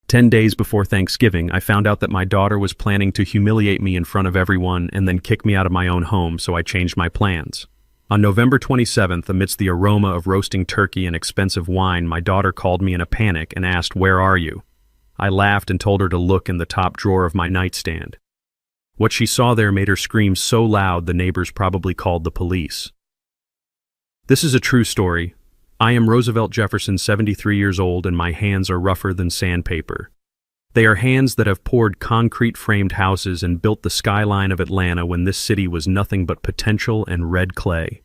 10 days before Thanksgiving, I found out that my daughter was planning to humiliate me in front of everyone and then kick me out of my own home, so I changed my plans. On November 27th, amidst the aroma of roasting turkey and expensive wine, my daughter called me in a panic and asked, "Where are you?" I laughed and told her to look in the top drawer of my nightstand. What she saw there made her scream so loud the neighbors probably called the police. This is a true story. I am Roosevelt Jefferson, 73 years old, and my hands are rougher than sandpaper. They are hands that have poured concrete-framed houses and built the skyline of Atlanta when this city was nothing but potential and red clay.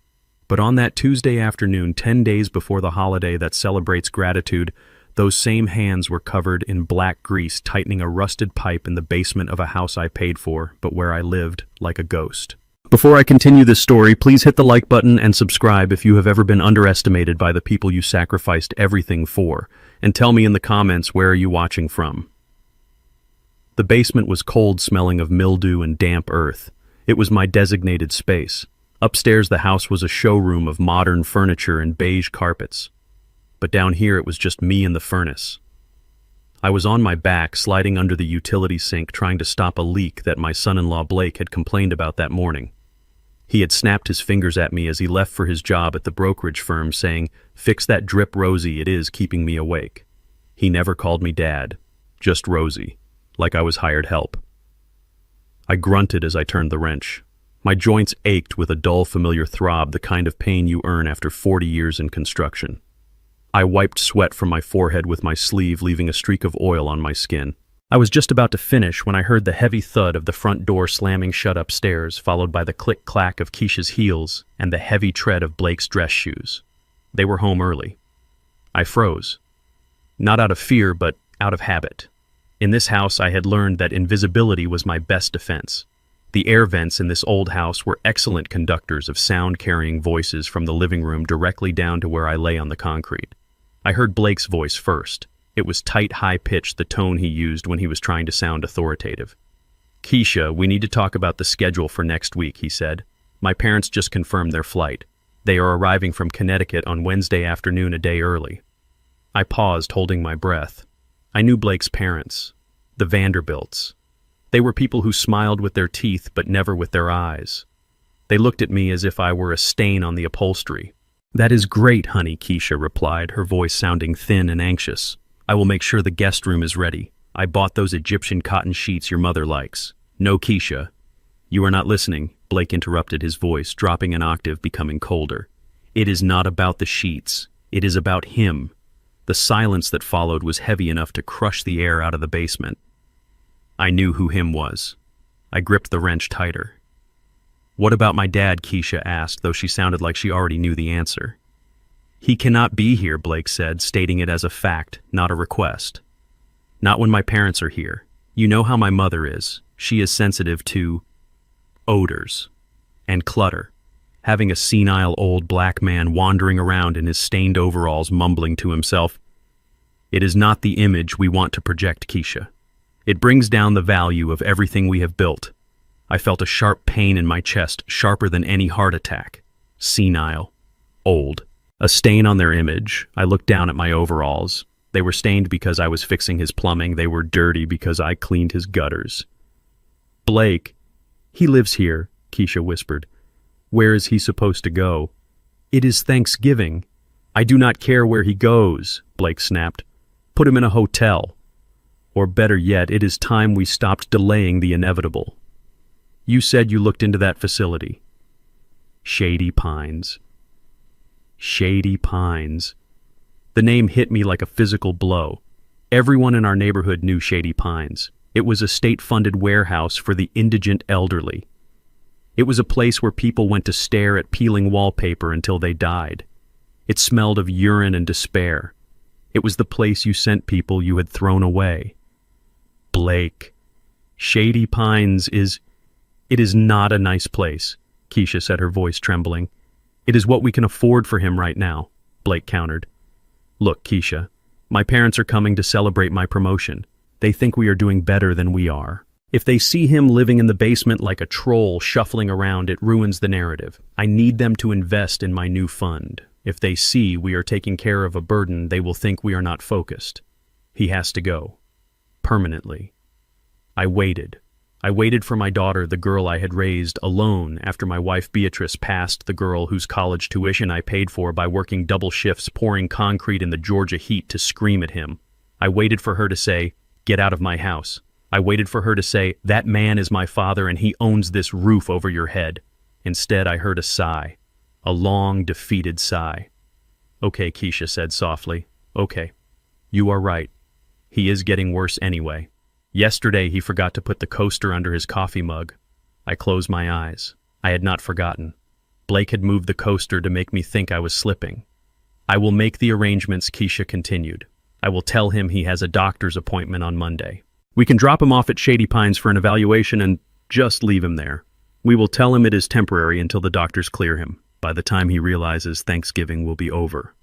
But on that Tuesday afternoon, 10 days before the holiday that celebrates gratitude, those same hands were covered in black grease tightening a rusted pipe in the basement of a house I paid for, but where I lived like a ghost. Before I continue this story, please hit the like button and subscribe if you have ever been underestimated by the people you sacrificed everything for, and tell me in the comments where are you watching from. The basement was cold, smelling of mildew and damp earth. It was my designated space. Upstairs, the house was a showroom of modern furniture and beige carpets. But down here, it was just me and the furnace. I was on my back, sliding under the utility sink, trying to stop a leak that my son-in-law Blake had complained about that morning. He had snapped his fingers at me as he left for his job at the brokerage firm, saying, "Fix that drip, Rosie, it is keeping me awake." He never called me Dad, just Rosie, like I was hired help. I grunted as I turned the wrench. My joints ached with a dull, familiar throb, the kind of pain you earn after 40 years in construction. I wiped sweat from my forehead with my sleeve, leaving a streak of oil on my skin. I was just about to finish when I heard the heavy thud of the front door slamming shut upstairs, followed by the click-clack of Keisha's heels and the heavy tread of Blake's dress shoes. They were home early. I froze. Not out of fear, but out of habit. In this house, I had learned that invisibility was my best defense. The air vents in this old house were excellent conductors of sound-carrying voices from the living room directly down to where I lay on the concrete. I heard Blake's voice first. It was tight, high-pitched, the tone he used when he was trying to sound authoritative. "Keisha, we need to talk about the schedule for next week," he said. "My parents just confirmed their flight. They are arriving from Connecticut on Wednesday afternoon, a day early." I paused, holding my breath. I knew Blake's parents, the Vanderbilts. They were people who smiled with their teeth but never with their eyes. They looked at me as if I were a stain on the upholstery. "That is great, honey," Keisha replied, her voice sounding thin and anxious. "I will make sure the guest room is ready. I bought those Egyptian cotton sheets your mother likes." "No, Keisha." "You are not listening," Blake interrupted, his voice dropping an octave, becoming colder. "It is not about the sheets. It is about him." The silence that followed was heavy enough to crush the air out of the basement. I knew who him was. I gripped the wrench tighter. "What about my dad?" Keisha asked, though she sounded like she already knew the answer. "He cannot be here," Blake said, stating it as a fact, not a request. "Not when my parents are here. You know how my mother is. She is sensitive to odors and clutter. Having a senile old black man wandering around in his stained overalls mumbling to himself. It is not the image we want to project, Keisha. It brings down the value of everything we have built." I felt a sharp pain in my chest, sharper than any heart attack. Senile. Old. A stain on their image. I looked down at my overalls. They were stained because I was fixing his plumbing. They were dirty because I cleaned his gutters. "Blake, he lives here," Keisha whispered. "Where is he supposed to go?" "It is Thanksgiving." "I do not care where he goes," Blake snapped. "Put him in a hotel. Or better yet, it is time we stopped delaying the inevitable. You said you looked into that facility." Shady Pines. Shady Pines. The name hit me like a physical blow. Everyone in our neighborhood knew Shady Pines. It was a state-funded warehouse for the indigent elderly. It was a place where people went to stare at peeling wallpaper until they died. It smelled of urine and despair. It was the place you sent people you had thrown away. Blake. Shady Pines is... "It is not a nice place," Keisha said, her voice trembling. "It is what we can afford for him right now," Blake countered. "Look, Keisha, my parents are coming to celebrate my promotion. They think we are doing better than we are. If they see him living in the basement like a troll shuffling around, it ruins the narrative. I need them to invest in my new fund. If they see we are taking care of a burden, they will think we are not focused. He has to go." permanently. I waited. I waited for my daughter, the girl I had raised, alone after my wife Beatrice passed, the girl whose college tuition I paid for by working double shifts pouring concrete in the Georgia heat to scream at him. I waited for her to say, "Get out of my house." I waited for her to say, "That man is my father and he owns this roof over your head." Instead, I heard a sigh. A long, defeated sigh. "Okay," Keisha said softly. "Okay. You are right. He is getting worse anyway. Yesterday he forgot to put the coaster under his coffee mug." I closed my eyes. I had not forgotten. Blake had moved the coaster to make me think I was slipping. "I will make the arrangements," Keisha continued. "I will tell him he has a doctor's appointment on Monday. We can drop him off at Shady Pines for an evaluation and just leave him there. We will tell him it is temporary until the doctors clear him. By the time he realizes Thanksgiving will be over."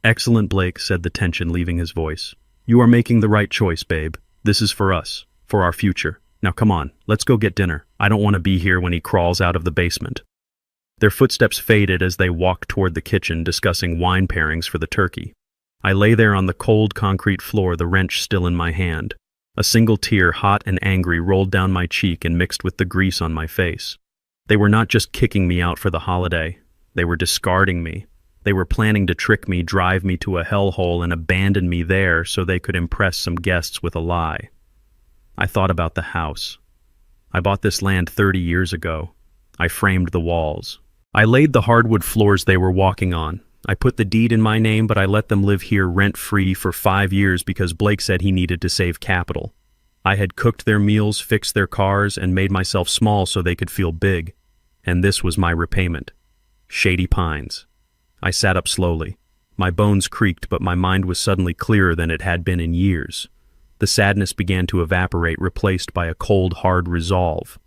"Excellent, Blake," said the tension leaving his voice. "You are making the right choice, babe. This is for us, for our future. Now come on, let's go get dinner. I don't want to be here when he crawls out of the basement." Their footsteps faded as they walked toward the kitchen, discussing wine pairings for the turkey. I lay there on the cold concrete floor, the wrench still in my hand. A single tear, hot and angry, rolled down my cheek and mixed with the grease on my face. They were not just kicking me out for the holiday. They were discarding me. They were planning to trick me, drive me to a hellhole, and abandon me there so they could impress some guests with a lie. I thought about the house. I bought this land 30 years ago. I framed the walls. I laid the hardwood floors they were walking on. I put the deed in my name, but I let them live here rent-free for 5 years because Blake said he needed to save capital. I had cooked their meals, fixed their cars, and made myself small so they could feel big. And this was my repayment. Shady Pines. I sat up slowly. My bones creaked, but my mind was suddenly clearer than it had been in years. The sadness began to evaporate, replaced by a cold, hard resolve.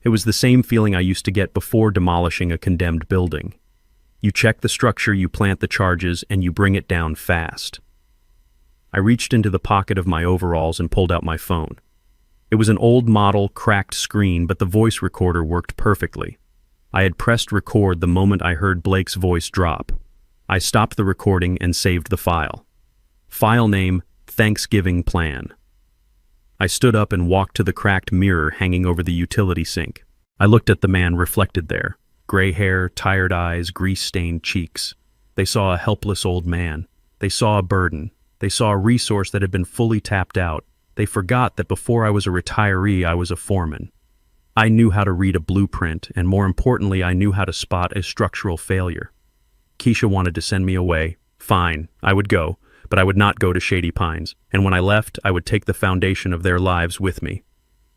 It was the same feeling I used to get before demolishing a condemned building. You check the structure, you plant the charges, and you bring it down fast. I reached into the pocket of my overalls and pulled out my phone. It was an old model, cracked screen, but the voice recorder worked perfectly. I had pressed record the moment I heard Blake's voice drop. I stopped the recording and saved the file. File name, Thanksgiving Plan. I stood up and walked to the cracked mirror hanging over the utility sink. I looked at the man reflected there. Gray hair, tired eyes, grease-stained cheeks. They saw a helpless old man. They saw a burden. They saw a resource that had been fully tapped out. They forgot that before I was a retiree, I was a foreman. I knew how to read a blueprint, and more importantly, I knew how to spot a structural failure. Keisha wanted to send me away. Fine, I would go, but I would not go to Shady Pines, and when I left, I would take the foundation of their lives with me.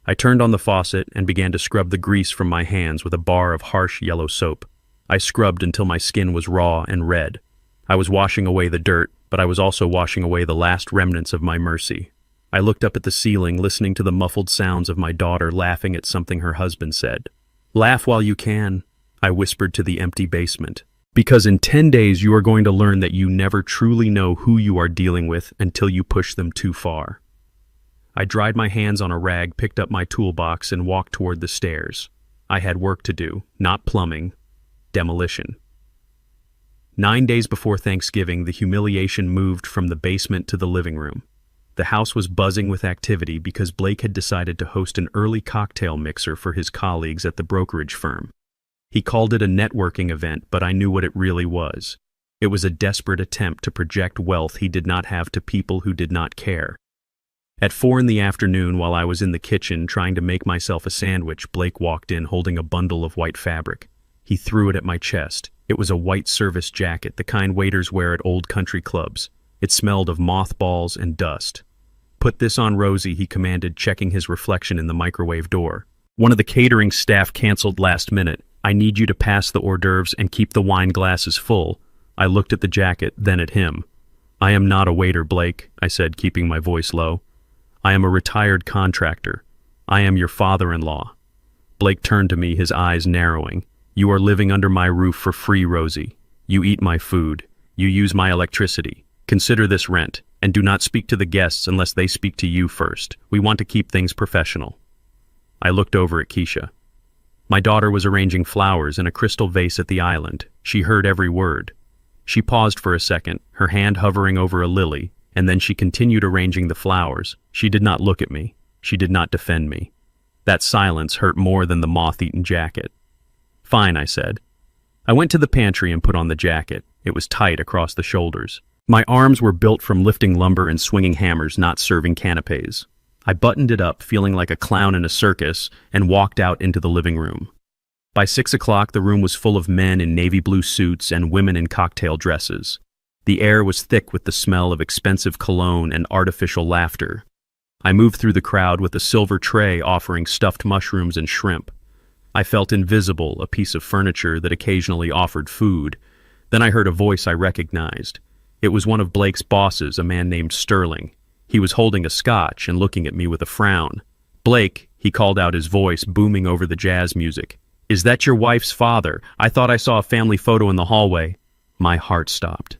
I turned on the faucet and began to scrub the grease from my hands with a bar of harsh yellow soap. I scrubbed until my skin was raw and red. I was washing away the dirt, but I was also washing away the last remnants of my mercy. I looked up at the ceiling, listening to the muffled sounds of my daughter laughing at something her husband said. "Laugh while you can," I whispered to the empty basement. "Because in 10 days you are going to learn that you never truly know who you are dealing with until you push them too far." I dried my hands on a rag, picked up my toolbox, and walked toward the stairs. I had work to do, not plumbing, demolition. 9 days before Thanksgiving, the humiliation moved from the basement to the living room. The house was buzzing with activity because Blake had decided to host an early cocktail mixer for his colleagues at the brokerage firm. He called it a networking event, but I knew what it really was. It was a desperate attempt to project wealth he did not have to people who did not care. At 4 in the afternoon, while I was in the kitchen trying to make myself a sandwich, Blake walked in holding a bundle of white fabric. He threw it at my chest. It was a white service jacket, the kind waiters wear at old country clubs. It smelled of mothballs and dust. "Put this on Rosie," he commanded, checking his reflection in the microwave door. "One of the catering staff canceled last minute. I need you to pass the hors d'oeuvres and keep the wine glasses full." I looked at the jacket, then at him. "I am not a waiter, Blake," I said, keeping my voice low. "I am a retired contractor. I am your father-in-law." Blake turned to me, his eyes narrowing. "You are living under my roof for free, Rosie. You eat my food. You use my electricity. Consider this rent, and do not speak to the guests unless they speak to you first. We want to keep things professional." I looked over at Keisha. My daughter was arranging flowers in a crystal vase at the island. She heard every word. She paused for a second, her hand hovering over a lily, And then she continued arranging the flowers. She did not look at me. She did not defend me. That silence hurt more than the moth-eaten jacket. "Fine," I said. I went to the pantry and put on the jacket. It was tight across the shoulders. My arms were built from lifting lumber and swinging hammers, not serving canapes. I buttoned it up, feeling like a clown in a circus, and walked out into the living room. By 6 o'clock, the room was full of men in navy blue suits and women in cocktail dresses. The air was thick with the smell of expensive cologne and artificial laughter. I moved through the crowd with a silver tray offering stuffed mushrooms and shrimp. I felt invisible, a piece of furniture that occasionally offered food. Then I heard a voice I recognized. It was one of Blake's bosses, a man named Sterling. He was holding a scotch and looking at me with a frown. "Blake," he called out, his voice booming over the jazz music. "Is that your wife's father? I thought I saw a family photo in the hallway." My heart stopped.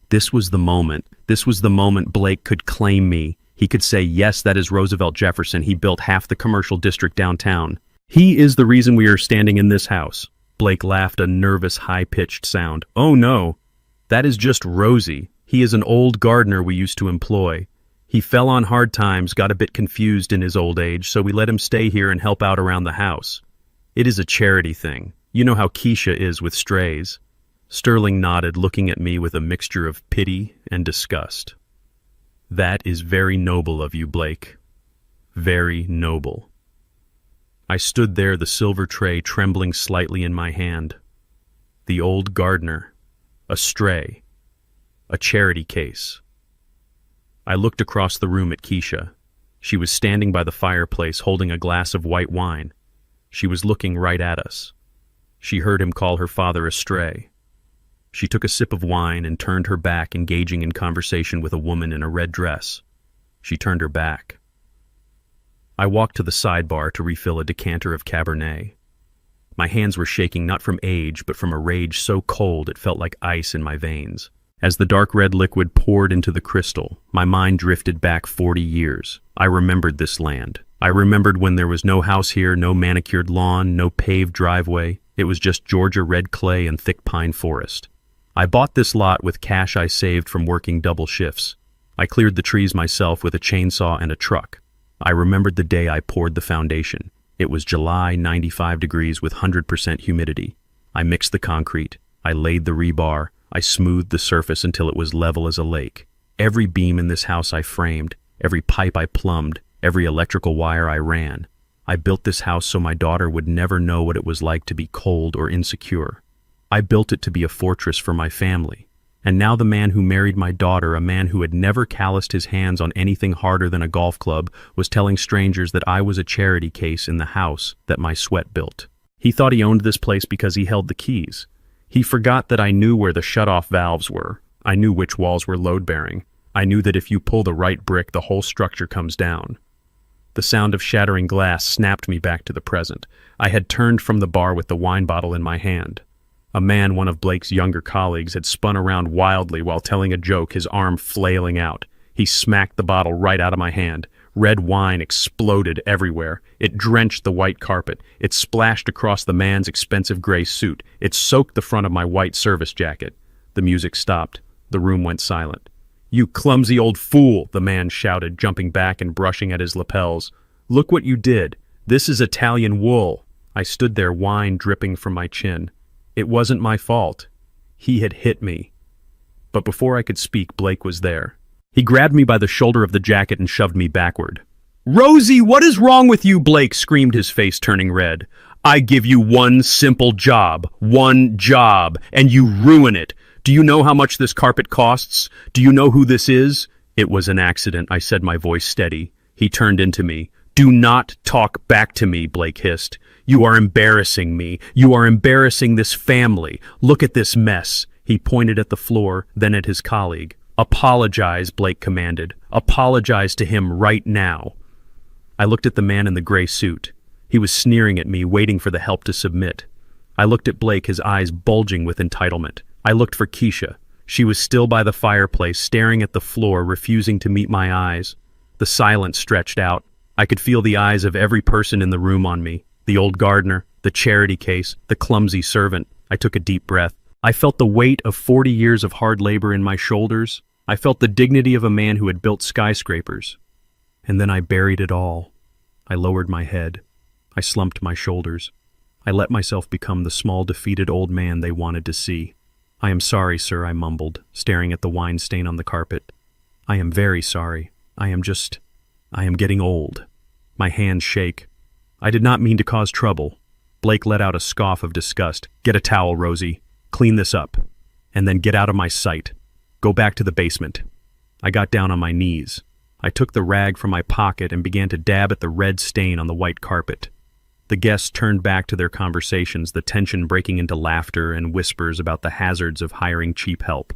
This was the moment. This was the moment Blake could claim me. He could say, "Yes, that is Roosevelt Jefferson. He built half the commercial district downtown. He is the reason we are standing in this house." Blake laughed, a nervous, high-pitched sound. "Oh no, that is just Rosie. He is an old gardener we used to employ. He fell on hard times, got a bit confused in his old age, so we let him stay here and help out around the house. It is a charity thing. You know how Keisha is with strays." Sterling nodded, looking at me with a mixture of pity and disgust. "That is very noble of you, Blake. Very noble." I stood there, the silver tray trembling slightly in my hand. The old gardener, a stray, a charity case. I looked across the room at Keisha. She was standing by the fireplace holding a glass of white wine. She was looking right at us. She heard him call her father a stray. She took a sip of wine and turned her back, engaging in conversation with a woman in a red dress. She turned her back. I walked to the sidebar to refill a decanter of Cabernet. My hands were shaking not from age, but from a rage so cold it felt like ice in my veins. As the dark red liquid poured into the crystal, my mind drifted back 40 years. I remembered this land. I remembered when there was no house here, no manicured lawn, no paved driveway. It was just Georgia red clay and thick pine forest. I bought this lot with cash I saved from working double shifts. I cleared the trees myself with a chainsaw and a truck. I remembered the day I poured the foundation. It was July, 95 degrees with 100% humidity. I mixed the concrete. I laid the rebar. I smoothed the surface until it was level as a lake. Every beam in this house I framed, every pipe I plumbed, every electrical wire I ran. I built this house so my daughter would never know what it was like to be cold or insecure. I built it to be a fortress for my family. And now the man who married my daughter, a man who had never calloused his hands on anything harder than a golf club, was telling strangers that I was a charity case in the house that my sweat built. He thought he owned this place because he held the keys. He forgot that I knew where the shut-off valves were. I knew which walls were load-bearing. I knew that if you pull the right brick, the whole structure comes down. The sound of shattering glass snapped me back to the present. I had turned from the bar with the wine bottle in my hand. A man, one of Blake's younger colleagues, had spun around wildly while telling a joke, his arm flailing out. He smacked the bottle right out of my hand. Red wine exploded everywhere. It drenched the white carpet. It splashed across the man's expensive gray suit. It soaked the front of my white service jacket. The music stopped. The room went silent. "You clumsy old fool," the man shouted, jumping back and brushing at his lapels. "Look what you did. This is Italian wool." I stood there, wine dripping from my chin. It wasn't my fault. He had hit me. But before I could speak, Blake was there. He grabbed me by the shoulder of the jacket and shoved me backward. "Rosie, what is wrong with you?" Blake screamed, his face turning red. "I give you one simple job, and you ruin it. Do you know how much this carpet costs? Do you know who this is?" "It was an accident," I said, my voice steady. He turned into me. "Do not talk back to me," Blake hissed. "You are embarrassing me. You are embarrassing this family. Look at this mess." He pointed at the floor, then at his colleague. "Apologize," Blake commanded. "Apologize to him right now." I looked at the man in the gray suit. He was sneering at me, waiting for the help to submit. I looked at Blake, his eyes bulging with entitlement. I looked for Keisha. She was still by the fireplace, staring at the floor, refusing to meet my eyes. The silence stretched out. I could feel the eyes of every person in the room on me. The old gardener, the charity case, the clumsy servant. I took a deep breath. I felt the weight of 40 years of hard labor in my shoulders. I felt the dignity of a man who had built skyscrapers. And then I buried it all. I lowered my head. I slumped my shoulders. I let myself become the small, defeated old man they wanted to see. "I am sorry, sir," I mumbled, staring at the wine stain on the carpet. "I am very sorry. I am getting old." My hands shake. "I did not mean to cause trouble." Blake let out a scoff of disgust. "Get a towel, Rosie. Clean this up. And then get out of my sight. Go back to the basement." I got down on my knees. I took the rag from my pocket and began to dab at the red stain on the white carpet. The guests turned back to their conversations, the tension breaking into laughter and whispers about the hazards of hiring cheap help.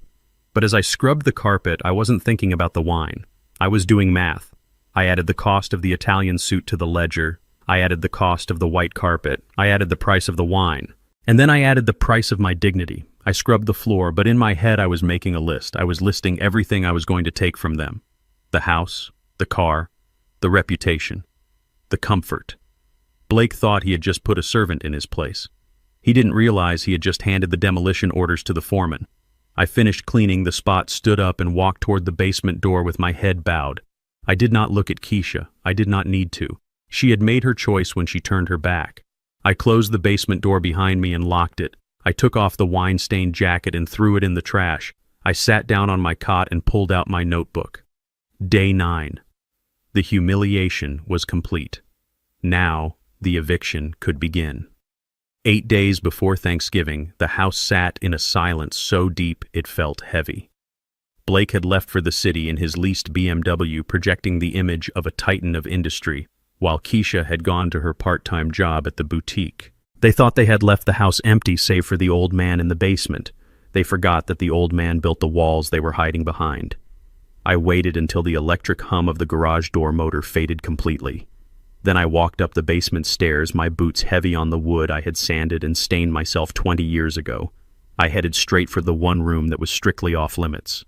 But as I scrubbed the carpet, I wasn't thinking about the wine. I was doing math. I added the cost of the Italian suit to the ledger. I added the cost of the white carpet. I added the price of the wine. And then I added the price of my dignity. I scrubbed the floor, but in my head I was making a list. I was listing everything I was going to take from them. The house, the car, the reputation, the comfort. Blake thought he had just put a servant in his place. He didn't realize he had just handed the demolition orders to the foreman. I finished cleaning the spot, stood up, and walked toward the basement door with my head bowed. I did not look at Keisha. I did not need to. She had made her choice when she turned her back. I closed the basement door behind me and locked it. I took off the wine-stained jacket and threw it in the trash. I sat down on my cot and pulled out my notebook. Day 9. The humiliation was complete. Now, the eviction could begin. 8 days before Thanksgiving, the house sat in a silence so deep it felt heavy. Blake had left for the city in his leased BMW, projecting the image of a titan of industry, while Keisha had gone to her part-time job at the boutique. They thought they had left the house empty save for the old man in the basement. They forgot that the old man built the walls they were hiding behind. I waited until the electric hum of the garage door motor faded completely. Then I walked up the basement stairs, my boots heavy on the wood I had sanded and stained myself 20 years ago. I headed straight for the one room that was strictly off limits.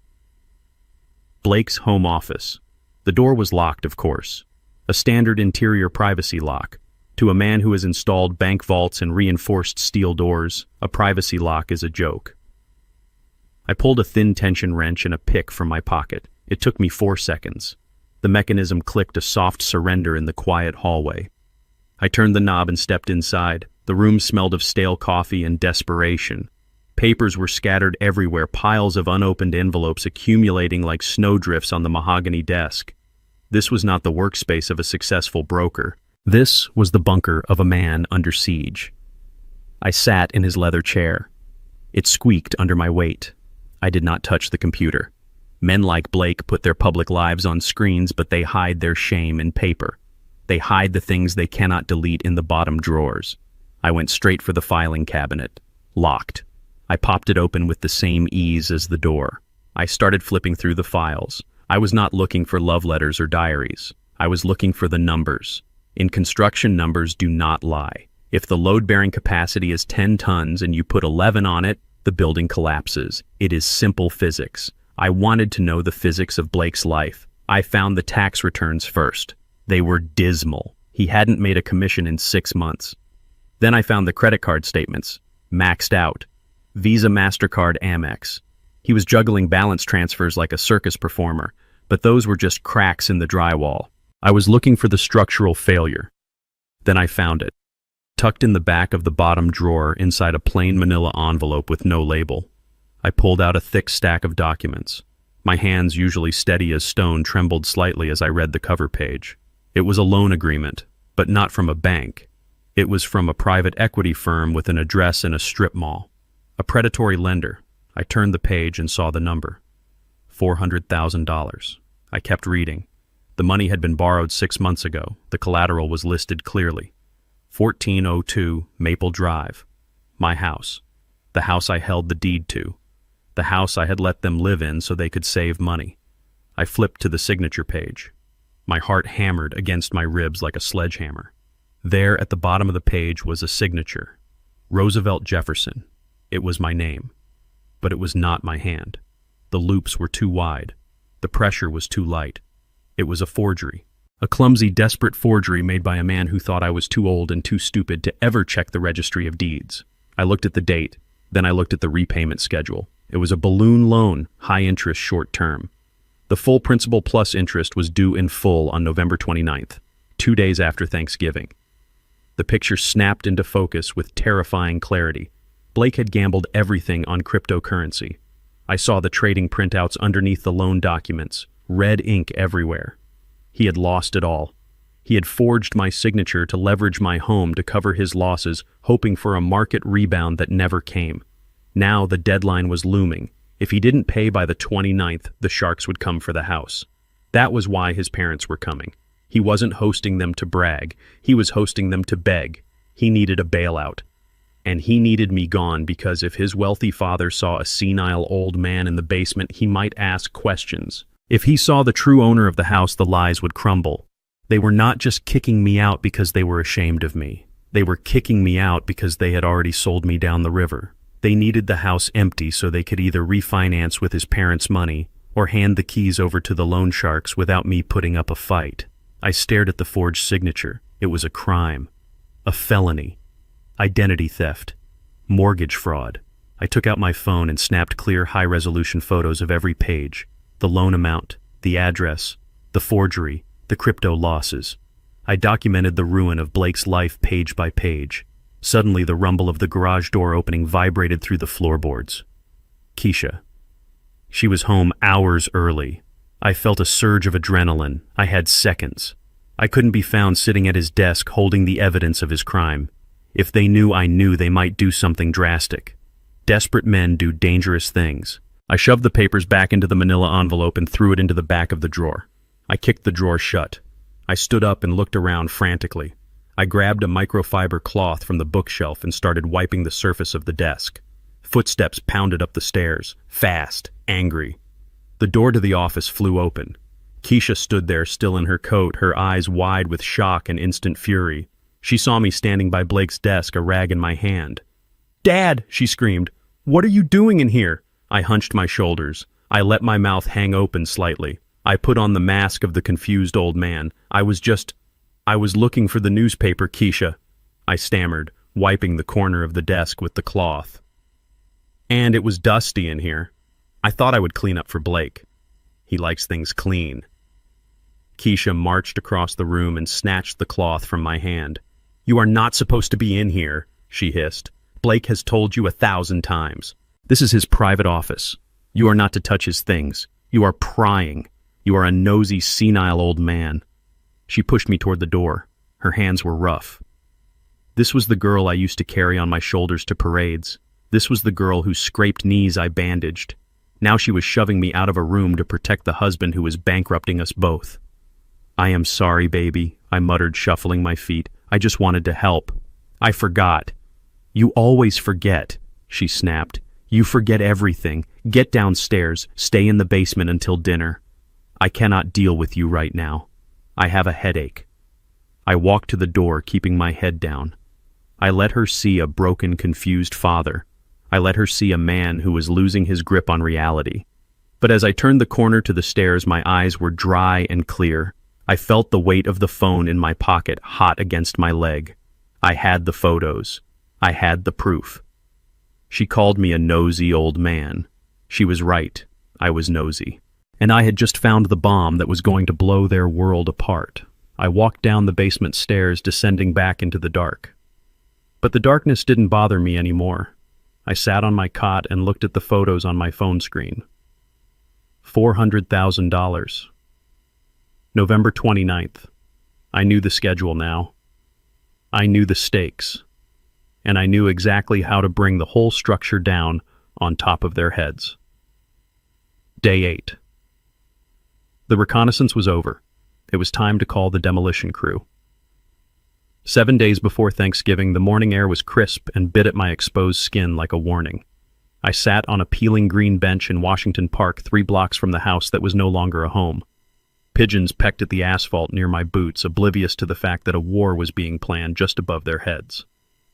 Blake's home office. The door was locked, of course. A standard interior privacy lock. To a man who has installed bank vaults and reinforced steel doors, a privacy lock is a joke. I pulled a thin tension wrench and a pick from my pocket. It took me 4 seconds. The mechanism clicked a soft surrender in the quiet hallway. I turned the knob and stepped inside. The room smelled of stale coffee and desperation. Papers were scattered everywhere, piles of unopened envelopes accumulating like snowdrifts on the mahogany desk. This was not the workspace of a successful broker. This was the bunker of a man under siege. I sat in his leather chair. It squeaked under my weight. I did not touch the computer. Men like Blake put their public lives on screens, but they hide their shame in paper. They hide the things they cannot delete in the bottom drawers. I went straight for the filing cabinet. Locked. I popped it open with the same ease as the door. I started flipping through the files. I was not looking for love letters or diaries. I was looking for the numbers. In construction, numbers do not lie. If the load-bearing capacity is 10 tons and you put 11 on it, the building collapses. It is simple physics. I wanted to know the physics of Blake's life. I found the tax returns first. They were dismal. He hadn't made a commission in 6 months. Then I found the credit card statements. Maxed out. Visa, MasterCard, Amex. He was juggling balance transfers like a circus performer, but those were just cracks in the drywall. I was looking for the structural failure. Then I found it. Tucked in the back of the bottom drawer inside a plain manila envelope with no label. I pulled out a thick stack of documents. My hands, usually steady as stone, trembled slightly as I read the cover page. It was a loan agreement, but not from a bank. It was from a private equity firm with an address in a strip mall. A predatory lender. I turned the page and saw the number. $400,000. I kept reading. The money had been borrowed 6 months ago. The collateral was listed clearly. 1402 Maple Drive. My house. The house I held the deed to. The house I had let them live in so they could save money. I flipped to the signature page. My heart hammered against my ribs like a sledgehammer. There at the bottom of the page was a signature. Roosevelt Jefferson. It was my name. But it was not my hand. The loops were too wide. The pressure was too light. It was a forgery. A clumsy, desperate forgery made by a man who thought I was too old and too stupid to ever check the registry of deeds. I looked at the date. Then I looked at the repayment schedule. It was a balloon loan, high interest, short term. The full principal plus interest was due in full on November 29th, 2 days after Thanksgiving. The picture snapped into focus with terrifying clarity. Blake had gambled everything on cryptocurrency. I saw the trading printouts underneath the loan documents, red ink everywhere. He had lost it all. He had forged my signature to leverage my home to cover his losses, hoping for a market rebound that never came. Now the deadline was looming. If he didn't pay by the 29th, the sharks would come for the house. That was why his parents were coming. He wasn't hosting them to brag. He was hosting them to beg. He needed a bailout. And he needed me gone because if his wealthy father saw a senile old man in the basement, he might ask questions. If he saw the true owner of the house, the lies would crumble. They were not just kicking me out because they were ashamed of me. They were kicking me out because they had already sold me down the river. They needed the house empty so they could either refinance with his parents' money or hand the keys over to the loan sharks without me putting up a fight. I stared at the forged signature. It was a crime. A felony. Identity theft. Mortgage fraud. I took out my phone and snapped clear, high-resolution photos of every page. The loan amount, the address, the forgery, the crypto losses. I documented the ruin of Blake's life page by page. Suddenly, the rumble of the garage door opening vibrated through the floorboards. Keisha. She was home hours early. I felt a surge of adrenaline. I had seconds. I couldn't be found sitting at his desk holding the evidence of his crime. If they knew I knew, they might do something drastic. Desperate men do dangerous things. I shoved the papers back into the manila envelope and threw it into the back of the drawer. I kicked the drawer shut. I stood up and looked around frantically. I grabbed a microfiber cloth from the bookshelf and started wiping the surface of the desk. Footsteps pounded up the stairs, fast, angry. The door to the office flew open. Keisha stood there, still in her coat, her eyes wide with shock and instant fury. She saw me standing by Blake's desk, a rag in my hand. "Dad!" she screamed. "What are you doing in here?" I hunched my shoulders. I let my mouth hang open slightly. I put on the mask of the confused old man. I was looking for the newspaper, Keisha, I stammered, wiping the corner of the desk with the cloth. And it was dusty in here. I thought I would clean up for Blake. He likes things clean. Keisha marched across the room and snatched the cloth from my hand. "You are not supposed to be in here," she hissed. "Blake has told you 1,000 times. This is his private office. You are not to touch his things. You are prying. You are a nosy, senile old man." She pushed me toward the door. Her hands were rough. This was the girl I used to carry on my shoulders to parades. This was the girl whose scraped knees I bandaged. Now she was shoving me out of a room to protect the husband who was bankrupting us both. "I am sorry, baby," I muttered, shuffling my feet. "I just wanted to help. I forgot." "You always forget," she snapped. "You forget everything. Get downstairs. Stay in the basement until dinner. I cannot deal with you right now. I have a headache." I walked to the door, keeping my head down. I let her see a broken, confused father. I let her see a man who was losing his grip on reality. But as I turned the corner to the stairs, my eyes were dry and clear. I felt the weight of the phone in my pocket, hot against my leg. I had the photos. I had the proof. She called me a nosy old man. She was right. I was nosy. And I had just found the bomb that was going to blow their world apart. I walked down the basement stairs, descending back into the dark. But the darkness didn't bother me anymore. I sat on my cot and looked at the photos on my phone screen. $400,000. November 29th. I knew the schedule now. I knew the stakes. And I knew exactly how to bring the whole structure down on top of their heads. Day 8. The reconnaissance was over. It was time to call the demolition crew. 7 days before Thanksgiving, the morning air was crisp and bit at my exposed skin like a warning. I sat on a peeling green bench in Washington Park, 3 blocks from the house that was no longer a home. Pigeons pecked at the asphalt near my boots, oblivious to the fact that a war was being planned just above their heads.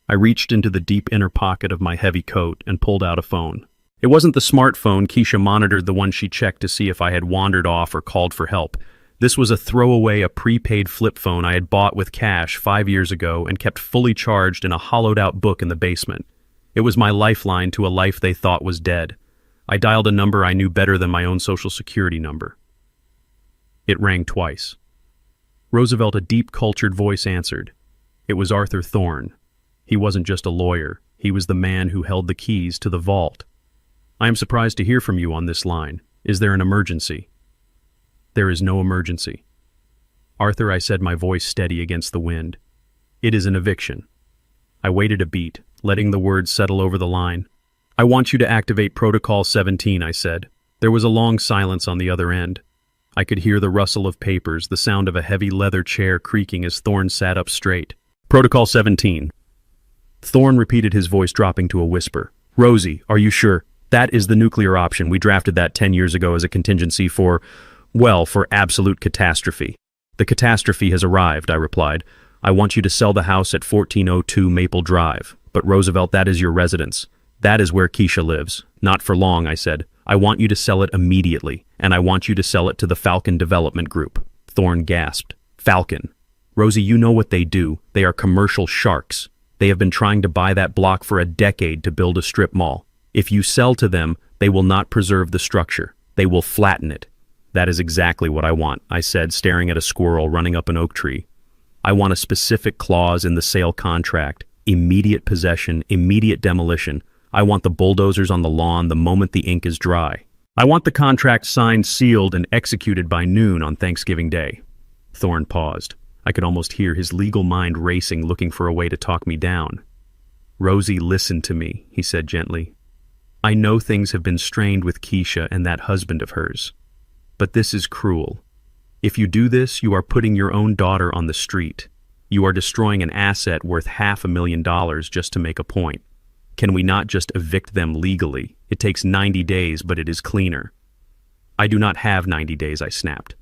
I reached into the deep inner pocket of my heavy coat and pulled out a phone. It wasn't the smartphone Keisha monitored, the one she checked to see if I had wandered off or called for help. This was a throwaway, a prepaid flip phone I had bought with cash 5 years ago and kept fully charged in a hollowed-out book in the basement. It was my lifeline to a life they thought was dead. I dialed a number I knew better than my own social security number. It rang twice. Roosevelt, a deep, cultured voice answered. It was Arthur Thorne. He wasn't just a lawyer. He was the man who held the keys to the vault. I am surprised to hear from you on this line. Is there an emergency? There is no emergency. Arthur, I said, my voice steady against the wind. It is an eviction. I waited a beat, letting the words settle over the line. I want you to activate Protocol 17, I said. There was a long silence on the other end. I could hear the rustle of papers, the sound of a heavy leather chair creaking as Thorne sat up straight. Protocol 17. Thorne repeated, his voice dropping to a whisper. Rosie, are you sure? That is the nuclear option. We drafted that 10 years ago as a contingency for absolute catastrophe. The catastrophe has arrived, I replied. I want you to sell the house at 1402 Maple Drive. But Roosevelt, that is your residence. That is where Keisha lives. Not for long, I said. I want you to sell it immediately, and I want you to sell it to the Falcon Development Group. Thorne gasped. Falcon. Rosie, you know what they do. They are commercial sharks. They have been trying to buy that block for a decade to build a strip mall. If you sell to them, they will not preserve the structure. They will flatten it. That is exactly what I want, I said, staring at a squirrel running up an oak tree. I want a specific clause in the sale contract. Immediate possession, immediate demolition. I want the bulldozers on the lawn the moment the ink is dry. I want the contract signed, sealed, and executed by noon on Thanksgiving Day. Thorne paused. I could almost hear his legal mind racing, looking for a way to talk me down. Rosie, listen to me, he said gently. I know things have been strained with Keisha and that husband of hers. But this is cruel. If you do this, you are putting your own daughter on the street. You are destroying an asset worth $500,000 just to make a point. Can we not just evict them legally? It takes 90 days, but it is cleaner. I do not have 90 days, I snapped.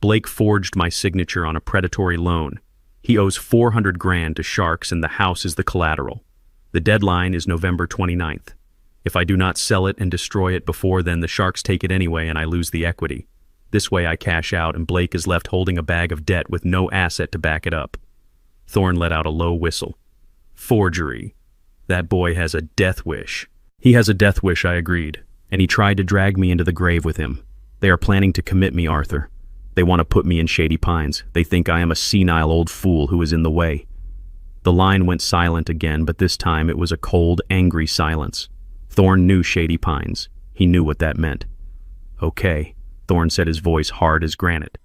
Blake forged my signature on a predatory loan. He owes $400,000 to sharks and the house is the collateral. The deadline is November 29th. If I do not sell it and destroy it before then, the sharks take it anyway and I lose the equity. This way I cash out and Blake is left holding a bag of debt with no asset to back it up. Thorne let out a low whistle. Forgery. That boy has a death wish. He has a death wish, I agreed, and he tried to drag me into the grave with him. They are planning to commit me, Arthur. They want to put me in Shady Pines. They think I am a senile old fool who is in the way. The line went silent again, but this time it was a cold, angry silence. Thorne knew Shady Pines. He knew what that meant. Okay, Thorne said, his voice hard as granite.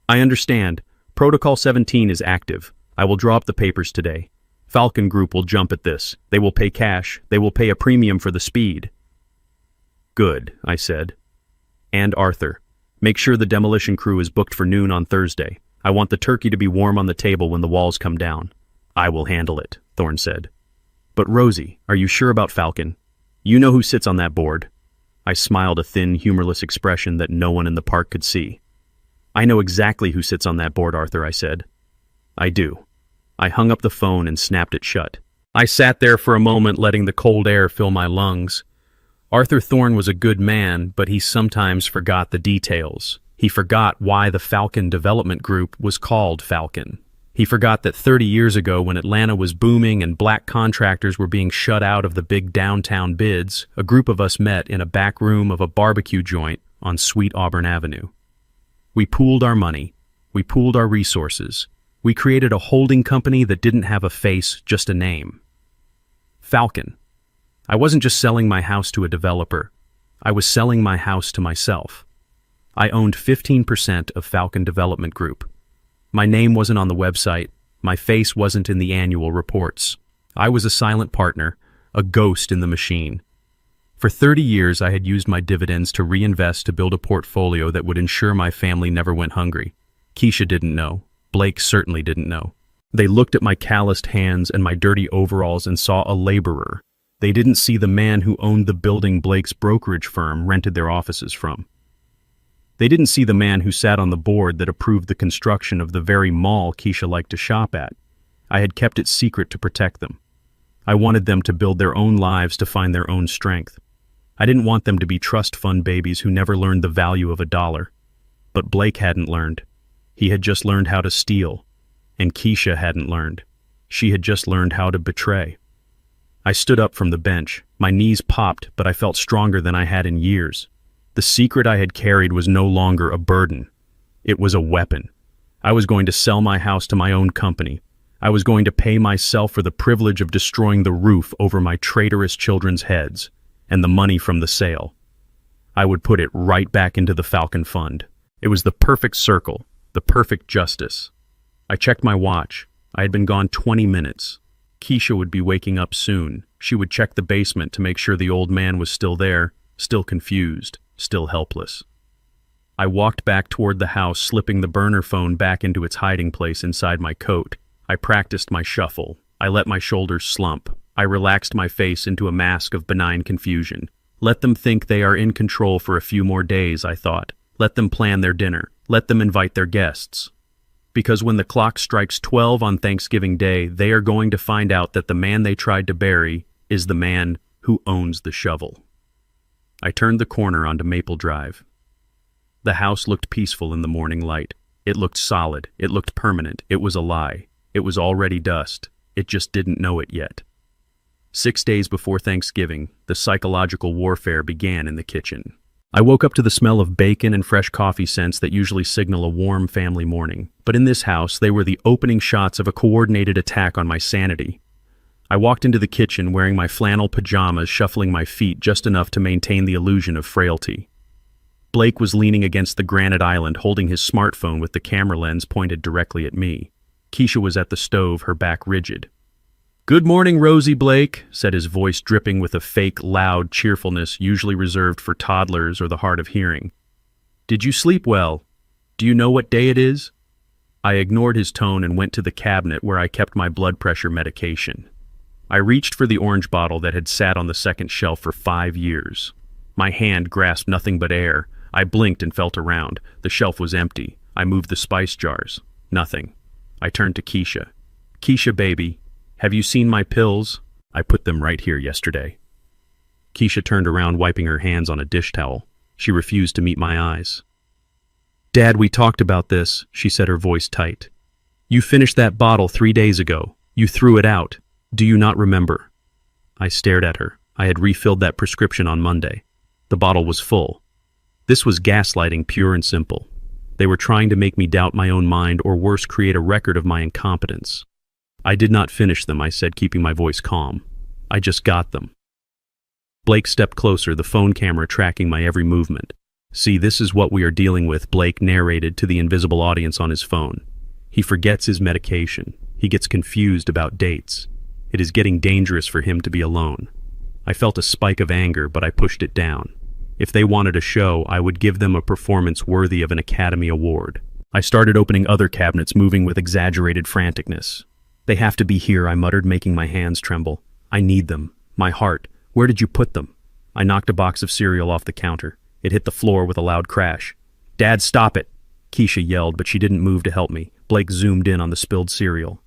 I understand. Protocol 17 is active. I will draw up the papers today. Falcon Group will jump at this. They will pay cash. They will pay a premium for the speed. Good, I said. And Arthur, make sure the demolition crew is booked for noon on Thursday. I want the turkey to be warm on the table when the walls come down. I will handle it, Thorne said. But Rosie, are you sure about Falcon? You know who sits on that board. I smiled, a thin, humorless expression that no one in the park could see. I know exactly who sits on that board, Arthur, I said. I do. I hung up the phone and snapped it shut. I sat there for a moment, letting the cold air fill my lungs. Arthur Thorne was a good man, but he sometimes forgot the details. He forgot why the Falcon Development Group was called Falcon. He forgot that 30 years ago, when Atlanta was booming and black contractors were being shut out of the big downtown bids, a group of us met in a back room of a barbecue joint on Sweet Auburn Avenue. We pooled our money. We pooled our resources. We created a holding company that didn't have a face, just a name. Falcon. I wasn't just selling my house to a developer. I was selling my house to myself. I owned 15% of Falcon Development Group. My name wasn't on the website. My face wasn't in the annual reports. I was a silent partner, a ghost in the machine. For 30 years, I had used my dividends to reinvest to build a portfolio that would ensure my family never went hungry. Keisha didn't know. Blake certainly didn't know. They looked at my calloused hands and my dirty overalls and saw a laborer. They didn't see the man who owned the building Blake's brokerage firm rented their offices from. They didn't see the man who sat on the board that approved the construction of the very mall Keisha liked to shop at. I had kept it secret to protect them. I wanted them to build their own lives, to find their own strength. I didn't want them to be trust fund babies who never learned the value of a dollar. But Blake hadn't learned. He had just learned how to steal. And Keisha hadn't learned. She had just learned how to betray. I stood up from the bench. My knees popped, but I felt stronger than I had in years. The secret I had carried was no longer a burden. It was a weapon. I was going to sell my house to my own company. I was going to pay myself for the privilege of destroying the roof over my traitorous children's heads and the money from the sale. I would put it right back into the Falcon Fund. It was the perfect circle, the perfect justice. I checked my watch. I had been gone 20 minutes. Keisha would be waking up soon. She would check the basement to make sure the old man was still there, still confused, still helpless. I walked back toward the house, slipping the burner phone back into its hiding place inside my coat. I practiced my shuffle. I let my shoulders slump. I relaxed my face into a mask of benign confusion. Let them think they are in control for a few more days, I thought. Let them plan their dinner. Let them invite their guests. Because when the clock strikes 12 on Thanksgiving Day, they are going to find out that the man they tried to bury is the man who owns the shovel. I turned the corner onto Maple Drive. The house looked peaceful in the morning light. It looked solid. It looked permanent. It was a lie. It was already dust. It just didn't know it yet. 6 days before Thanksgiving, the psychological warfare began in the kitchen. I woke up to the smell of bacon and fresh coffee scents that usually signal a warm family morning. But in this house, they were the opening shots of a coordinated attack on my sanity. I walked into the kitchen wearing my flannel pajamas, shuffling my feet just enough to maintain the illusion of frailty. Blake was leaning against the granite island, holding his smartphone with the camera lens pointed directly at me. Keisha was at the stove, her back rigid. "Good morning, Rosie," Blake said, his voice dripping with a fake, loud cheerfulness usually reserved for toddlers or the hard of hearing. "Did you sleep well? Do you know what day it is?" I ignored his tone and went to the cabinet where I kept my blood pressure medication. I reached for the orange bottle that had sat on the second shelf for 5 years. My hand grasped nothing but air. I blinked and felt around. The shelf was empty. I moved the spice jars. Nothing. I turned to Keisha. "Keisha, baby, have you seen my pills? I put them right here yesterday." Keisha turned around, wiping her hands on a dish towel. She refused to meet my eyes. "Dad, we talked about this," she said, her voice tight. "You finished that bottle 3 days ago. You threw it out. Do you not remember?" I stared at her. I had refilled that prescription on Monday. The bottle was full. This was gaslighting, pure and simple. They were trying to make me doubt my own mind, or worse, create a record of my incompetence. "I did not finish them," I said, keeping my voice calm. "I just got them." Blake stepped closer, the phone camera tracking my every movement. "See, this is what we are dealing with," Blake narrated to the invisible audience on his phone. "He forgets his medication. He gets confused about dates. It is getting dangerous for him to be alone." I felt a spike of anger, but I pushed it down. If they wanted a show, I would give them a performance worthy of an Academy Award. I started opening other cabinets, moving with exaggerated franticness. "They have to be here," I muttered, making my hands tremble. "I need them. My heart. Where did you put them?" I knocked a box of cereal off the counter. It hit the floor with a loud crash. "Dad, stop it!" Keisha yelled, but she didn't move to help me. Blake zoomed in on the spilled cereal.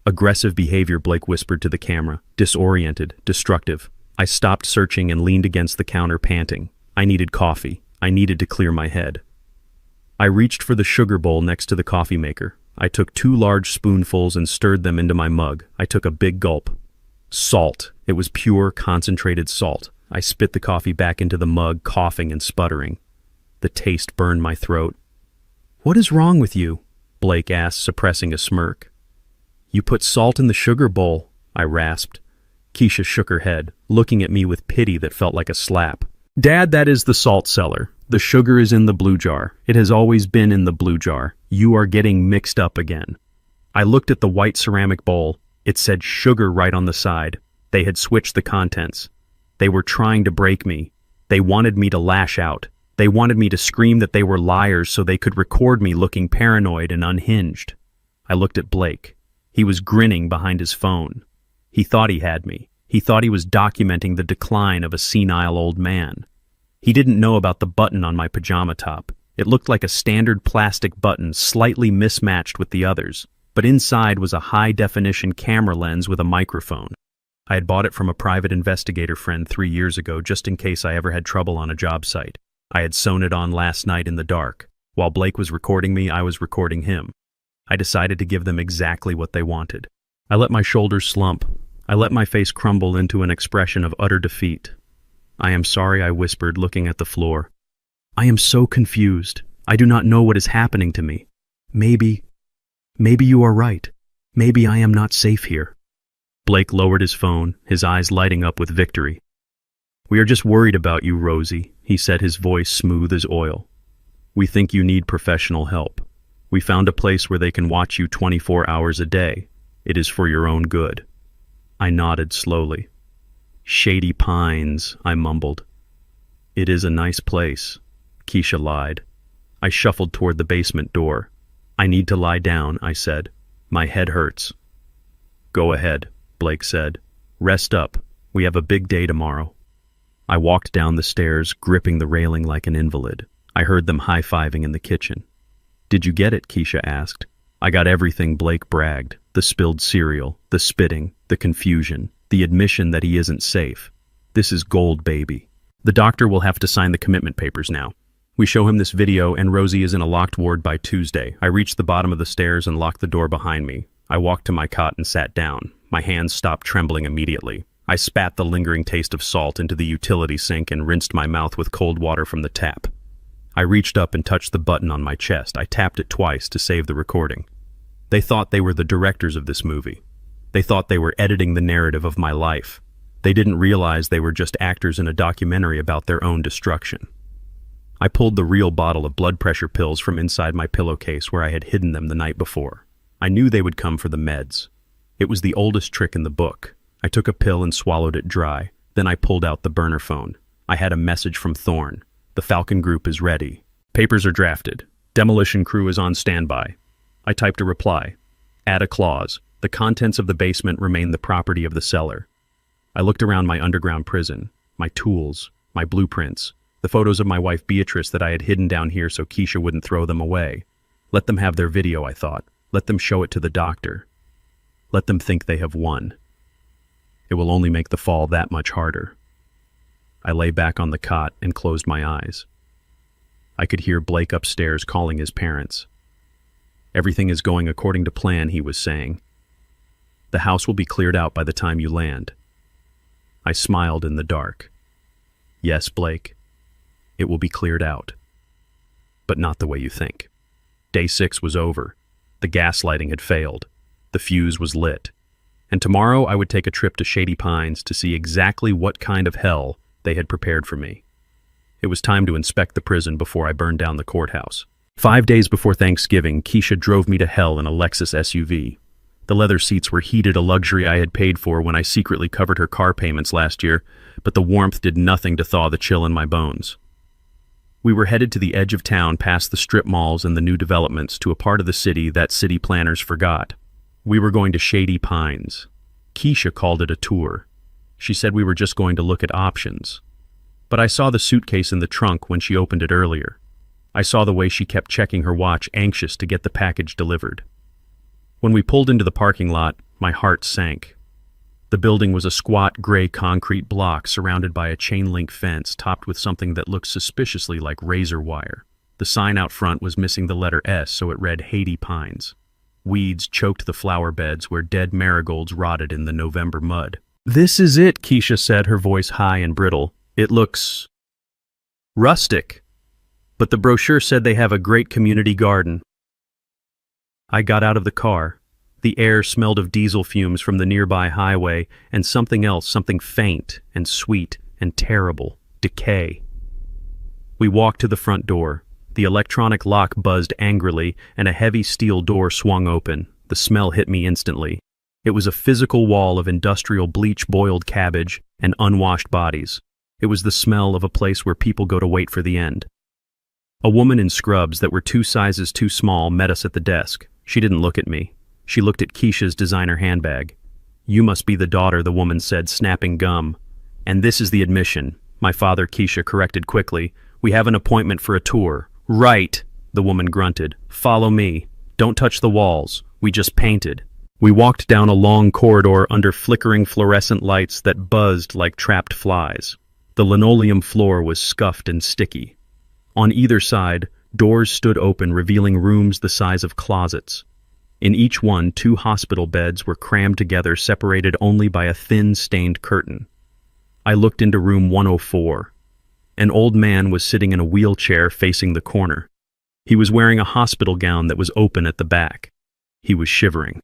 "Aggressive behavior," Blake whispered to the camera. "Disoriented. Destructive." I stopped searching and leaned against the counter, panting. I needed coffee. I needed to clear my head. I reached for the sugar bowl next to the coffee maker. I took 2 large spoonfuls and stirred them into my mug. I took a big gulp. Salt. It was pure, concentrated salt. I spit the coffee back into the mug, coughing and sputtering. The taste burned my throat. "What is wrong with you?" Blake asked, suppressing a smirk. "You put salt in the sugar bowl," I rasped. Keisha shook her head, looking at me with pity that felt like a slap. "Dad, that is the salt cellar. The sugar is in the blue jar. It has always been in the blue jar. You are getting mixed up again." I looked at the white ceramic bowl. It said sugar right on the side. They had switched the contents. They were trying to break me. They wanted me to lash out. They wanted me to scream that they were liars so they could record me looking paranoid and unhinged. I looked at Blake. He was grinning behind his phone. He thought he had me. He thought he was documenting the decline of a senile old man. He didn't know about the button on my pajama top. It looked like a standard plastic button, slightly mismatched with the others, but inside was a high-definition camera lens with a microphone. I had bought it from a private investigator friend 3 years ago, just in case I ever had trouble on a job site. I had sewn it on last night in the dark. While Blake was recording me, I was recording him. I decided to give them exactly what they wanted. I let my shoulders slump. I let my face crumble into an expression of utter defeat. "I am sorry," I whispered, looking at the floor. "I am so confused. I do not know what is happening to me. Maybe you are right. Maybe I am not safe here." Blake lowered his phone, his eyes lighting up with victory. "We are just worried about you, Rosie," he said, his voice smooth as oil. "We think you need professional help. We found a place where they can watch you 24 hours a day. It is for your own good." I nodded slowly. "Shady Pines," I mumbled. "It is a nice place," Keisha lied. I shuffled toward the basement door. "I need to lie down," I said. "My head hurts." "Go ahead," Blake said. "Rest up. We have a big day tomorrow." I walked down the stairs, gripping the railing like an invalid. I heard them high-fiving in the kitchen. "Did you get it?" Keisha asked. "I got everything," Blake bragged. The spilled cereal, the spitting, the confusion, the admission that he isn't safe. This is gold, baby. The doctor will have to sign the commitment papers now. We show him this video, and Rosie is in a locked ward by Tuesday. I reached the bottom of the stairs and locked the door behind me. I walked to my cot and sat down. My hands stopped trembling immediately. I spat the lingering taste of salt into the utility sink and rinsed my mouth with cold water from the tap. I reached up and touched the button on my chest. I tapped it twice to save the recording. They thought they were the directors of this movie. They thought they were editing the narrative of my life. They didn't realize they were just actors in a documentary about their own destruction. I pulled the real bottle of blood pressure pills from inside my pillowcase where I had hidden them the night before. I knew they would come for the meds. It was the oldest trick in the book. I took a pill and swallowed it dry. Then I pulled out the burner phone. I had a message from Thorne. "The Falcon Group is ready. Papers are drafted. Demolition crew is on standby." I typed a reply. Add a clause. The contents of the basement remain the property of the seller. I looked around my underground prison, my tools, my blueprints, the photos of my wife Beatrice that I had hidden down here so Keisha wouldn't throw them away. Let them have their video, I thought. Let them show it to the doctor. Let them think they have won. It will only make the fall that much harder. I lay back on the cot and closed my eyes. I could hear Blake upstairs calling his parents. "Everything is going according to plan," he was saying. "The house will be cleared out by the time you land." I smiled in the dark. "Yes, Blake, it will be cleared out. But not the way you think." Day 6 was over. The gaslighting had failed. The fuse was lit. And tomorrow I would take a trip to Shady Pines to see exactly what kind of hell they had prepared for me. It was time to inspect the prison before I burned down the courthouse. 5 days before Thanksgiving, Keisha drove me to hell in a Lexus SUV. The leather seats were heated, a luxury I had paid for when I secretly covered her car payments last year, but the warmth did nothing to thaw the chill in my bones. We were headed to the edge of town past the strip malls and the new developments to a part of the city that city planners forgot. We were going to Shady Pines. Keisha called it a tour. She said we were just going to look at options. But I saw the suitcase in the trunk when she opened it earlier. I saw the way she kept checking her watch, anxious to get the package delivered. When we pulled into the parking lot, my heart sank. The building was a squat gray concrete block surrounded by a chain-link fence topped with something that looked suspiciously like razor wire. The sign out front was missing the letter S, so it read Shady Pines. Weeds choked the flower beds where dead marigolds rotted in the November mud. "This is it," Keisha said, her voice high and brittle. "It looks rustic, but the brochure said they have a great community garden." I got out of the car. The air smelled of diesel fumes from the nearby highway and something else, something faint and sweet and terrible, decay. We walked to the front door. The electronic lock buzzed angrily and a heavy steel door swung open. The smell hit me instantly. It was a physical wall of industrial bleach, boiled cabbage, and unwashed bodies. It was the smell of a place where people go to wait for the end. A woman in scrubs that were 2 sizes too small met us at the desk. She didn't look at me. She looked at Keisha's designer handbag. "You must be the daughter," the woman said, snapping gum. "And this is the admission." "My father," Keisha corrected quickly. "We have an appointment for a tour." "Right," the woman grunted. "Follow me. Don't touch the walls. We just painted." We walked down a long corridor under flickering fluorescent lights that buzzed like trapped flies. The linoleum floor was scuffed and sticky. On either side, doors stood open, revealing rooms the size of closets. In each one, 2 hospital beds were crammed together, separated only by a thin, stained curtain. I looked into room 104. An old man was sitting in a wheelchair facing the corner. He was wearing a hospital gown that was open at the back. He was shivering.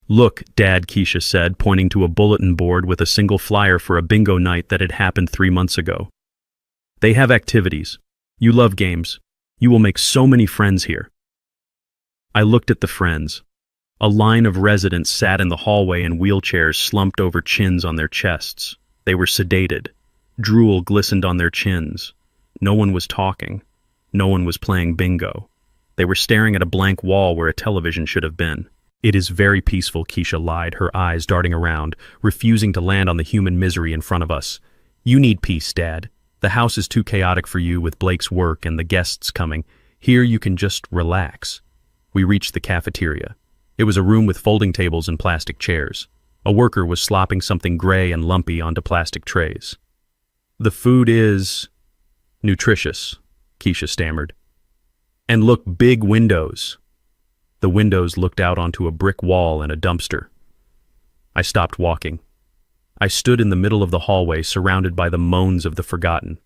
"Look, Dad," Keisha said, pointing to a bulletin board with a single flyer for a bingo night that had happened 3 months ago. "They have activities. You love games. You will make so many friends here." I looked at the friends. A line of residents sat in the hallway in wheelchairs slumped over chins on their chests. They were sedated. Drool glistened on their chins. No one was talking. No one was playing bingo. They were staring at a blank wall where a television should have been. "It is very peaceful," Keisha lied, her eyes darting around, refusing to land on the human misery in front of us. "You need peace, Dad. The house is too chaotic for you with Blake's work and the guests coming. Here you can just relax." We reached the cafeteria. It was a room with folding tables and plastic chairs. A worker was slopping something gray and lumpy onto plastic trays. "The food is nutritious," Keisha stammered. "And look, big windows." The windows looked out onto a brick wall and a dumpster. I stopped walking. I stood in the middle of the hallway, surrounded by the moans of the forgotten.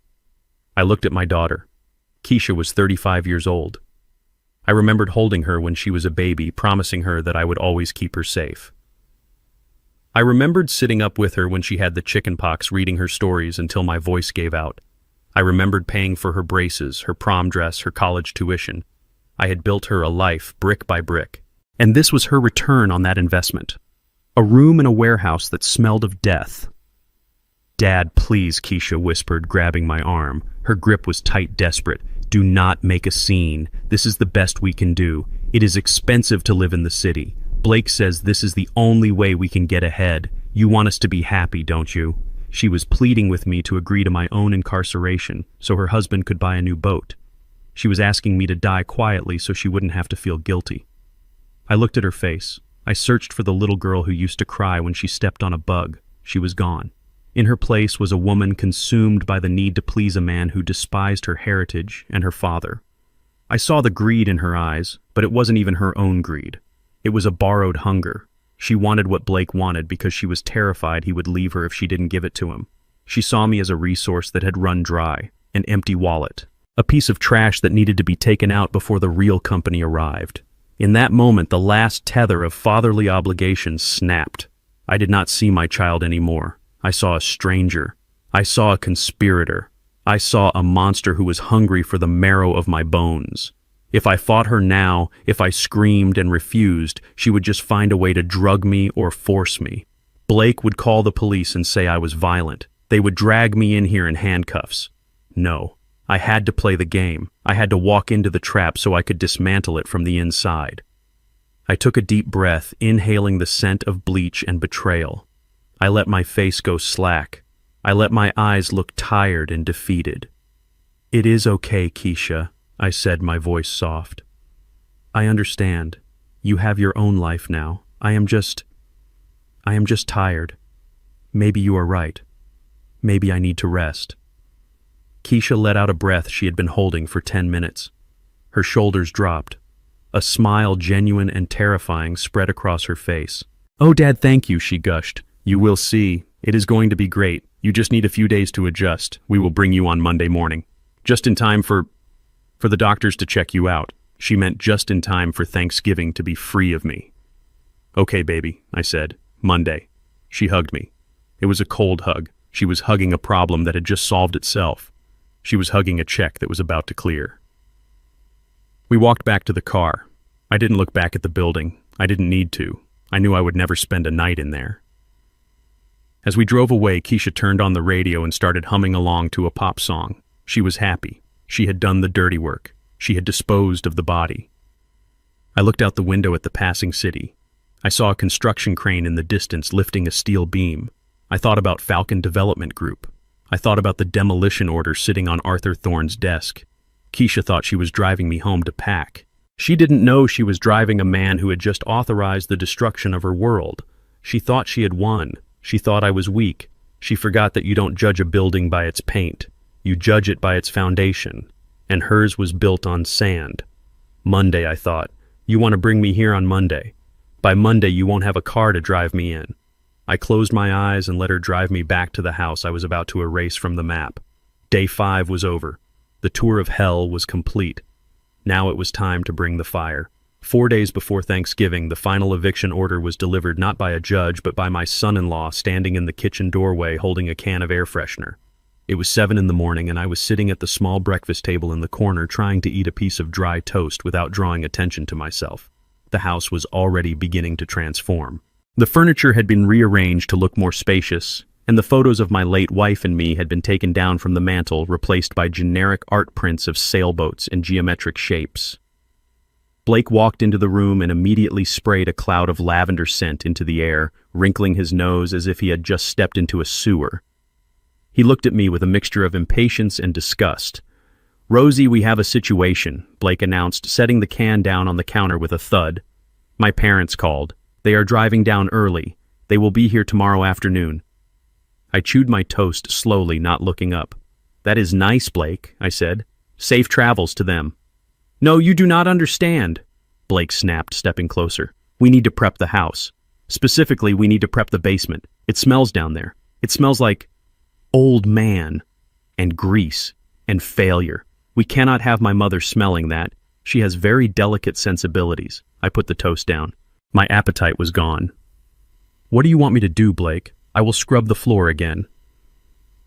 I looked at my daughter. Keisha was 35 years old. I remembered holding her when she was a baby, promising her that I would always keep her safe. I remembered sitting up with her when she had the chickenpox, reading her stories until my voice gave out. I remembered paying for her braces, her prom dress, her college tuition. I had built her a life, brick by brick. And this was her return on that investment. A room in a warehouse that smelled of death. "Dad, please," Keisha whispered, grabbing my arm. Her grip was tight, desperate. "Do not make a scene. This is the best we can do. It is expensive to live in the city. Blake says this is the only way we can get ahead. You want us to be happy, don't you?" She was pleading with me to agree to my own incarceration so her husband could buy a new boat. She was asking me to die quietly so she wouldn't have to feel guilty. I looked at her face. I searched for the little girl who used to cry when she stepped on a bug. She was gone. In her place was a woman consumed by the need to please a man who despised her heritage and her father. I saw the greed in her eyes, but it wasn't even her own greed. It was a borrowed hunger. She wanted what Blake wanted because she was terrified he would leave her if she didn't give it to him. She saw me as a resource that had run dry, an empty wallet, a piece of trash that needed to be taken out before the real company arrived. In that moment, the last tether of fatherly obligations snapped. I did not see my child anymore. I saw a stranger. I saw a conspirator. I saw a monster who was hungry for the marrow of my bones. If I fought her now, if I screamed and refused, she would just find a way to drug me or force me. Blake would call the police and say I was violent. They would drag me in here in handcuffs. No, I had to play the game. I had to walk into the trap so I could dismantle it from the inside. I took a deep breath, inhaling the scent of bleach and betrayal. I let my face go slack. I let my eyes look tired and defeated. "It is okay, Keisha," I said, my voice soft. "I understand. You have your own life now. I am just tired. Maybe you are right. Maybe I need to rest." Keisha let out a breath she had been holding for 10 minutes. Her shoulders dropped. A smile, genuine and terrifying, spread across her face. "Oh, Dad, thank you," she gushed. "You will see. It is going to be great. You just need a few days to adjust. We will bring you on Monday morning. Just in time for the doctors to check you out." She meant just in time for Thanksgiving to be free of me. "Okay, baby," I said. "Monday." She hugged me. It was a cold hug. She was hugging a problem that had just solved itself. She was hugging a check that was about to clear. We walked back to the car. I didn't look back at the building. I didn't need to. I knew I would never spend a night in there. As we drove away, Keisha turned on the radio and started humming along to a pop song. She was happy. She had done the dirty work. She had disposed of the body. I looked out the window at the passing city. I saw a construction crane in the distance lifting a steel beam. I thought about Falcon Development Group. I thought about the demolition order sitting on Arthur Thorne's desk. Keisha thought she was driving me home to pack. She didn't know she was driving a man who had just authorized the destruction of her world. She thought she had won. She thought I was weak. She forgot that you don't judge a building by its paint. You judge it by its foundation. And hers was built on sand. Monday, I thought. You want to bring me here on Monday. By Monday, you won't have a car to drive me in. I closed my eyes and let her drive me back to the house I was about to erase from the map. Day 5 was over. The tour of hell was complete. Now it was time to bring the fire. 4 days before Thanksgiving, the final eviction order was delivered not by a judge but by my son-in-law standing in the kitchen doorway holding a can of air freshener. It was 7 in the morning and I was sitting at the small breakfast table in the corner trying to eat a piece of dry toast without drawing attention to myself. The house was already beginning to transform. The furniture had been rearranged to look more spacious, and the photos of my late wife and me had been taken down from the mantel, replaced by generic art prints of sailboats and geometric shapes. Blake walked into the room and immediately sprayed a cloud of lavender scent into the air, wrinkling his nose as if he had just stepped into a sewer. He looked at me with a mixture of impatience and disgust. "Rosie, we have a situation," Blake announced, setting the can down on the counter with a thud. "My parents called. They are driving down early. They will be here tomorrow afternoon." I chewed my toast slowly, not looking up. "That is nice, Blake," I said. "Safe travels to them." "No, you do not understand," Blake snapped, stepping closer. "We need to prep the house. Specifically, we need to prep the basement. It smells down there. It smells like old man and grease and failure. We cannot have my mother smelling that. She has very delicate sensibilities." I put the toast down. My appetite was gone. "What do you want me to do, Blake? I will scrub the floor again."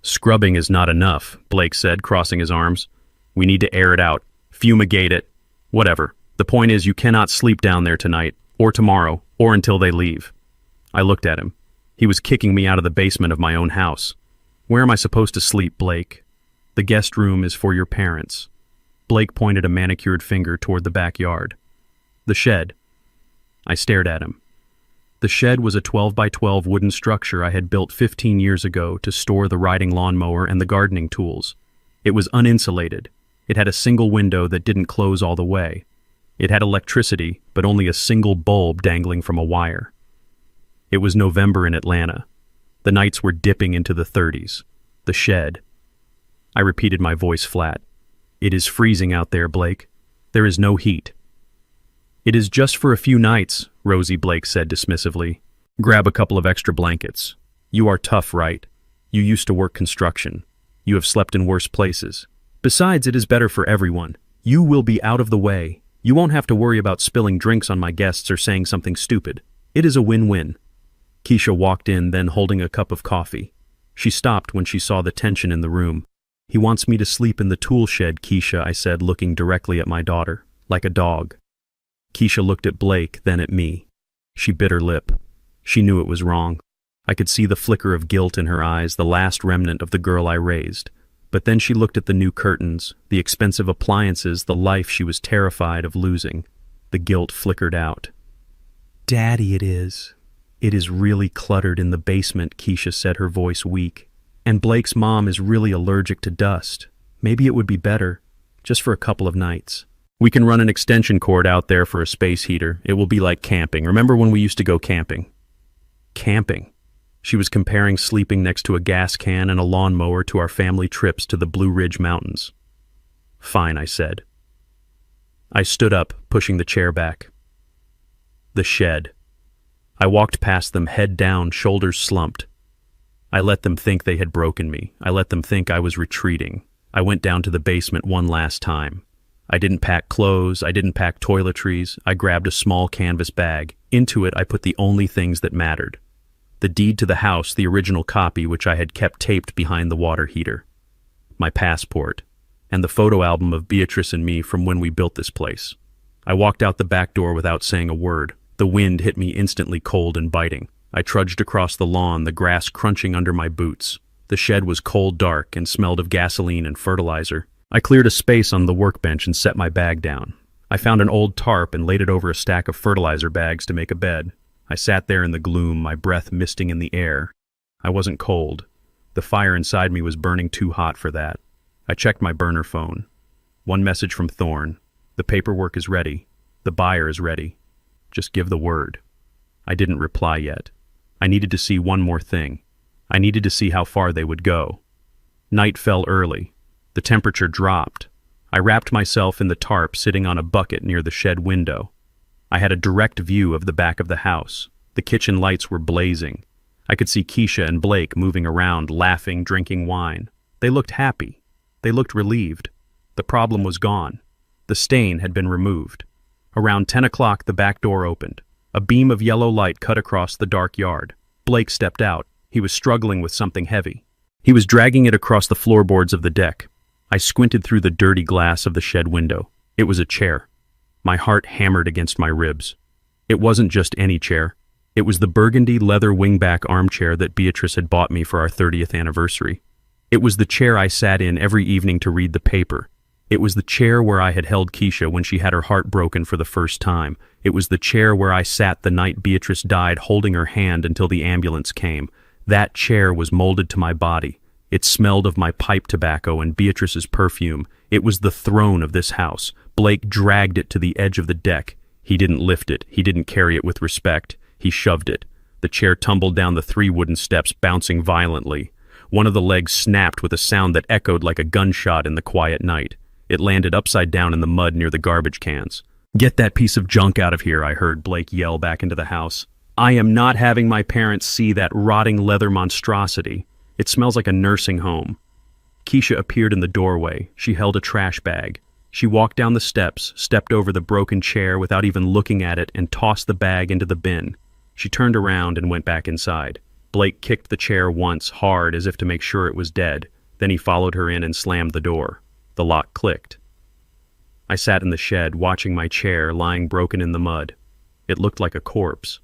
"Scrubbing is not enough," Blake said, crossing his arms. "We need to air it out. Fumigate it. Whatever. The point is you cannot sleep down there tonight, or tomorrow, or until they leave." I looked at him. He was kicking me out of the basement of my own house. "Where am I supposed to sleep, Blake?" "The guest room is for your parents." Blake pointed a manicured finger toward the backyard. "The shed." I stared at him. The shed was a 12 by 12 wooden structure I had built 15 years ago to store the riding lawnmower and the gardening tools. It was uninsulated. It had a single window that didn't close all the way. It had electricity, but only a single bulb dangling from a wire. It was November in Atlanta. The nights were dipping into the 30s. The shed. I repeated, my voice flat. "It is freezing out there, Blake. There is no heat." "It is just for a few nights," Rosie, Blake said dismissively. "Grab a couple of extra blankets. You are tough, right? You used to work construction. You have slept in worse places. Besides, it is better for everyone. You will be out of the way. You won't have to worry about spilling drinks on my guests or saying something stupid. It is a win-win." Keisha walked in, then holding a cup of coffee. She stopped when she saw the tension in the room. "He wants me to sleep in the tool shed, Keisha," I said, looking directly at my daughter, like a dog. Keisha looked at Blake, then at me. She bit her lip. She knew it was wrong. I could see the flicker of guilt in her eyes, the last remnant of the girl I raised. But then she looked at the new curtains, the expensive appliances, the life she was terrified of losing. The guilt flickered out. "Daddy, it is. It is really cluttered in the basement," Keisha said, her voice weak. "And Blake's mom is really allergic to dust. Maybe it would be better, just for a couple of nights. We can run an extension cord out there for a space heater. It will be like camping. Remember when we used to go camping?" Camping. She was comparing sleeping next to a gas can and a lawnmower to our family trips to the Blue Ridge Mountains. "Fine," I said. I stood up, pushing the chair back. The shed. I walked past them, head down, shoulders slumped. I let them think they had broken me. I let them think I was retreating. I went down to the basement one last time. I didn't pack clothes. I didn't pack toiletries. I grabbed a small canvas bag. Into it, I put the only things that mattered. The deed to the house, the original copy which I had kept taped behind the water heater. My passport. And the photo album of Beatrice and me from when we built this place. I walked out the back door without saying a word. The wind hit me instantly cold and biting. I trudged across the lawn, the grass crunching under my boots. The shed was cold dark and smelled of gasoline and fertilizer. I cleared a space on the workbench and set my bag down. I found an old tarp and laid it over a stack of fertilizer bags to make a bed. I sat there in the gloom, my breath misting in the air. I wasn't cold. The fire inside me was burning too hot for that. I checked my burner phone. One message from Thorne. "The paperwork is ready. The buyer is ready. Just give the word." I didn't reply yet. I needed to see one more thing. I needed to see how far they would go. Night fell early. The temperature dropped. I wrapped myself in the tarp, sitting on a bucket near the shed window. I had a direct view of the back of the house. The kitchen lights were blazing. I could see Keisha and Blake moving around, laughing, drinking wine. They looked happy. They looked relieved. The problem was gone. The The stain had been removed. Around 10 o'clock, the back door opened. A beam of yellow light cut across the dark yard. Blake stepped out. He was struggling with something heavy. He was dragging it across the floorboards of the deck. I squinted through the dirty glass of the shed window. It was a chair. My heart hammered against my ribs. It wasn't just any chair. It was the burgundy leather wingback armchair that Beatrice had bought me for our 30th anniversary. It was the chair I sat in every evening to read the paper. It was the chair where I had held Keisha when she had her heart broken for the first time. It was the chair where I sat the night Beatrice died, holding her hand until the ambulance came. That chair was molded to my body. It smelled of my pipe tobacco and Beatrice's perfume. It was the throne of this house. Blake dragged it to the edge of the deck. He didn't lift it. He didn't carry it with respect. He shoved it. The chair tumbled down the 3 wooden steps, bouncing violently. One of the legs snapped with a sound that echoed like a gunshot in the quiet night. It landed upside down in the mud near the garbage cans. "Get that piece of junk out of here," I heard Blake yell back into the house. "I am not having my parents see that rotting leather monstrosity. It smells like a nursing home." Keisha appeared in the doorway. She held a trash bag. She walked down the steps, stepped over the broken chair without even looking at it, and tossed the bag into the bin. She turned around and went back inside. Blake kicked the chair once, hard, as if to make sure it was dead. Then he followed her in and slammed the door. The lock clicked. I sat in the shed, watching my chair lying broken in the mud. It looked like a corpse.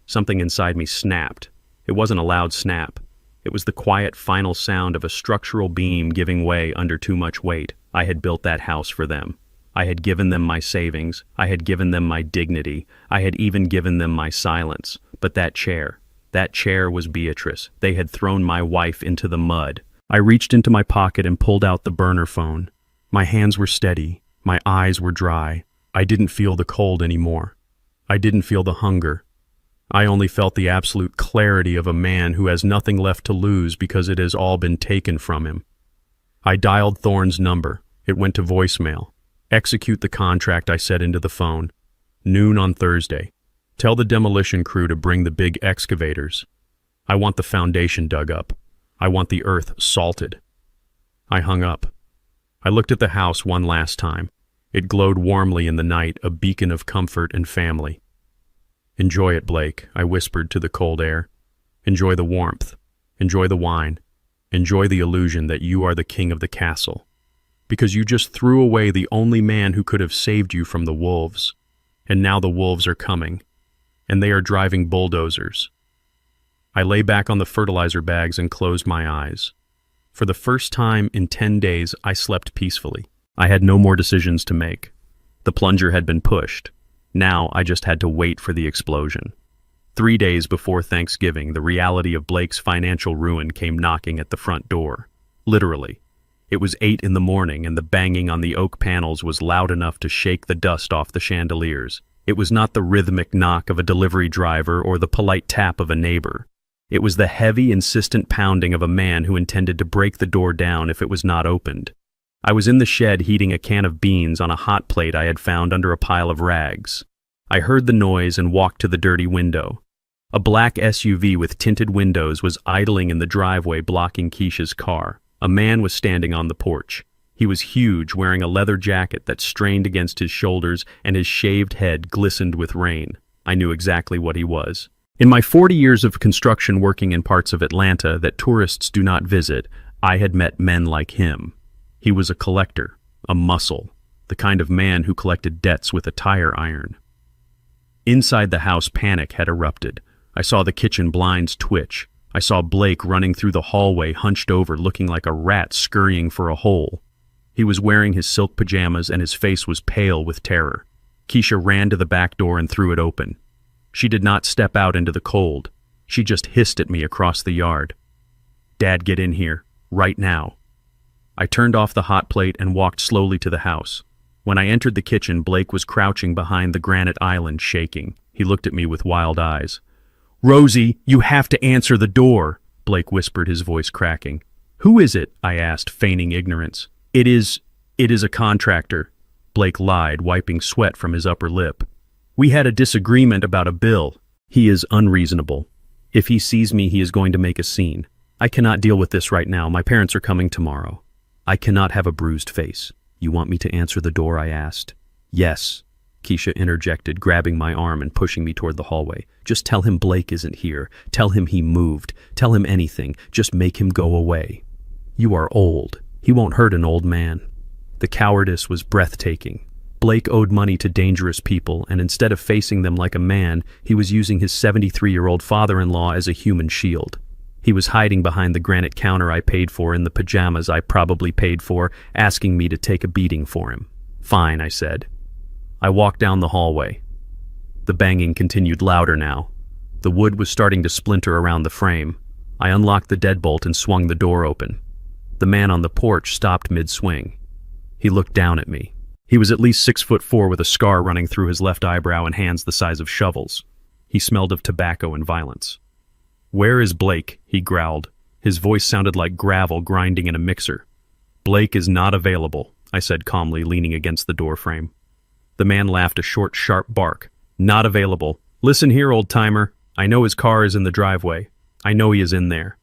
Something inside me snapped. It wasn't a loud snap. It was the quiet final sound of a structural beam giving way under too much weight. I had built that house for them. I had given them my savings. I had given them my dignity. I had even given them my silence. But that chair was Beatrice. They had thrown my wife into the mud. I reached into my pocket and pulled out the burner phone. My hands were steady. My eyes were dry. I didn't feel the cold anymore. I didn't feel the hunger. I only felt the absolute clarity of a man who has nothing left to lose because it has all been taken from him. I dialed Thorne's number. It went to voicemail. "Execute the contract," I said into the phone. "Noon on Thursday. Tell the demolition crew to bring the big excavators. I want the foundation dug up. I want the earth salted." I hung up. I looked at the house one last time. It glowed warmly in the night, a beacon of comfort and family. "Enjoy it, Blake," I whispered to the cold air. "Enjoy the warmth. Enjoy the wine. Enjoy the illusion that you are the king of the castle. Because you just threw away the only man who could have saved you from the wolves. And now the wolves are coming. And they are driving bulldozers." I lay back on the fertilizer bags and closed my eyes. For the first time in 10 days, I slept peacefully. I had no more decisions to make. The plunger had been pushed. Now I just had to wait for the explosion. 3 days before Thanksgiving, the reality of Blake's financial ruin came knocking at the front door. Literally. It was 8 in the morning, and the banging on the oak panels was loud enough to shake the dust off the chandeliers. It was not the rhythmic knock of a delivery driver or the polite tap of a neighbor. It was the heavy, insistent pounding of a man who intended to break the door down if it was not opened. I was in the shed heating a can of beans on a hot plate I had found under a pile of rags. I heard the noise and walked to the dirty window. A black SUV with tinted windows was idling in the driveway, blocking Keisha's car. A man was standing on the porch. He was huge, wearing a leather jacket that strained against his shoulders, and his shaved head glistened with rain. I knew exactly what he was. In my 40 years of construction working in parts of Atlanta that tourists do not visit, I had met men like him. He was a collector, a muscle, the kind of man who collected debts with a tire iron. Inside the house, panic had erupted. I saw the kitchen blinds twitch. I saw Blake running through the hallway, hunched over, looking like a rat scurrying for a hole. He was wearing his silk pajamas, and his face was pale with terror. Keisha ran to the back door and threw it open. She did not step out into the cold. She just hissed at me across the yard. "Dad, get in here, right now." I turned off the hot plate and walked slowly to the house. When I entered the kitchen, Blake was crouching behind the granite island, shaking. He looked at me with wild eyes. "Rosie, you have to answer the door," Blake whispered, his voice cracking. "Who is it?" I asked, feigning ignorance. It is a contractor," Blake lied, wiping sweat from his upper lip. "We had a disagreement about a bill. He is unreasonable. If he sees me, he is going to make a scene. I cannot deal with this right now. My parents are coming tomorrow. I cannot have a bruised face. You want me to answer the door? I asked. Yes, Keisha interjected, grabbing my arm and pushing me toward the hallway. Just tell him Blake isn't here. Tell him he moved. Tell him anything. Just make him go away. You are old. He won't hurt an old man. The cowardice was breathtaking. Blake owed money to dangerous people, and instead of facing them like a man, he was using his 73-year-old father-in-law as a human shield. He was hiding behind the granite counter I paid for in the pajamas I probably paid for, asking me to take a beating for him. Fine, I said. I walked down the hallway. The banging continued louder now. The wood was starting to splinter around the frame. I unlocked the deadbolt and swung the door open. The man on the porch stopped mid-swing. He looked down at me. He was at least 6'4" with a scar running through his left eyebrow and hands the size of shovels. He smelled of tobacco and violence. "Where is Blake?" he growled. His voice sounded like gravel grinding in a mixer. "Blake is not available," I said calmly, leaning against the door frame. The man laughed a short, sharp bark. "Not available. Listen here, old-timer. I know his car is in the driveway. I know he is in there.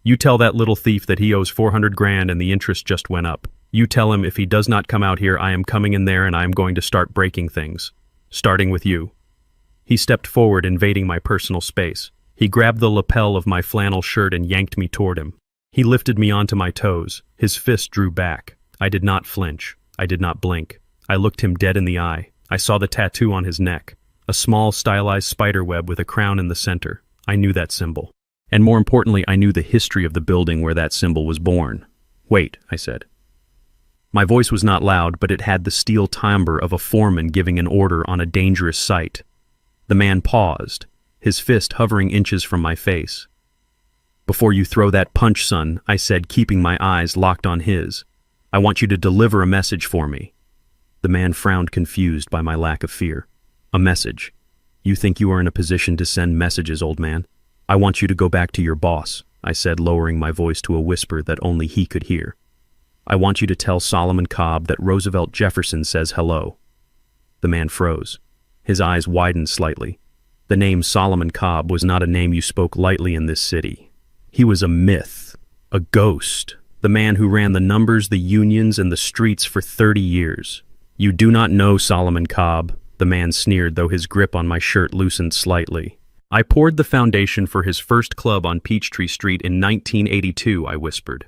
You tell that little thief that he owes 400 grand and the interest just went up. You tell him if he does not come out here, I am coming in there and I am going to start breaking things. Starting with you." He stepped forward, invading my personal space. He grabbed the lapel of my flannel shirt and yanked me toward him. He lifted me onto my toes. His fist drew back. I did not flinch. I did not blink. I looked him dead in the eye. I saw the tattoo on his neck. A small, stylized spiderweb with a crown in the center. I knew that symbol. And more importantly, I knew the history of the building where that symbol was born. "Wait," I said. My voice was not loud, but it had the steel timbre of a foreman giving an order on a dangerous site. The man paused, his fist hovering inches from my face. "Before you throw that punch, son," I said, keeping my eyes locked on his, "I want you to deliver a message for me." The man frowned, confused by my lack of fear. "A message? You think you are in a position to send messages, old man? I want you to go back to your boss," I said, lowering my voice to a whisper that only he could hear. "I want you to tell Solomon Cobb that Roosevelt Jefferson says hello." The man froze. His eyes widened slightly. The name Solomon Cobb was not a name you spoke lightly in this city. He was a myth, a ghost, the man who ran the numbers, the unions, and the streets for 30 years. "You do not know Solomon Cobb," the man sneered, though his grip on my shirt loosened slightly. "I poured the foundation for his first club on Peachtree Street in 1982, I whispered.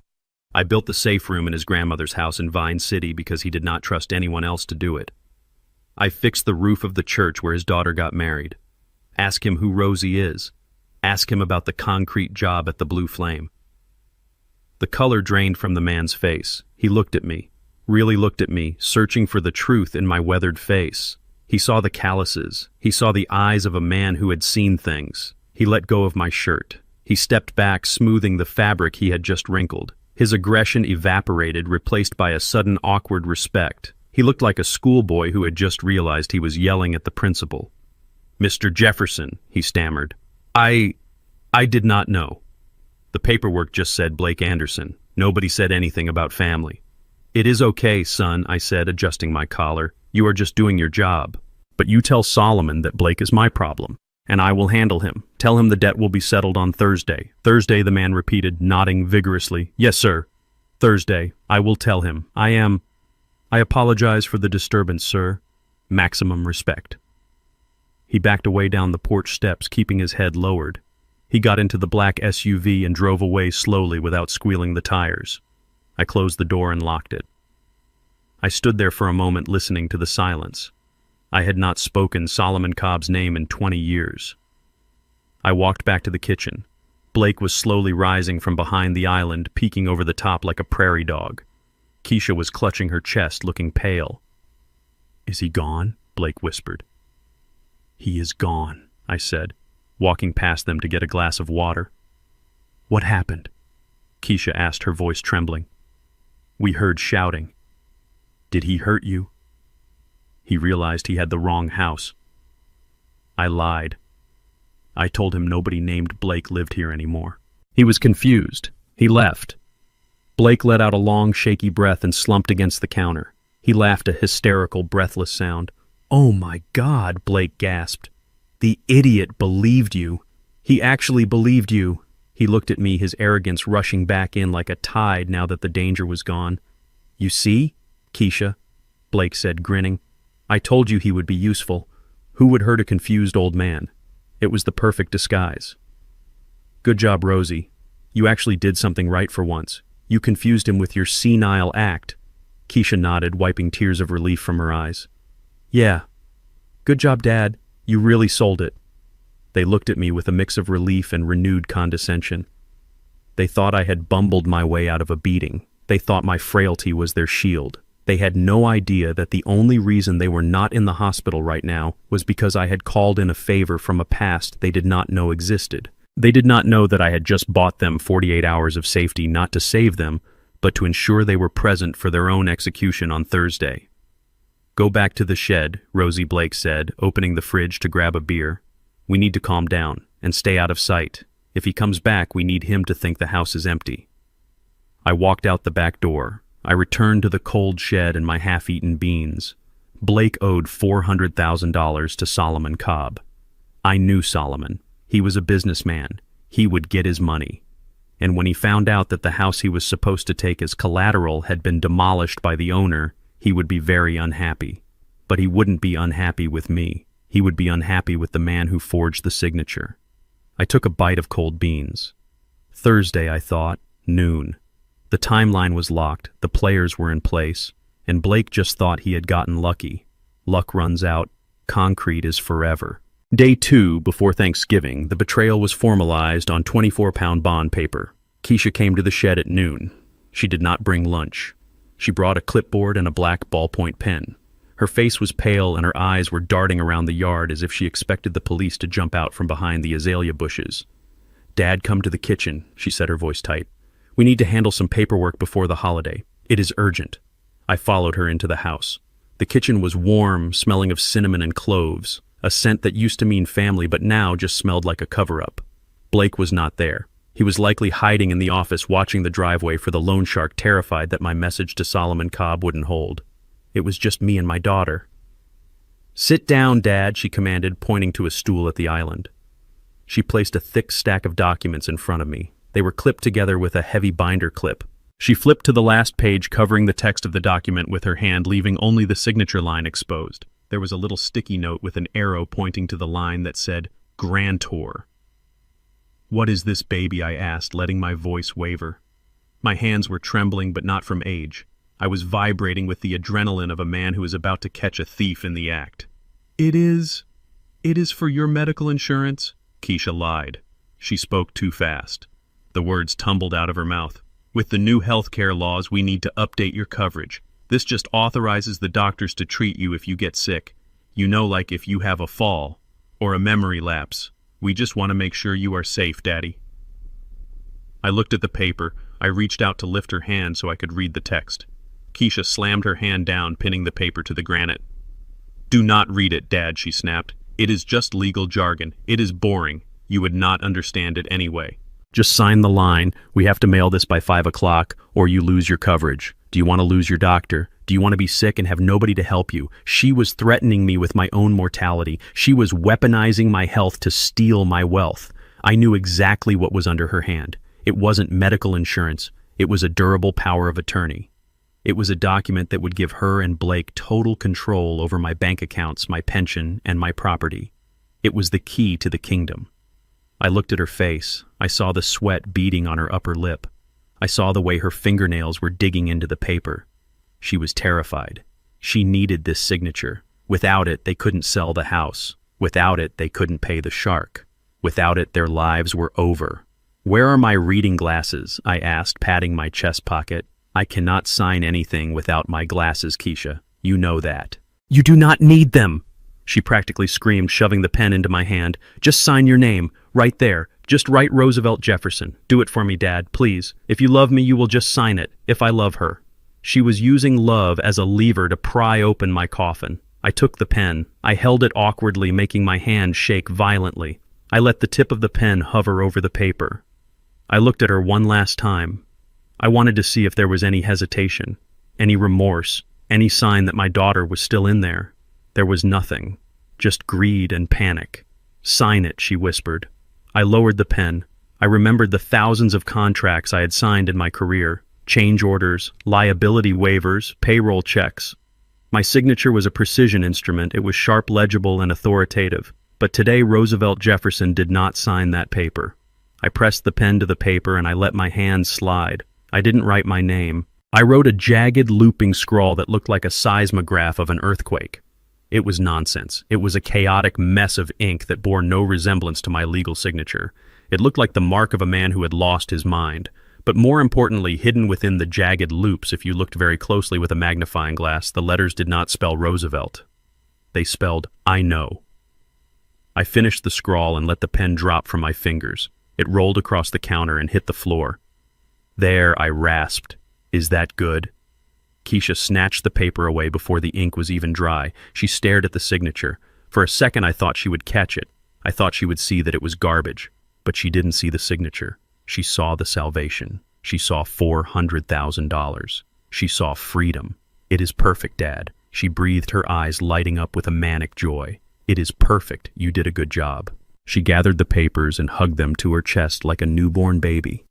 "I built the safe room in his grandmother's house in Vine City because he did not trust anyone else to do it. I fixed the roof of the church where his daughter got married. Ask him who Rosie is. Ask him about the concrete job at the Blue Flame." The color drained from the man's face. He looked at me, really looked at me, searching for the truth in my weathered face. He saw the calluses. He saw the eyes of a man who had seen things. He let go of my shirt. He stepped back, smoothing the fabric he had just wrinkled. His aggression evaporated, replaced by a sudden awkward respect. He looked like a schoolboy who had just realized he was yelling at the principal. "Mr. Jefferson," he stammered. I did not know. The paperwork just said Blake Anderson. Nobody said anything about family." "It is okay, son," I said, adjusting my collar. "You are just doing your job. But you tell Solomon that Blake is my problem, and I will handle him. Tell him the debt will be settled on Thursday." "Thursday," the man repeated, nodding vigorously. "Yes, sir. Thursday. I will tell him. I apologize for the disturbance, sir. Maximum respect." He backed away down the porch steps, keeping his head lowered. He got into the black SUV and drove away slowly without squealing the tires. I closed the door and locked it. I stood there for a moment, listening to the silence. I had not spoken Solomon Cobb's name in 20 years. I walked back to the kitchen. Blake was slowly rising from behind the island, peeking over the top like a prairie dog. Keisha was clutching her chest, looking pale. "Is he gone?" Blake whispered. "He is gone," I said, walking past them to get a glass of water. "What happened?" Keisha asked, her voice trembling. "We heard shouting." "Did he hurt you?" He realized he had the wrong house. I lied. I told him nobody named Blake lived here anymore. He was confused. He left. Blake let out a long, shaky breath and slumped against the counter. He laughed a hysterical, breathless sound. "Oh my God," Blake gasped. "The idiot believed you. He actually believed you." He looked at me, his arrogance rushing back in like a tide now that the danger was gone. "You see? Keisha, Blake said, grinning. I told you he would be useful. Who would hurt a confused old man? It was the perfect disguise. Good job, Rosie. You actually did something right for once. You confused him with your senile act. Keisha nodded, wiping tears of relief from her eyes. Yeah. Good job, Dad. You really sold it. They looked at me with a mix of relief and renewed condescension. They thought I had bumbled my way out of a beating. They thought my frailty was their shield. They had no idea that the only reason they were not in the hospital right now was because I had called in a favor from a past they did not know existed. They did not know that I had just bought them 48 hours of safety not to save them, but to ensure they were present for their own execution on Thursday. Go back to the shed, Rosie Blake said, opening the fridge to grab a beer. We need to calm down and stay out of sight. If he comes back, we need him to think the house is empty. I walked out the back door. I returned to the cold shed and my half-eaten beans. Blake owed $400,000 to Solomon Cobb. I knew Solomon. He was a businessman. He would get his money. And when he found out that the house he was supposed to take as collateral had been demolished by the owner, he would be very unhappy. But he wouldn't be unhappy with me. He would be unhappy with the man who forged the signature. I took a bite of cold beans. Thursday, I thought, noon. The timeline was locked, the players were in place, and Blake just thought he had gotten lucky. Luck runs out. Concrete is forever. Day 2, before Thanksgiving, the betrayal was formalized on 24-pound bond paper. Keisha came to the shed at noon. She did not bring lunch. She brought a clipboard and a black ballpoint pen. Her face was pale and her eyes were darting around the yard as if she expected the police to jump out from behind the azalea bushes. Dad, come to the kitchen, she said, her voice tight. We need to handle some paperwork before the holiday. It is urgent. I followed her into the house. The kitchen was warm, smelling of cinnamon and cloves, a scent that used to mean family but now just smelled like a cover-up. Blake was not there. He was likely hiding in the office watching the driveway for the loan shark, terrified that my message to Solomon Cobb wouldn't hold. It was just me and my daughter. Sit down, Dad, she commanded, pointing to a stool at the island. She placed a thick stack of documents in front of me. They were clipped together with a heavy binder clip. She flipped to the last page, covering the text of the document with her hand, leaving only the signature line exposed. There was a little sticky note with an arrow pointing to the line that said, Grantor. What is this, baby? I asked, letting my voice waver. My hands were trembling, but not from age. I was vibrating with the adrenaline of a man who is about to catch a thief in the act. It is for your medical insurance, Keisha lied. She spoke too fast. The words tumbled out of her mouth. With the new healthcare laws, we need to update your coverage. This just authorizes the doctors to treat you if you get sick. You know, like if you have a fall or a memory lapse. We just want to make sure you are safe, Daddy. I looked at the paper. I reached out to lift her hand so I could read the text. Keisha slammed her hand down, pinning the paper to the granite. Do not read it, Dad, she snapped. It is just legal jargon. It is boring. You would not understand it anyway. Just sign the line. We have to mail this by 5 o'clock, or you lose your coverage. Do you want to lose your doctor? Do you want to be sick and have nobody to help you? She was threatening me with my own mortality. She was weaponizing my health to steal my wealth. I knew exactly what was under her hand. It wasn't medical insurance. It was a durable power of attorney. It was a document that would give her and Blake total control over my bank accounts, my pension, and my property. It was the key to the kingdom. I looked at her face. I saw the sweat beading on her upper lip. I saw the way her fingernails were digging into the paper. She was terrified. She needed this signature. Without it, they couldn't sell the house. Without it, they couldn't pay the shark. Without it, their lives were over. Where are my reading glasses? I asked, patting my chest pocket. I cannot sign anything without my glasses, Keisha. You know that. You do not need them, she practically screamed, shoving the pen into my hand. Just sign your name, right there. Just write Roosevelt Jefferson. Do it for me, Dad, please. If you love me, you will just sign it, if I love her. She was using love as a lever to pry open my coffin. I took the pen. I held it awkwardly, making my hand shake violently. I let the tip of the pen hover over the paper. I looked at her one last time. I wanted to see if there was any hesitation, any remorse, any sign that my daughter was still in there. There was nothing, just greed and panic. Sign it, she whispered. I lowered the pen. I remembered the thousands of contracts I had signed in my career. change orders, liability waivers, payroll checks. My signature was a precision instrument. It was sharp, legible, and authoritative. But today Roosevelt Jefferson did not sign that paper. I pressed the pen to the paper and I let my hands slide. I didn't write my name. I wrote a jagged, looping scrawl that looked like a seismograph of an earthquake. It was nonsense. It was a chaotic mess of ink that bore no resemblance to my legal signature. It looked like the mark of a man who had lost his mind. But more importantly, hidden within the jagged loops, if you looked very closely with a magnifying glass, the letters did not spell Roosevelt. They spelled, I know. I finished the scrawl and let the pen drop from my fingers. It rolled across the counter and hit the floor. There, I rasped. Is that good? Keisha snatched the paper away before the ink was even dry. She stared at the signature. For a second, I thought she would catch it. I thought she would see that it was garbage. But she didn't see the signature. She saw the salvation. She saw $400,000. She saw freedom. It is perfect, Dad. She breathed, her eyes lighting up with a manic joy. It is perfect. You did a good job. She gathered the papers and hugged them to her chest like a newborn baby.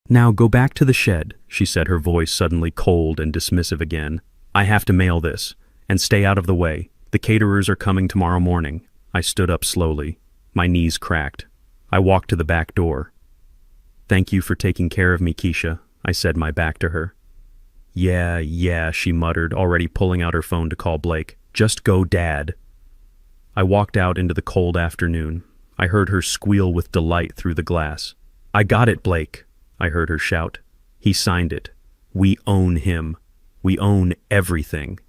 Now go back to the shed, she said, her voice suddenly cold and dismissive again. I have to mail this. And stay out of the way. The caterers are coming tomorrow morning. I stood up slowly. My knees cracked. I walked to the back door. Thank you for taking care of me, Keisha, I said, my back to her. Yeah, she muttered, already pulling out her phone to call Blake. Just go, Dad. I walked out into the cold afternoon. I heard her squeal with delight through the glass. I got it, Blake, I heard her shout. He signed it. We own him. We own everything.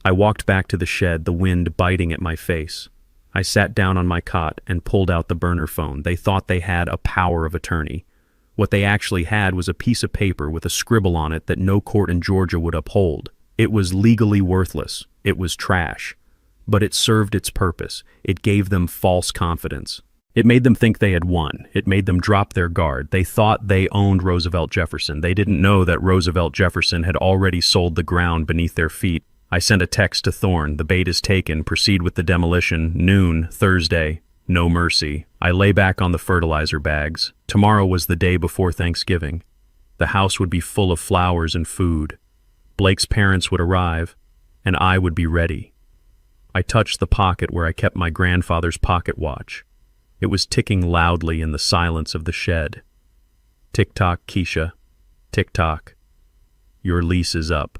I walked back to the shed, the wind biting at my face. I sat down on my cot and pulled out the burner phone. They thought they had a power of attorney. What they actually had was a piece of paper with a scribble on it that no court in Georgia would uphold. It was legally worthless. It was trash. But it served its purpose. It gave them false confidence. It made them think they had won. It made them drop their guard. They thought they owned Roosevelt Jefferson. They didn't know that Roosevelt Jefferson had already sold the ground beneath their feet. I sent a text to Thorne. The bait is taken. Proceed with the demolition. Noon, Thursday. No mercy. I lay back on the fertilizer bags. Tomorrow was the day before Thanksgiving. The house would be full of flowers and food. Blake's parents would arrive, and I would be ready. I touched the pocket where I kept my grandfather's pocket watch. It was ticking loudly in the silence of the shed. Tick-tock, Keisha. Tick-tock. Your lease is up.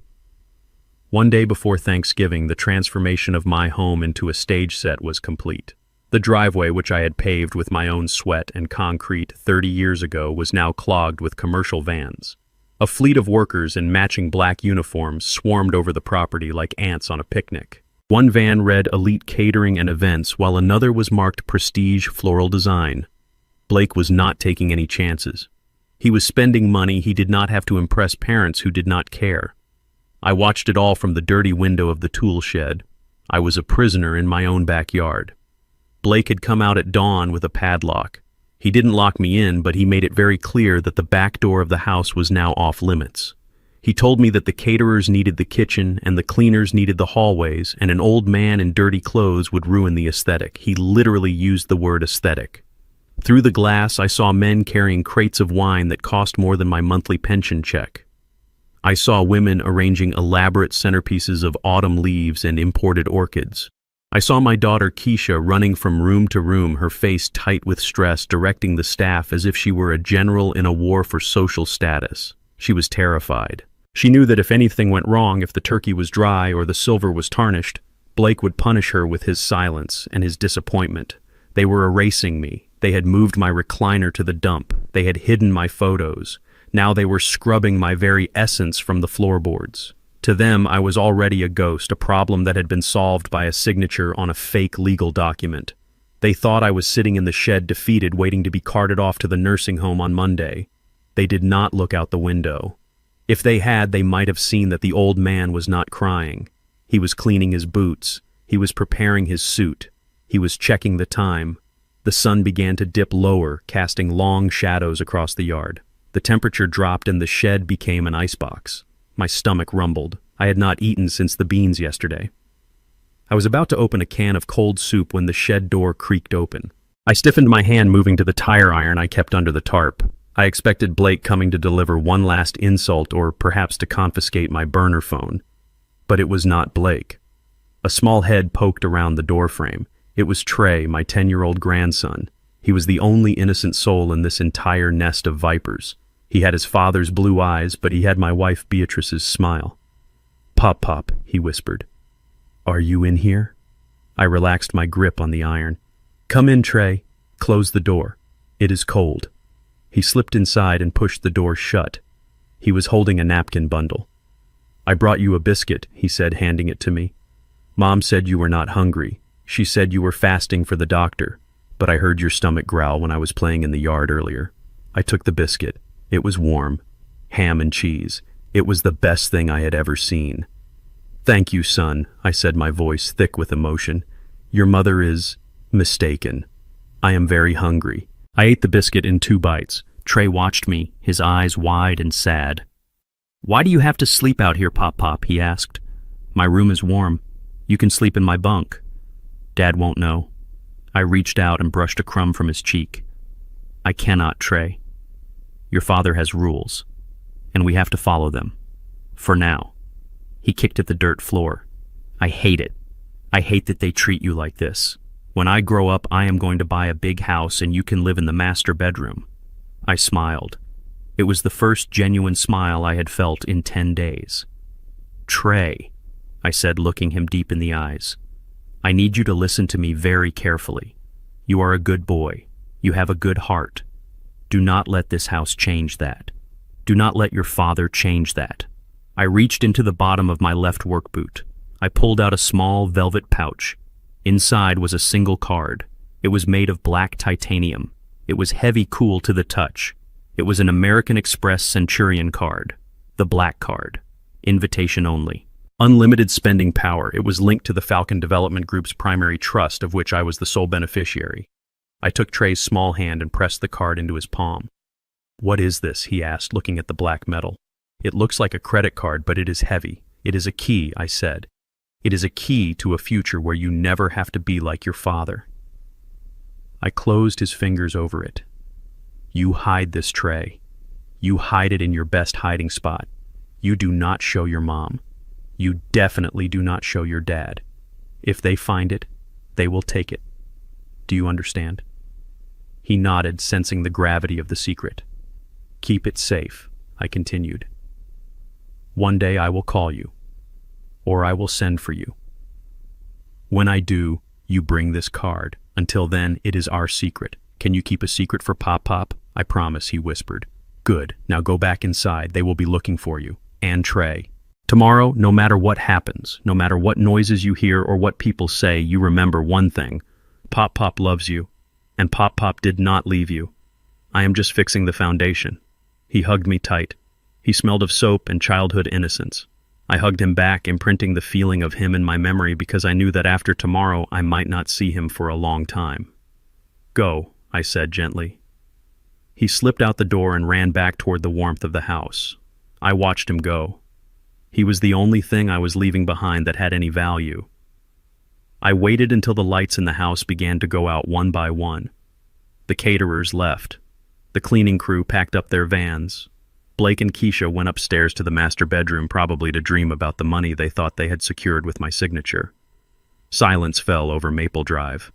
One day before Thanksgiving, the transformation of my home into a stage set was complete. The driveway, which I had paved with my own sweat and concrete 30 years ago, was now clogged with commercial vans. A fleet of workers in matching black uniforms swarmed over the property like ants on a picnic. One van read Elite Catering and Events, while another was marked Prestige Floral Design. Blake was not taking any chances. He was spending money he did not have to impress parents who did not care. I watched it all from the dirty window of the tool shed. I was a prisoner in my own backyard. Blake had come out at dawn with a padlock. He didn't lock me in, but he made it very clear that the back door of the house was now off limits. He told me that the caterers needed the kitchen and the cleaners needed the hallways, and an old man in dirty clothes would ruin the aesthetic. He literally used the word aesthetic. Through the glass, I saw men carrying crates of wine that cost more than my monthly pension check. I saw women arranging elaborate centerpieces of autumn leaves and imported orchids. I saw my daughter Keisha running from room to room, her face tight with stress, directing the staff as if she were a general in a war for social status. She was terrified. She knew that if anything went wrong, if the turkey was dry or the silver was tarnished, Blake would punish her with his silence and his disappointment. They were erasing me. They had moved my recliner to the dump. They had hidden my photos. Now they were scrubbing my very essence from the floorboards. To them, I was already a ghost, a problem that had been solved by a signature on a fake legal document. They thought I was sitting in the shed defeated, waiting to be carted off to the nursing home on Monday. They did not look out the window. If they had, they might have seen that the old man was not crying. He was cleaning his boots. He was preparing his suit. He was checking the time. The sun began to dip lower, casting long shadows across the yard. The temperature dropped and the shed became an icebox. My stomach rumbled. I had not eaten since the beans yesterday. I was about to open a can of cold soup when the shed door creaked open. I stiffened my hand, moving to the tire iron I kept under the tarp. I expected Blake coming to deliver one last insult or perhaps to confiscate my burner phone. But it was not Blake. A small head poked around the doorframe. It was Trey, my 10-year-old grandson. He was the only innocent soul in this entire nest of vipers. He had his father's blue eyes, but he had my wife Beatrice's smile. "Pop, Pop," he whispered. "Are you in here?" I relaxed my grip on the iron. "Come in, Trey. Close the door. It is cold." He slipped inside and pushed the door shut. He was holding a napkin bundle. "I brought you a biscuit," he said, handing it to me. "Mom said you were not hungry. She said you were fasting for the doctor, but I heard your stomach growl when I was playing in the yard earlier." I took the biscuit. It was warm. Ham and cheese. It was the best thing I had ever seen. "Thank you, son," I said, my voice thick with emotion. "Your mother is mistaken. I am very hungry." I ate the biscuit in 2 bites. Trey watched me, his eyes wide and sad. "Why do you have to sleep out here, Pop Pop?" he asked. "My room is warm. You can sleep in my bunk." "Dad won't know." I reached out and brushed a crumb from his cheek. "I cannot, Trey. Your father has rules, and we have to follow them. For now." He kicked at the dirt floor. "I hate it. I hate that they treat you like this. When I grow up, I am going to buy a big house and you can live in the master bedroom." I smiled. It was the first genuine smile I had felt in 10 days. "Trey," I said, looking him deep in the eyes, "I need you to listen to me very carefully. You are a good boy. You have a good heart. Do not let this house change that. Do not let your father change that." I reached into the bottom of my left work boot. I pulled out a small velvet pouch. Inside was a single card. It was made of black titanium. It was heavy cool to the touch. It was an American Express Centurion card. The black card. Invitation only. Unlimited spending power. It was linked to the Falcon Development Group's primary trust, of which I was the sole beneficiary. I took Trey's small hand and pressed the card into his palm. "What is this?" he asked, looking at the black metal. "It looks like a credit card, but it is heavy." "It is a key," I said. "It is a key to a future where you never have to be like your father." I closed his fingers over it. "You hide this, Trey. You hide it in your best hiding spot. You do not show your mom. You definitely do not show your dad. If they find it, they will take it. Do you understand?" He nodded, sensing the gravity of the secret. "Keep it safe," I continued. "One day I will call you, or I will send for you. When I do, you bring this card. Until then, it is our secret. Can you keep a secret for Pop Pop?" "I promise," he whispered. "Good. Now go back inside. They will be looking for you. And Trey. Tomorrow, no matter what happens, no matter what noises you hear or what people say, you remember one thing. Pop Pop loves you, and Pop Pop did not leave you. I am just fixing the foundation." He hugged me tight. He smelled of soap and childhood innocence. I hugged him back, imprinting the feeling of him in my memory because I knew that after tomorrow I might not see him for a long time. "Go," I said gently. He slipped out the door and ran back toward the warmth of the house. I watched him go. He was the only thing I was leaving behind that had any value. I waited until the lights in the house began to go out one by one. The caterers left. The cleaning crew packed up their vans. Blake and Keisha went upstairs to the master bedroom, probably to dream about the money they thought they had secured with my signature. Silence fell over Maple Drive.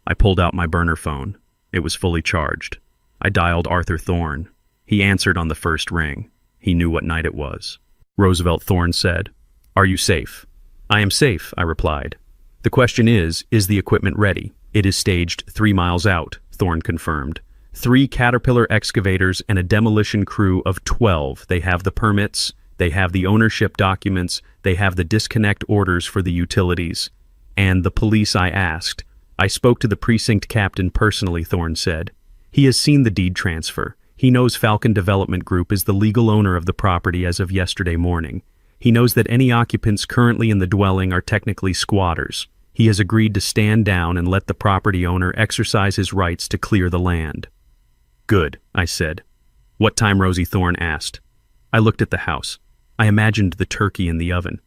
I pulled out my burner phone. It was fully charged. I dialed Arthur Thorne. He answered on the first ring. He knew what night it was. Roosevelt Thorne said, "Are you safe?" "I am safe," I replied. "The question is the equipment ready?" "It is staged 3 miles out," Thorne confirmed. 3 Caterpillar excavators and a demolition crew of 12. They have the permits, they have the ownership documents, they have the disconnect orders for the utilities. "And the police?" I asked. "I spoke to the precinct captain personally," Thorne said. "He has seen the deed transfer. He knows Falcon Development Group is the legal owner of the property as of yesterday morning. He knows that any occupants currently in the dwelling are technically squatters. He has agreed to stand down and let the property owner exercise his rights to clear the land." "Good," I said. "What time?" Rosie Thorne asked. I looked at the house. I imagined the turkey in the oven.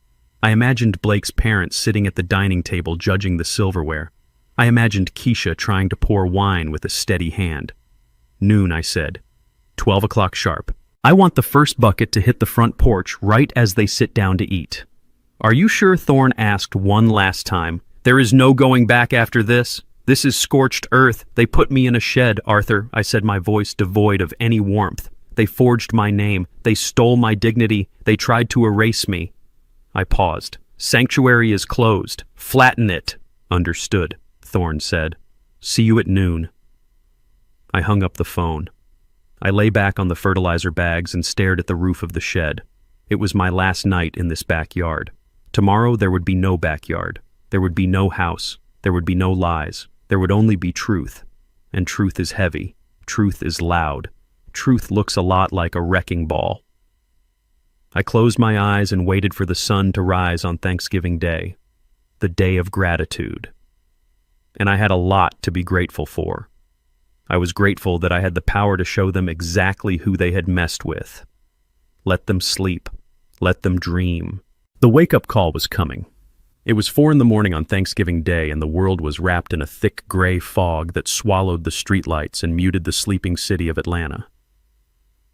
I imagined Blake's parents sitting at the dining table judging the silverware. I imagined Keisha trying to pour wine with a steady hand. "Noon," I said. 12 o'clock sharp. I want the first bucket to hit the front porch right as they sit down to eat. Are you sure? Thorne asked one last time. There is no going back after this. This is scorched earth. They put me in a shed, Arthur, I said, my voice devoid of any warmth. They forged my name. They stole my dignity. They tried to erase me. I paused. Sanctuary is closed. Flatten it. Understood, Thorne said. See you at noon. I hung up the phone. I lay back on the fertilizer bags and stared at the roof of the shed. It was my last night in this backyard. Tomorrow there would be no backyard. There would be no house. There would be no lies. There would only be truth. And truth is heavy. Truth is loud. Truth looks a lot like a wrecking ball. I closed my eyes and waited for the sun to rise on Thanksgiving Day, the day of gratitude. And I had a lot to be grateful for. I was grateful that I had the power to show them exactly who they had messed with. Let them sleep. Let them dream. The wake-up call was coming. It was 4 in the morning on Thanksgiving Day, and the world was wrapped in a thick gray fog that swallowed the streetlights and muted the sleeping city of Atlanta.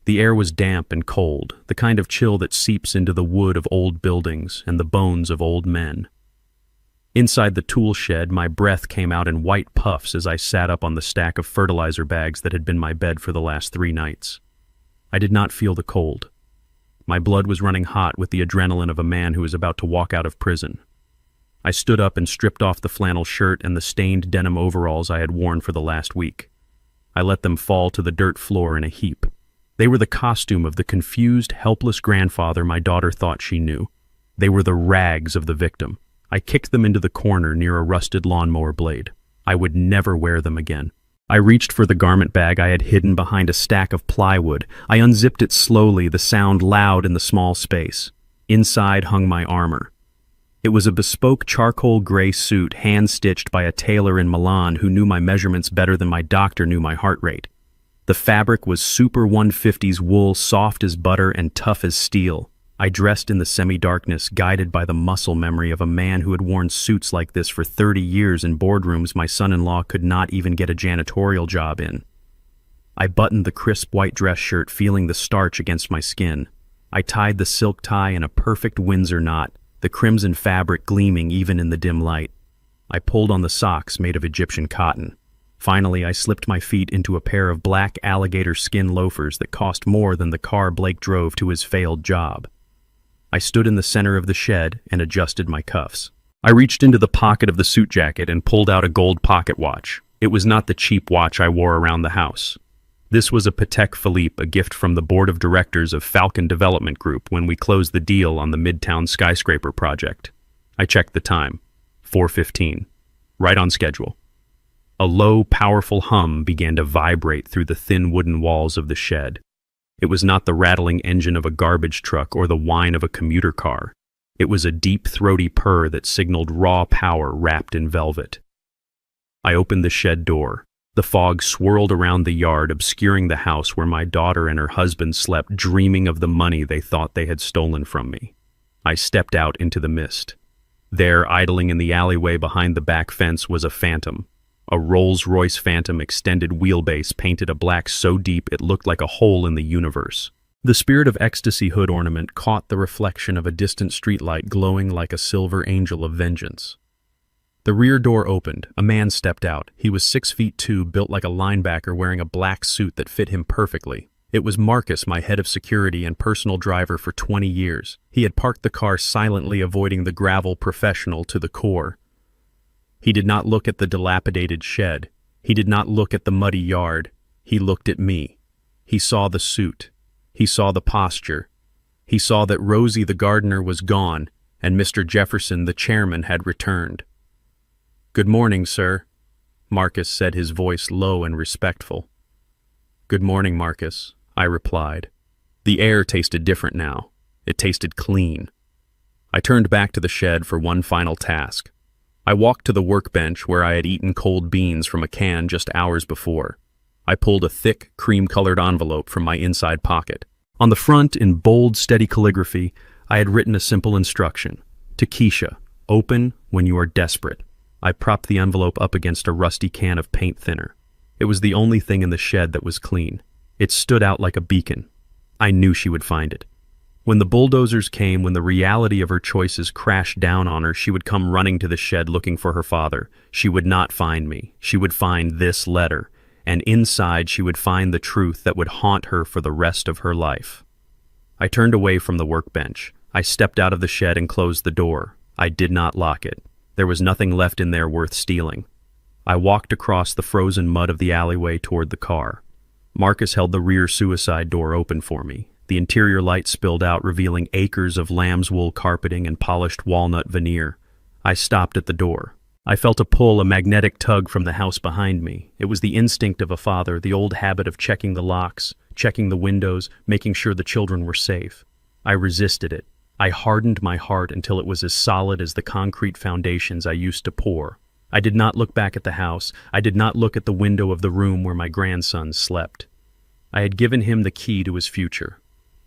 The air was damp and cold, the kind of chill that seeps into the wood of old buildings and the bones of old men. Inside the tool shed, my breath came out in white puffs as I sat up on the stack of fertilizer bags that had been my bed for the last 3 nights. I did not feel the cold. My blood was running hot with the adrenaline of a man who is about to walk out of prison. I stood up and stripped off the flannel shirt and the stained denim overalls I had worn for the last week. I let them fall to the dirt floor in a heap. They were the costume of the confused, helpless grandfather my daughter thought she knew. They were the rags of the victim. I kicked them into the corner near a rusted lawnmower blade. I would never wear them again. I reached for the garment bag I had hidden behind a stack of plywood. I unzipped it slowly, the sound loud in the small space. Inside hung my armor. It was a bespoke charcoal gray suit, hand-stitched by a tailor in Milan who knew my measurements better than my doctor knew my heart rate. The fabric was Super 150s wool, soft as butter and tough as steel. I dressed in the semi-darkness, guided by the muscle memory of a man who had worn suits like this for 30 years in boardrooms my son-in-law could not even get a janitorial job in. I buttoned the crisp white dress shirt, feeling the starch against my skin. I tied the silk tie in a perfect Windsor knot, the crimson fabric gleaming even in the dim light. I pulled on the socks made of Egyptian cotton. Finally, I slipped my feet into a pair of black alligator skin loafers that cost more than the car Blake drove to his failed job. I stood in the center of the shed and adjusted my cuffs. I reached into the pocket of the suit jacket and pulled out a gold pocket watch. It was not the cheap watch I wore around the house. This was a Patek Philippe, a gift from the board of directors of Falcon Development Group when we closed the deal on the Midtown skyscraper project. I checked the time. 4:15. Right on schedule. A low, powerful hum began to vibrate through the thin wooden walls of the shed. It was not the rattling engine of a garbage truck or the whine of a commuter car. It was a deep, throaty purr that signaled raw power wrapped in velvet. I opened the shed door. The fog swirled around the yard, obscuring the house where my daughter and her husband slept, dreaming of the money they thought they had stolen from me. I stepped out into the mist. There, idling in the alleyway behind the back fence, was a Phantom. A Rolls-Royce Phantom extended wheelbase painted a black so deep it looked like a hole in the universe. The Spirit of Ecstasy hood ornament caught the reflection of a distant streetlight glowing like a silver angel of vengeance. The rear door opened. A man stepped out. He was 6'2", built like a linebacker, wearing a black suit that fit him perfectly. It was Marcus, my head of security and personal driver for 20 years. He had parked the car silently, avoiding the gravel, professional to the core. He did not look at the dilapidated shed. He did not look at the muddy yard. He looked at me. He saw the suit. He saw the posture. He saw that Rosie the gardener was gone, and Mr. Jefferson the chairman had returned. "Good morning, sir," Marcus said, his voice low and respectful. "Good morning, Marcus," I replied. The air tasted different now. It tasted clean. I turned back to the shed for one final task. I walked to the workbench where I had eaten cold beans from a can just hours before. I pulled a thick, cream-colored envelope from my inside pocket. On the front, in bold, steady calligraphy, I had written a simple instruction. To Keisha, open when you are desperate. I propped the envelope up against a rusty can of paint thinner. It was the only thing in the shed that was clean. It stood out like a beacon. I knew she would find it. When the bulldozers came, when the reality of her choices crashed down on her, she would come running to the shed looking for her father. She would not find me. She would find this letter, and inside she would find the truth that would haunt her for the rest of her life. I turned away from the workbench. I stepped out of the shed and closed the door. I did not lock it. There was nothing left in there worth stealing. I walked across the frozen mud of the alleyway toward the car. Marcus held the rear suicide door open for me. The interior light spilled out, revealing acres of lamb's wool carpeting and polished walnut veneer. I stopped at the door. I felt a pull, a magnetic tug from the house behind me. It was the instinct of a father, the old habit of checking the locks, checking the windows, making sure the children were safe. I resisted it. I hardened my heart until it was as solid as the concrete foundations I used to pour. I did not look back at the house. I did not look at the window of the room where my grandson slept. I had given him the key to his future.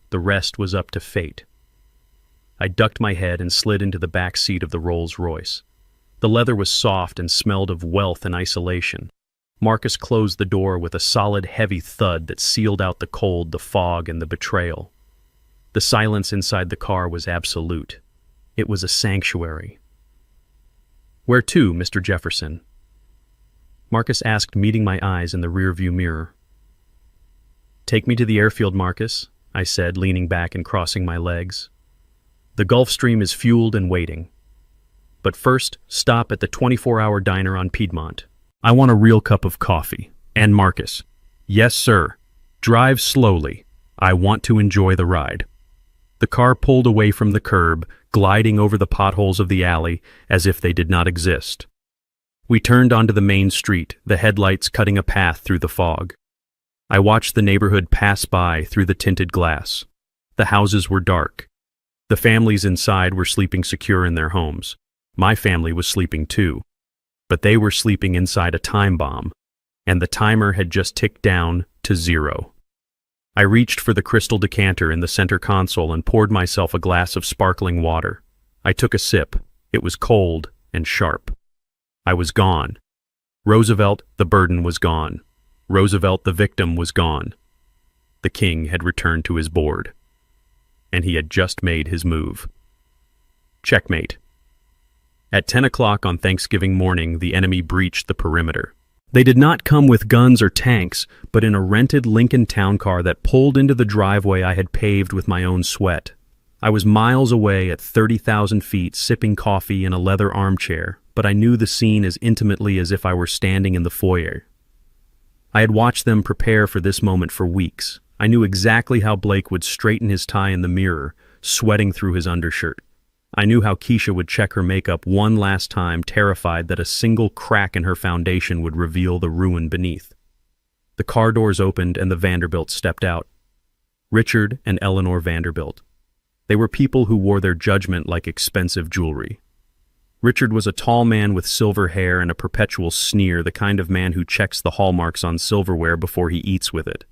The rest was up to fate. I ducked my head and slid into the back seat of the Rolls-Royce. The leather was soft and smelled of wealth and isolation. Marcus closed the door with a solid, heavy thud that sealed out the cold, the fog, and the betrayal. The silence inside the car was absolute. It was a sanctuary. "Where to, Mr. Jefferson?" Marcus asked, meeting my eyes in the rearview mirror. "Take me to the airfield, Marcus," I said, leaning back and crossing my legs. "The Gulf Stream is fueled and waiting. But first, stop at the 24-hour diner on Piedmont. I want a real cup of coffee." And Marcus, "Yes, sir. Drive slowly. I want to enjoy the ride." The car pulled away from the curb, gliding over the potholes of the alley as if they did not exist. We turned onto the main street, the headlights cutting a path through the fog. I watched the neighborhood pass by through the tinted glass. The houses were dark. The families inside were sleeping secure in their homes. My family was sleeping too. But they were sleeping inside a time bomb, and the timer had just ticked down to 0. I reached for the crystal decanter in the center console and poured myself a glass of sparkling water. I took a sip. It was cold and sharp. I was gone. Roosevelt, the burden, was gone. Roosevelt, the victim, was gone. The king had returned to his board. And he had just made his move. Checkmate. At 10 o'clock on Thanksgiving morning, the enemy breached the perimeter. They did not come with guns or tanks, but in a rented Lincoln town car that pulled into the driveway I had paved with my own sweat. I was miles away at 30,000 feet, sipping coffee in a leather armchair, but I knew the scene as intimately as if I were standing in the foyer. I had watched them prepare for this moment for weeks. I knew exactly how Blake would straighten his tie in the mirror, sweating through his undershirt. I knew how Keisha would check her makeup one last time, terrified that a single crack in her foundation would reveal the ruin beneath. The car doors opened and the Vanderbilts stepped out. Richard and Eleanor Vanderbilt. They were people who wore their judgment like expensive jewelry. Richard was a tall man with silver hair and a perpetual sneer, the kind of man who checks the hallmarks on silverware before he eats with it.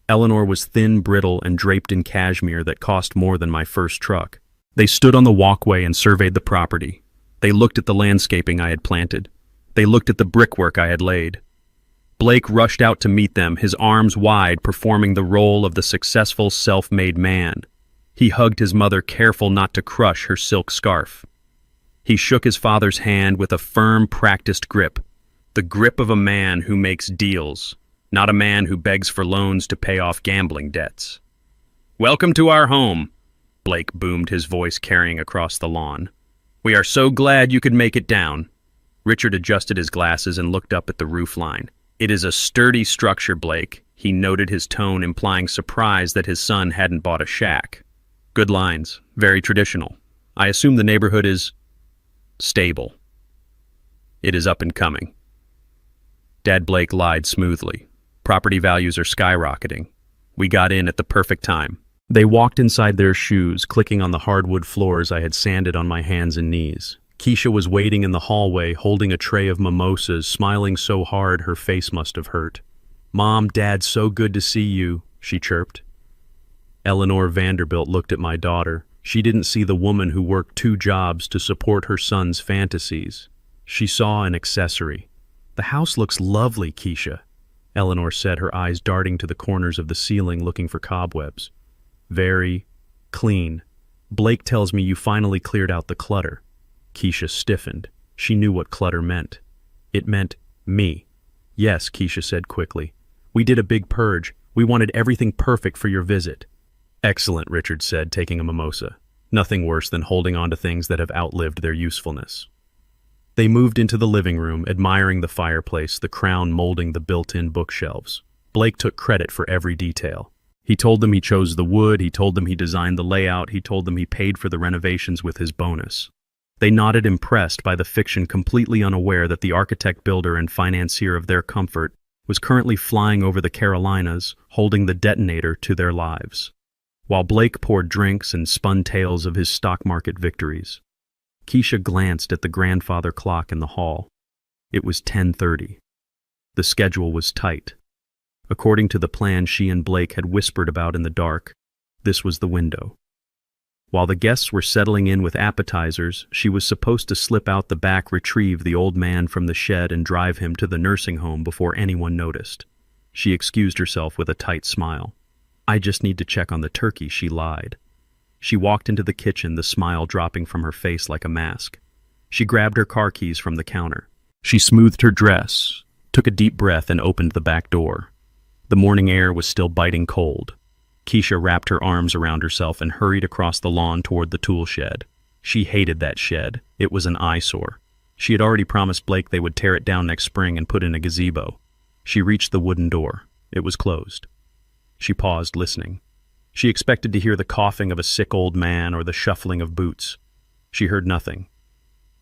Eleanor was thin, brittle, and draped in cashmere that cost more than my first truck. They stood on the walkway and surveyed the property. They looked at the landscaping I had planted. They looked at the brickwork I had laid. Blake rushed out to meet them, his arms wide, performing the role of the successful, self-made man. He hugged his mother, careful not to crush her silk scarf. He shook his father's hand with a firm, practiced grip, the grip of a man who makes deals, not a man who begs for loans to pay off gambling debts. "Welcome to our home," Blake boomed, his voice carrying across the lawn. "We are so glad you could make it down." Richard adjusted his glasses and looked up at the roof line. "It is a sturdy structure, Blake," he noted, his tone implying surprise that his son hadn't bought a shack. "Good lines, very traditional. I assume the neighborhood is stable. It is up and coming." Dad Blake lied smoothly. "Property values are skyrocketing. We got in at the perfect time." They walked inside their shoes, clicking on the hardwood floors I had sanded on my hands and knees. Keisha was waiting in the hallway, holding a tray of mimosas, smiling so hard her face must have hurt. "Mom, Dad, so good to see you," she chirped. Eleanor Vanderbilt looked at my daughter. She didn't see the woman who worked 2 jobs to support her son's fantasies. She saw an accessory. "The house looks lovely, Keisha." Eleanor said, her eyes darting to the corners of the ceiling looking for cobwebs. Very clean. Blake tells me you finally cleared out the clutter. Keisha stiffened. She knew what clutter meant. It meant me. Yes, Keisha said quickly. We did a big purge. We wanted everything perfect for your visit. Excellent, Richard said, taking a mimosa. Nothing worse than holding on to things that have outlived their usefulness. They moved into the living room, admiring the fireplace, the crown molding the built-in bookshelves. Blake took credit for every detail. He told them he chose the wood, he told them he designed the layout, he told them he paid for the renovations with his bonus. They nodded, impressed by the fiction, completely unaware that the architect, builder, and financier of their comfort was currently flying over the Carolinas, holding the detonator to their lives. While Blake poured drinks and spun tales of his stock market victories, Keisha glanced at the grandfather clock in the hall. It was 10:30. The schedule was tight. According to the plan she and Blake had whispered about in the dark, this was the window. While the guests were settling in with appetizers, she was supposed to slip out the back, retrieve the old man from the shed, and drive him to the nursing home before anyone noticed. She excused herself with a tight smile. I just need to check on the turkey, she lied. She walked into the kitchen, the smile dropping from her face like a mask. She grabbed her car keys from the counter. She smoothed her dress, took a deep breath, and opened the back door. The morning air was still biting cold. Keisha wrapped her arms around herself and hurried across the lawn toward the tool shed. She hated that shed. It was an eyesore. She had already promised Blake they would tear it down next spring and put in a gazebo. She reached the wooden door. It was closed. She paused, listening. She expected to hear the coughing of a sick old man or the shuffling of boots. She heard nothing.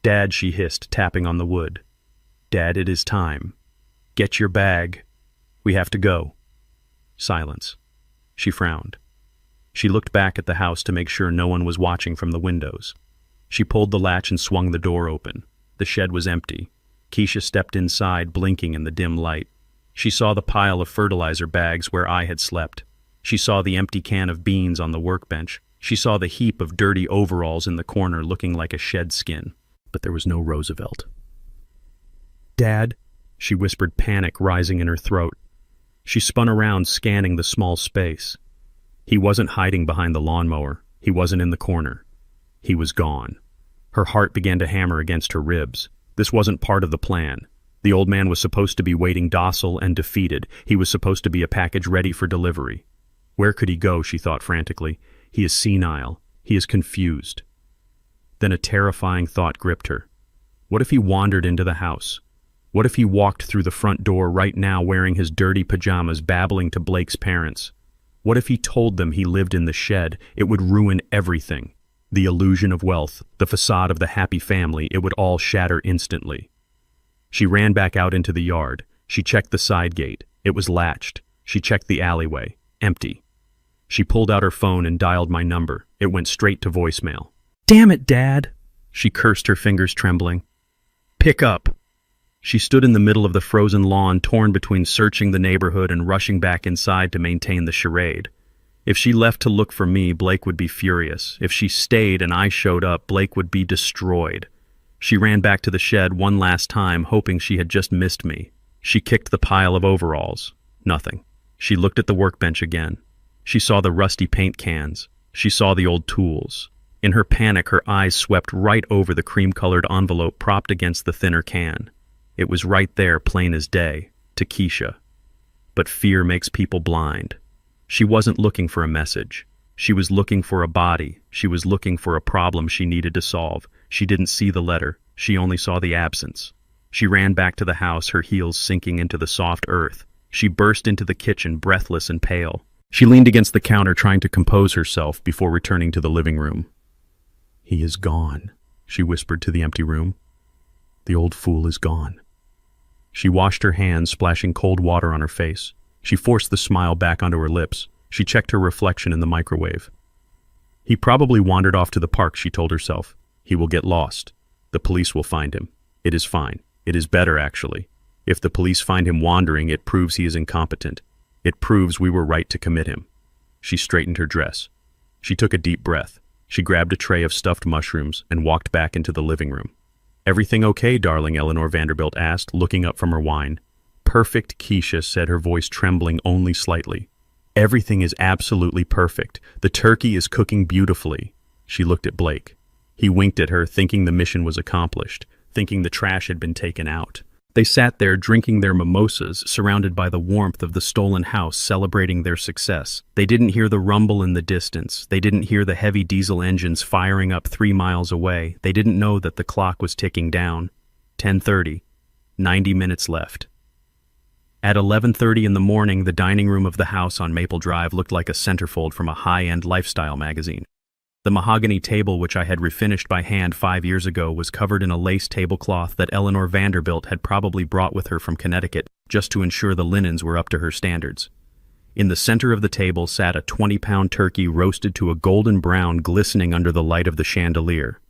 Dad, she hissed, tapping on the wood. Dad, it is time. Get your bag. We have to go. Silence. She frowned. She looked back at the house to make sure no one was watching from the windows. She pulled the latch and swung the door open. The shed was empty. Keisha stepped inside, blinking in the dim light. She saw the pile of fertilizer bags where I had slept. She saw the empty can of beans on the workbench. She saw the heap of dirty overalls in the corner looking like a shed skin. But there was no Roosevelt. Dad, she whispered, panic rising in her throat. She spun around, scanning the small space. He wasn't hiding behind the lawnmower. He wasn't in the corner. He was gone. Her heart began to hammer against her ribs. This wasn't part of the plan. The old man was supposed to be waiting docile and defeated. He was supposed to be a package ready for delivery. Where could he go, she thought frantically. He is senile. He is confused. Then a terrifying thought gripped her. What if he wandered into the house? What if he walked through the front door right now wearing his dirty pajamas, babbling to Blake's parents? What if he told them he lived in the shed? It would ruin everything. The illusion of wealth, the facade of the happy family, it would all shatter instantly. She ran back out into the yard. She checked the side gate. It was latched. She checked the alleyway. Empty. She pulled out her phone and dialed my number. It went straight to voicemail. Damn it, Dad! She cursed, her fingers trembling. Pick up! She stood in the middle of the frozen lawn, torn between searching the neighborhood and rushing back inside to maintain the charade. If she left to look for me, Blake would be furious. If she stayed and I showed up, Blake would be destroyed. She ran back to the shed one last time, hoping she had just missed me. She kicked the pile of overalls. Nothing. She looked at the workbench again. She saw the rusty paint cans. She saw the old tools. In her panic, her eyes swept right over the cream-colored envelope propped against the thinner can. It was right there, plain as day, to Keisha. But fear makes people blind. She wasn't looking for a message. She was looking for a body. She was looking for a problem she needed to solve. She didn't see the letter. She only saw the absence. She ran back to the house, her heels sinking into the soft earth. She burst into the kitchen, breathless and pale. She leaned against the counter, trying to compose herself before returning to the living room. He is gone, she whispered to the empty room. The old fool is gone. She washed her hands, splashing cold water on her face. She forced the smile back onto her lips. She checked her reflection in the microwave. He probably wandered off to the park, she told herself. He will get lost. The police will find him. It is fine. It is better, actually. If the police find him wandering, it proves he is incompetent. It proves we were right to commit him. She straightened her dress. She took a deep breath. She grabbed a tray of stuffed mushrooms and walked back into the living room. Everything okay, darling? Eleanor Vanderbilt asked, looking up from her wine. Perfect, Keisha said, her voice trembling only slightly. Everything is absolutely perfect. The turkey is cooking beautifully. She looked at Blake. He winked at her, thinking the mission was accomplished, thinking the trash had been taken out. They sat there drinking their mimosas, surrounded by the warmth of the stolen house, celebrating their success. They didn't hear the rumble in the distance. They didn't hear the heavy diesel engines firing up 3 miles away. They didn't know that the clock was ticking down. 10:30. 90 minutes left. At 11:30 in the morning, the dining room of the house on Maple Drive looked like a centerfold from a high-end lifestyle magazine. The mahogany table, which I had refinished by hand 5 years ago, was covered in a lace tablecloth that Eleanor Vanderbilt had probably brought with her from Connecticut just to ensure the linens were up to her standards. In the center of the table sat a 20-pound turkey roasted to a golden brown, glistening under the light of the chandelier.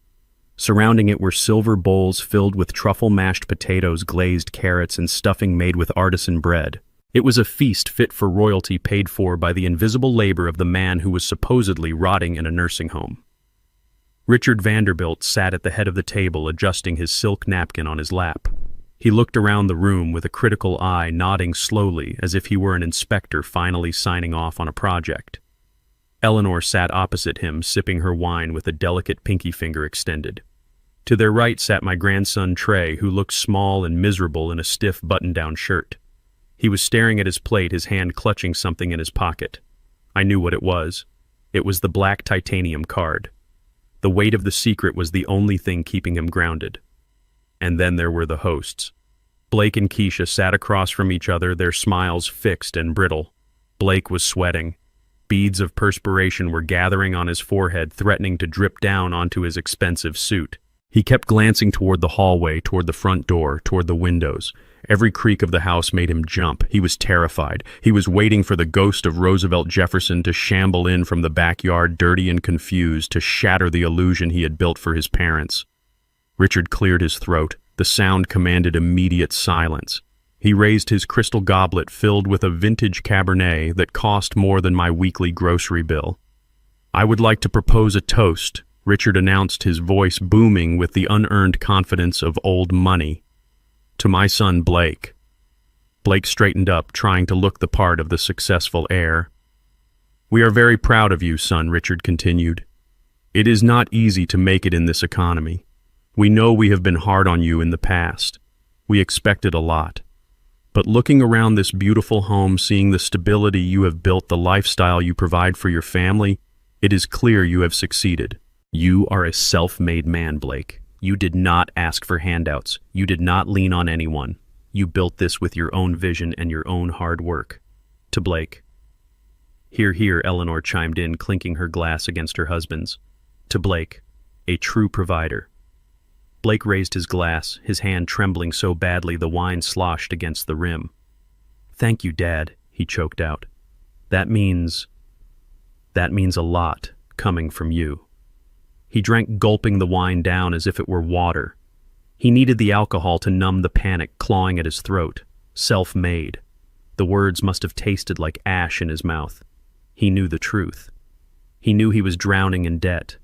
Surrounding it were silver bowls filled with truffle mashed potatoes, glazed carrots, and stuffing made with artisan bread. It was a feast fit for royalty, paid for by the invisible labor of the man who was supposedly rotting in a nursing home. Richard Vanderbilt sat at the head of the table, adjusting his silk napkin on his lap. He looked around the room with a critical eye, nodding slowly as if he were an inspector finally signing off on a project. Eleanor sat opposite him, sipping her wine with a delicate pinky finger extended. To their right sat my grandson Trey, who looked small and miserable in a stiff button-down shirt. He was staring at his plate, his hand clutching something in his pocket. I knew what it was. It was the black titanium card. The weight of the secret was the only thing keeping him grounded. And then there were the hosts. Blake and Keisha sat across from each other, their smiles fixed and brittle. Blake was sweating. Beads of perspiration were gathering on his forehead, threatening to drip down onto his expensive suit. He kept glancing toward the hallway, toward the front door, toward the windows. Every creak of the house made him jump. He was terrified. He was waiting for the ghost of Roosevelt Jefferson to shamble in from the backyard, dirty and confused, to shatter the illusion he had built for his parents. Richard cleared his throat. The sound commanded immediate silence. He raised his crystal goblet filled with a vintage Cabernet that cost more than my weekly grocery bill. "I would like to propose a toast," Richard announced, his voice booming with the unearned confidence of old money. "To my son Blake." Blake straightened up, trying to look the part of the successful heir. "We are very proud of you, son," Richard continued. "It is not easy to make it in this economy. We know we have been hard on you in the past. We expected a lot. But looking around this beautiful home, seeing the stability you have built, the lifestyle you provide for your family, it is clear you have succeeded. You are a self-made man, Blake. You did not ask for handouts. You did not lean on anyone. You built this with your own vision and your own hard work." To Blake. "Hear, hear," Eleanor chimed in, clinking her glass against her husband's. To Blake, a true provider. Blake raised his glass, his hand trembling so badly the wine sloshed against the rim. "Thank you, Dad," he choked out. That means a lot, coming from you." He drank, gulping the wine down as if it were water. He needed the alcohol to numb the panic clawing at his throat. Self-made. The words must have tasted like ash in his mouth. He knew the truth. He knew he was drowning in debt.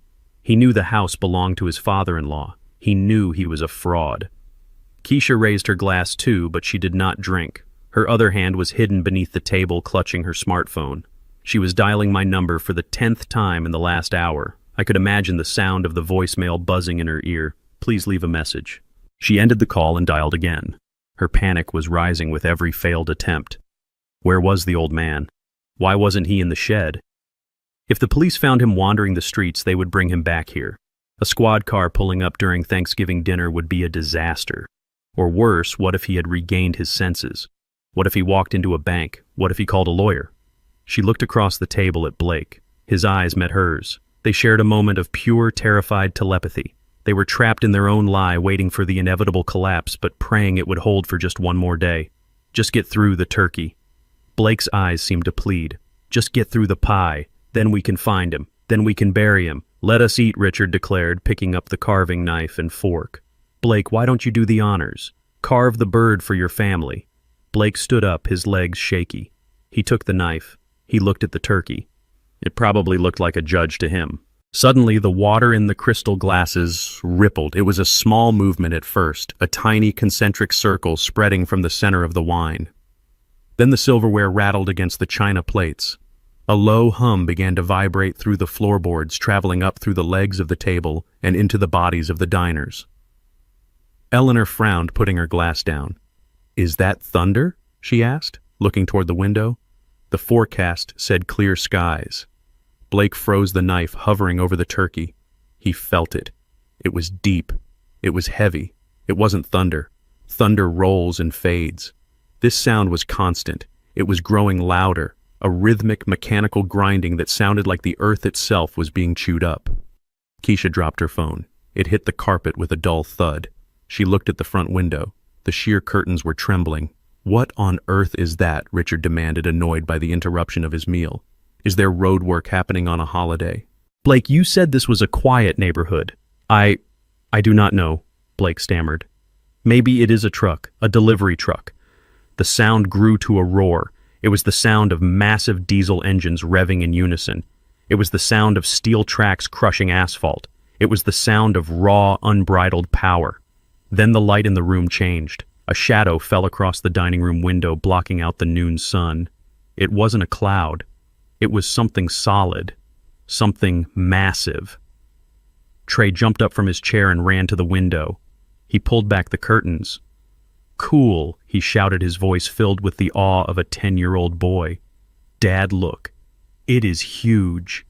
He knew the house belonged to his father-in-law. He knew he was a fraud. Keisha raised her glass too, but she did not drink. Her other hand was hidden beneath the table, clutching her smartphone. She was dialing my number for the 10th time in the last hour. I could imagine the sound of the voicemail buzzing in her ear. "Please leave a message." She ended the call and dialed again. Her panic was rising with every failed attempt. Where was the old man? Why wasn't he in the shed? If the police found him wandering the streets, they would bring him back here. A squad car pulling up during Thanksgiving dinner would be a disaster. Or worse, what if he had regained his senses? What if he walked into a bank? What if he called a lawyer? She looked across the table at Blake. His eyes met hers. They shared a moment of pure, terrified telepathy. They were trapped in their own lie, waiting for the inevitable collapse, but praying it would hold for just one more day. Just get through the turkey. Blake's eyes seemed to plead. Just get through the pie. Then we can find him. Then we can bury him. "Let us eat," Richard declared, picking up the carving knife and fork. "Blake, why don't you do the honors? Carve the bird for your family." Blake stood up, his legs shaky. He took the knife. He looked at the turkey. It probably looked like a judge to him. Suddenly, the water in the crystal glasses rippled. It was a small movement at first, a tiny concentric circle spreading from the center of the wine. Then the silverware rattled against the china plates. A low hum began to vibrate through the floorboards, traveling up through the legs of the table and into the bodies of the diners. Eleanor frowned, putting her glass down. "Is that thunder?" she asked, looking toward the window. The forecast said clear skies. Blake froze the knife, hovering over the turkey. He felt it. It was deep. It was heavy. It wasn't thunder. Thunder rolls and fades. This sound was constant. It was growing louder, a rhythmic, mechanical grinding that sounded like the earth itself was being chewed up. Keisha dropped her phone. It hit the carpet with a dull thud. She looked at the front window. The sheer curtains were trembling. "What on earth is that?" Richard demanded, annoyed by the interruption of his meal. "Is there road work happening on a holiday?" "Blake, you said this was a quiet neighborhood." I do not know," Blake stammered. "Maybe it is a truck, a delivery truck." The sound grew to a roar. It was the sound of massive diesel engines revving in unison. It was the sound of steel tracks crushing asphalt. It was the sound of raw, unbridled power. Then the light in the room changed. A shadow fell across the dining room window, blocking out the noon sun. It wasn't a cloud. It was something solid, something massive. Trey jumped up from his chair and ran to the window. He pulled back the curtains. "Cool," he shouted, his voice filled with the awe of a 10-year-old boy. "Dad, look. It is huge."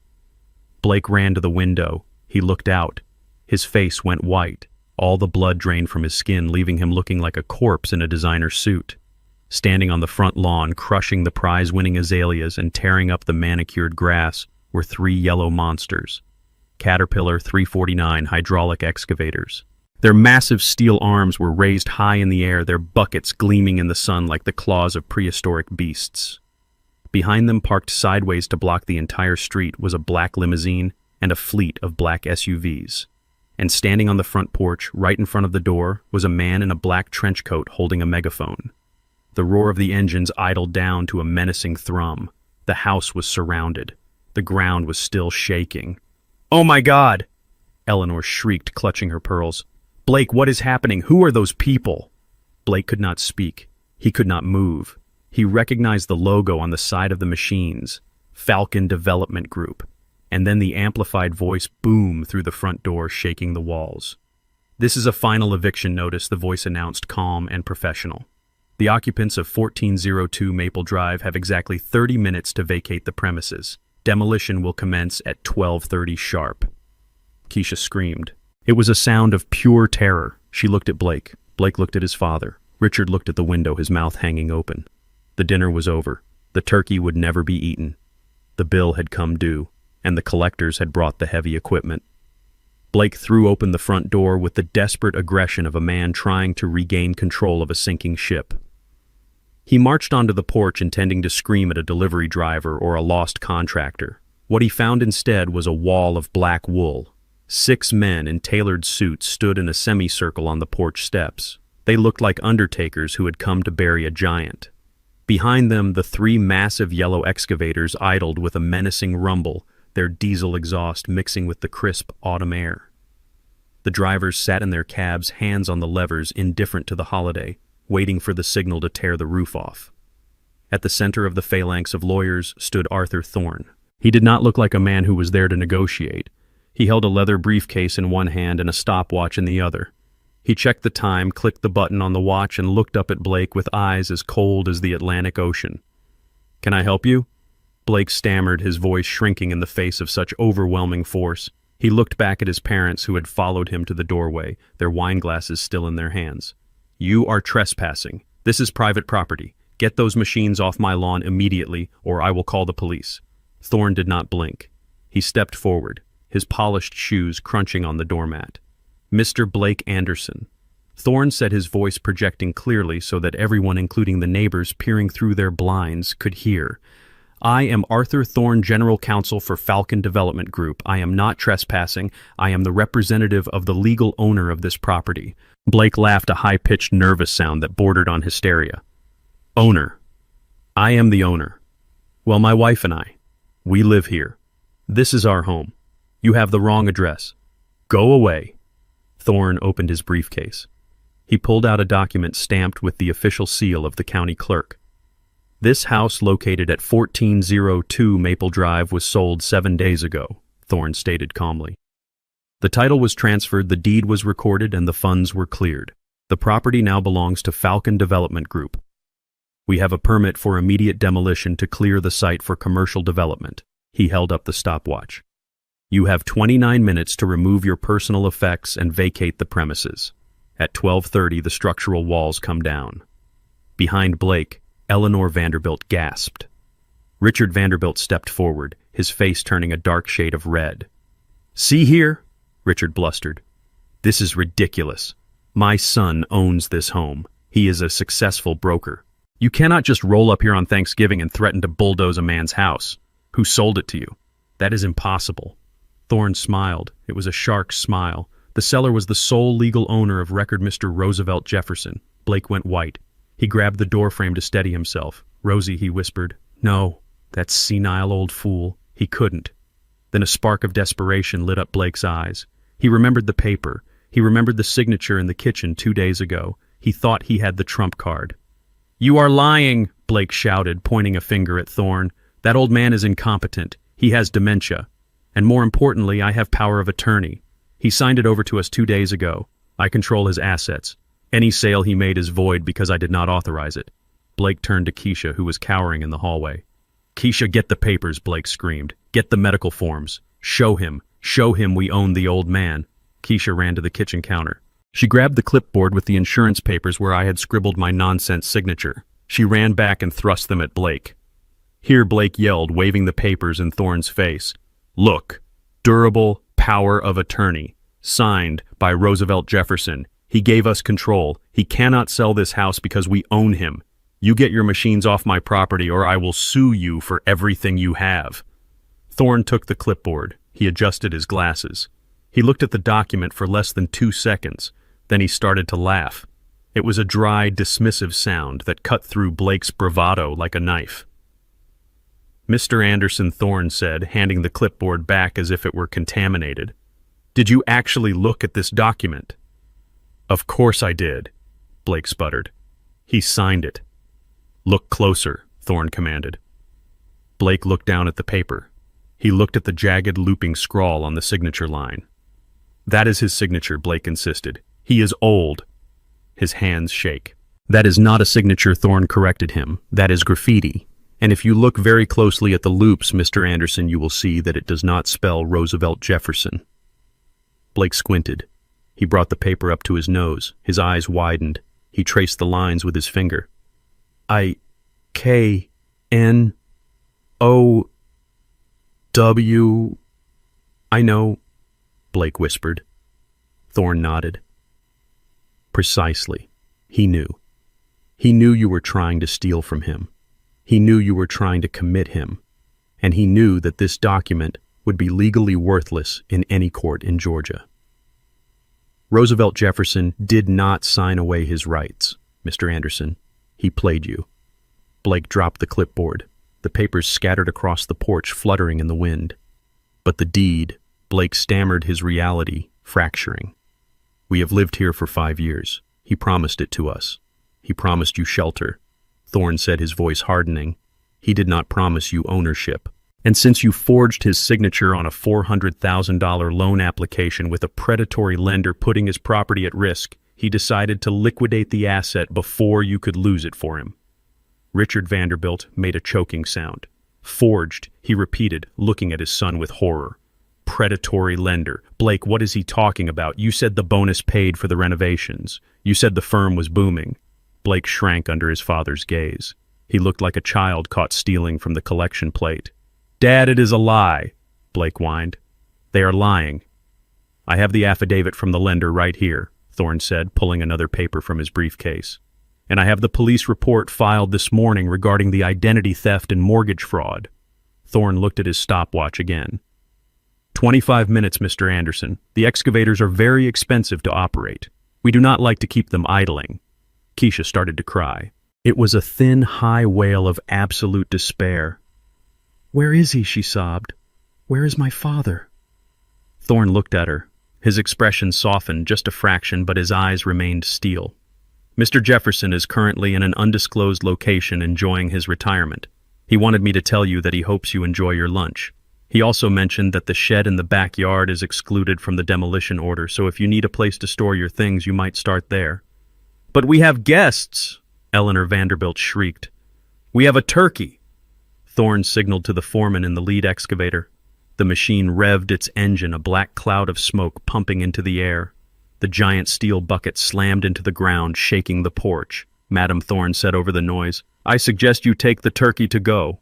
Blake ran to the window. He looked out. His face went white. All the blood drained from his skin, leaving him looking like a corpse in a designer suit. Standing on the front lawn, crushing the prize-winning azaleas and tearing up the manicured grass, were 3 yellow monsters. Caterpillar 349 hydraulic excavators. Their massive steel arms were raised high in the air, their buckets gleaming in the sun like the claws of prehistoric beasts. Behind them, parked sideways to block the entire street, was a black limousine and a fleet of black SUVs. And standing on the front porch, right in front of the door, was a man in a black trench coat holding a megaphone. The roar of the engines idled down to a menacing thrum. The house was surrounded. The ground was still shaking. "Oh my God!" Eleanor shrieked, clutching her pearls. "Blake, what is happening? Who are those people?" Blake could not speak. He could not move. He recognized the logo on the side of the machines, Falcon Development Group, and then the amplified voice boomed through the front door, shaking the walls. "This is a final eviction notice," the voice announced, calm and professional. "The occupants of 1402 Maple Drive have exactly 30 minutes to vacate the premises. Demolition will commence at 12:30 sharp." Keisha screamed. It was a sound of pure terror. She looked at Blake. Blake looked at his father. Richard looked at the window, his mouth hanging open. The dinner was over. The turkey would never be eaten. The bill had come due, and the collectors had brought the heavy equipment. Blake threw open the front door with the desperate aggression of a man trying to regain control of a sinking ship. He marched onto the porch, intending to scream at a delivery driver or a lost contractor. What he found instead was a wall of black wool. 6 men in tailored suits stood in a semicircle on the porch steps. They looked like undertakers who had come to bury a giant. Behind them, the 3 massive yellow excavators idled with a menacing rumble, their diesel exhaust mixing with the crisp autumn air. The drivers sat in their cabs, hands on the levers, indifferent to the holiday, waiting for the signal to tear the roof off. At the center of the phalanx of lawyers stood Arthur Thorne. He did not look like a man who was there to negotiate. He held a leather briefcase in one hand and a stopwatch in the other. He checked the time, clicked the button on the watch, and looked up at Blake with eyes as cold as the Atlantic Ocean. "Can I help you?" Blake stammered, his voice shrinking in the face of such overwhelming force. He looked back at his parents, who had followed him to the doorway, their wine glasses still in their hands. "You are trespassing. This is private property. Get those machines off my lawn immediately, or I will call the police." Thorne did not blink. He stepped forward, his polished shoes crunching on the doormat. "Mr. Blake Anderson." Thorne said, his voice projecting clearly so that everyone, including the neighbors peering through their blinds, could hear. "I am Arthur Thorne, General Counsel for Falcon Development Group. I am not trespassing. I am the representative of the legal owner of this property." Blake laughed, a high-pitched, nervous sound that bordered on hysteria. "Owner. I am the owner. Well, my wife and I, we live here. This is our home. You have the wrong address. Go away. Thorne opened his briefcase. He pulled out a document stamped with the official seal of the county clerk. This house located at 1402 Maple Drive was sold 7 days ago, Thorne stated calmly. The title was transferred, the deed was recorded, and the funds were cleared. The property now belongs to Falcon Development Group. We have a permit for immediate demolition to clear the site for commercial development. He held up the stopwatch. You have 29 minutes to remove your personal effects and vacate the premises. At 12:30, the structural walls come down. Behind Blake, Eleanor Vanderbilt gasped. Richard Vanderbilt stepped forward, his face turning a dark shade of red. See here, Richard blustered. This is ridiculous. My son owns this home. He is a successful broker. You cannot just roll up here on Thanksgiving and threaten to bulldoze a man's house. Who sold it to you? That is impossible. Thorne smiled. It was a shark's smile. The seller was the sole legal owner of record Mr. Roosevelt Jefferson. Blake went white. He grabbed the doorframe to steady himself. Rosie, he whispered. No, that senile old fool. He couldn't. Then a spark of desperation lit up Blake's eyes. He remembered the paper. He remembered the signature in the kitchen 2 days ago. He thought he had the trump card. You are lying, Blake shouted, pointing a finger at Thorne. That old man is incompetent. He has dementia. And more importantly, I have power of attorney. He signed it over to us 2 days ago. I control his assets. Any sale he made is void because I did not authorize it. Blake turned to Keisha, who was cowering in the hallway. Keisha, get the papers, Blake screamed. Get the medical forms. Show him we own the old man. Keisha ran to the kitchen counter. She grabbed the clipboard with the insurance papers where I had scribbled my nonsense signature. She ran back and thrust them at Blake. Here, Blake yelled, waving the papers in Thorne's face. Look, durable power of attorney, signed by Roosevelt Jefferson. He gave us control. He cannot sell this house because we own him. You get your machines off my property or I will sue you for everything you have. Thorne took the clipboard. He adjusted his glasses. He looked at the document for less than 2 seconds. Then he started to laugh. It was a dry, dismissive sound that cut through Blake's bravado like a knife. Mr. Anderson, Thorne said, handing the clipboard back as if it were contaminated. Did you actually look at this document? Of course I did, Blake sputtered. He signed it. Look closer, Thorne commanded. Blake looked down at the paper. He looked at the jagged, looping scrawl on the signature line. That is his signature, Blake insisted. He is old. His hands shake. That is not a signature, Thorne corrected him. That is graffiti. And if you look very closely at the loops, Mr. Anderson, you will see that it does not spell Roosevelt Jefferson. Blake squinted. He brought the paper up to his nose. His eyes widened. He traced the lines with his finger. I-K-N-O-W... I know, Blake whispered. Thorne nodded. Precisely. He knew. He knew you were trying to steal from him. He knew you were trying to commit him. And he knew that this document would be legally worthless in any court in Georgia. Roosevelt Jefferson did not sign away his rights, Mr. Anderson. He played you. Blake dropped the clipboard. The papers scattered across the porch, fluttering in the wind. But the deed, Blake stammered his reality, fracturing. We have lived here for 5 years. He promised it to us. He promised you shelter. Thorne said, his voice hardening. He did not promise you ownership. And since you forged his signature on a $400,000 loan application with a predatory lender putting his property at risk, he decided to liquidate the asset before you could lose it for him. Richard Vanderbilt made a choking sound. Forged, he repeated, looking at his son with horror. Predatory lender. Blake, what is he talking about? You said the bonus paid for the renovations. You said the firm was booming. Blake shrank under his father's gaze. He looked like a child caught stealing from the collection plate. Dad, it is a lie, Blake whined. They are lying. I have the affidavit from the lender right here, Thorne said, pulling another paper from his briefcase. And I have the police report filed this morning regarding the identity theft and mortgage fraud. Thorne looked at his stopwatch again. 25 minutes, Mr. Anderson. The excavators are very expensive to operate. We do not like to keep them idling. Keisha started to cry. It was a thin, high wail of absolute despair. Where is he? She sobbed. Where is my father? Thorne looked at her. His expression softened just a fraction, but his eyes remained steel. Mr. Jefferson is currently in an undisclosed location enjoying his retirement. He wanted me to tell you that he hopes you enjoy your lunch. He also mentioned that the shed in the backyard is excluded from the demolition order, so if you need a place to store your things, you might start there. But we have guests, Eleanor Vanderbilt shrieked. We have a turkey. Thorne signaled to the foreman in the lead excavator. The machine revved its engine, a black cloud of smoke pumping into the air. The giant steel bucket slammed into the ground, shaking the porch. Madam Thorne said over the noise, I suggest you take the turkey to go.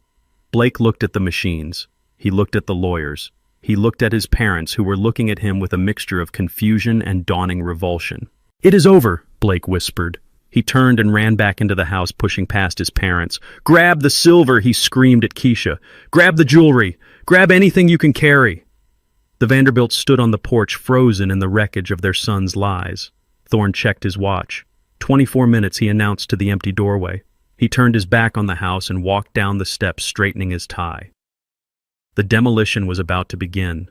Blake looked at the machines. He looked at the lawyers. He looked at his parents, who were looking at him with a mixture of confusion and dawning revulsion. It is over, Blake whispered. He turned and ran back into the house, pushing past his parents. Grab the silver, he screamed at Keisha. Grab the jewelry. Grab anything you can carry. The Vanderbilts stood on the porch, frozen in the wreckage of their son's lies. Thorne checked his watch. 24 minutes, he announced to the empty doorway. He turned his back on the house and walked down the steps, straightening his tie. The demolition was about to begin.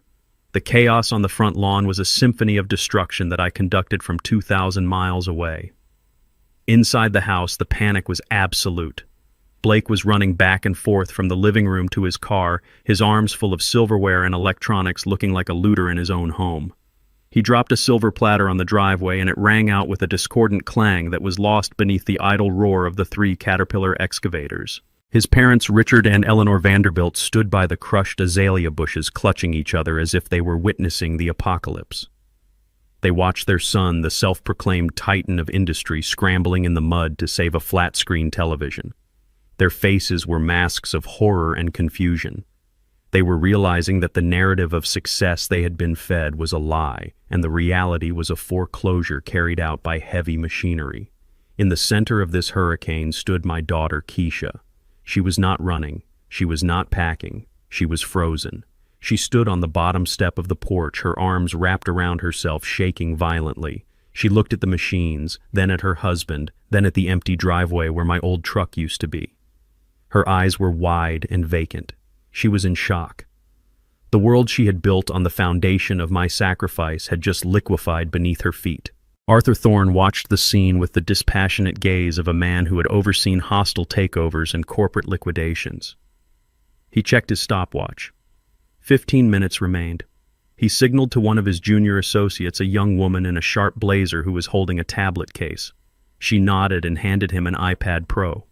The chaos on the front lawn was a symphony of destruction that I conducted from 2,000 miles away. Inside the house, the panic was absolute. Blake was running back and forth from the living room to his car, his arms full of silverware and electronics, looking like a looter in his own home. He dropped a silver platter on the driveway, and it rang out with a discordant clang that was lost beneath the idle roar of the 3 Caterpillar excavators. His parents, Richard and Eleanor Vanderbilt, stood by the crushed azalea bushes, clutching each other as if they were witnessing the apocalypse. They watched their son, the self-proclaimed titan of industry, scrambling in the mud to save a flat-screen television. Their faces were masks of horror and confusion. They were realizing that the narrative of success they had been fed was a lie, and the reality was a foreclosure carried out by heavy machinery. In the center of this hurricane stood my daughter, Keisha. She was not running. She was not packing. She was frozen. She stood on the bottom step of the porch, her arms wrapped around herself, shaking violently. She looked at the machines, then at her husband, then at the empty driveway where my old truck used to be. Her eyes were wide and vacant. She was in shock. The world she had built on the foundation of my sacrifice had just liquefied beneath her feet. Arthur Thorne watched the scene with the dispassionate gaze of a man who had overseen hostile takeovers and corporate liquidations. He checked his stopwatch. 15 minutes remained. He signaled to one of his junior associates, a young woman in a sharp blazer who was holding a tablet case. She nodded and handed him an iPad Pro.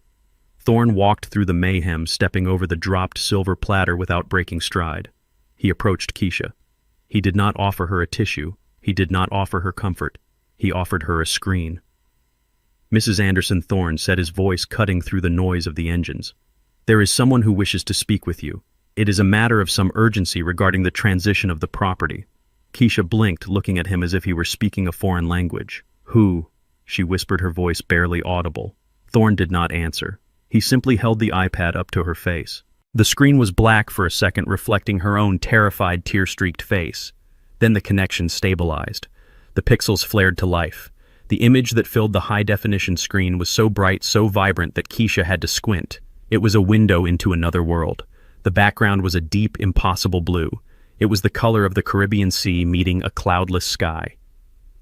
Thorne walked through the mayhem, stepping over the dropped silver platter without breaking stride. He approached Keisha. He did not offer her a tissue. He did not offer her comfort. He offered her a screen. Mrs. Anderson Thorne said, his voice cutting through the noise of the engines. There is someone who wishes to speak with you. It is a matter of some urgency regarding the transition of the property. Keisha blinked, looking at him as if he were speaking a foreign language. Who? She whispered, her voice barely audible. Thorne did not answer. He simply held the iPad up to her face. The screen was black for a second, reflecting her own terrified, tear-streaked face. Then the connection stabilized. The pixels flared to life. The image that filled the high-definition screen was so bright, so vibrant that Keisha had to squint. It was a window into another world. The background was a deep, impossible blue. It was the color of the Caribbean Sea meeting a cloudless sky.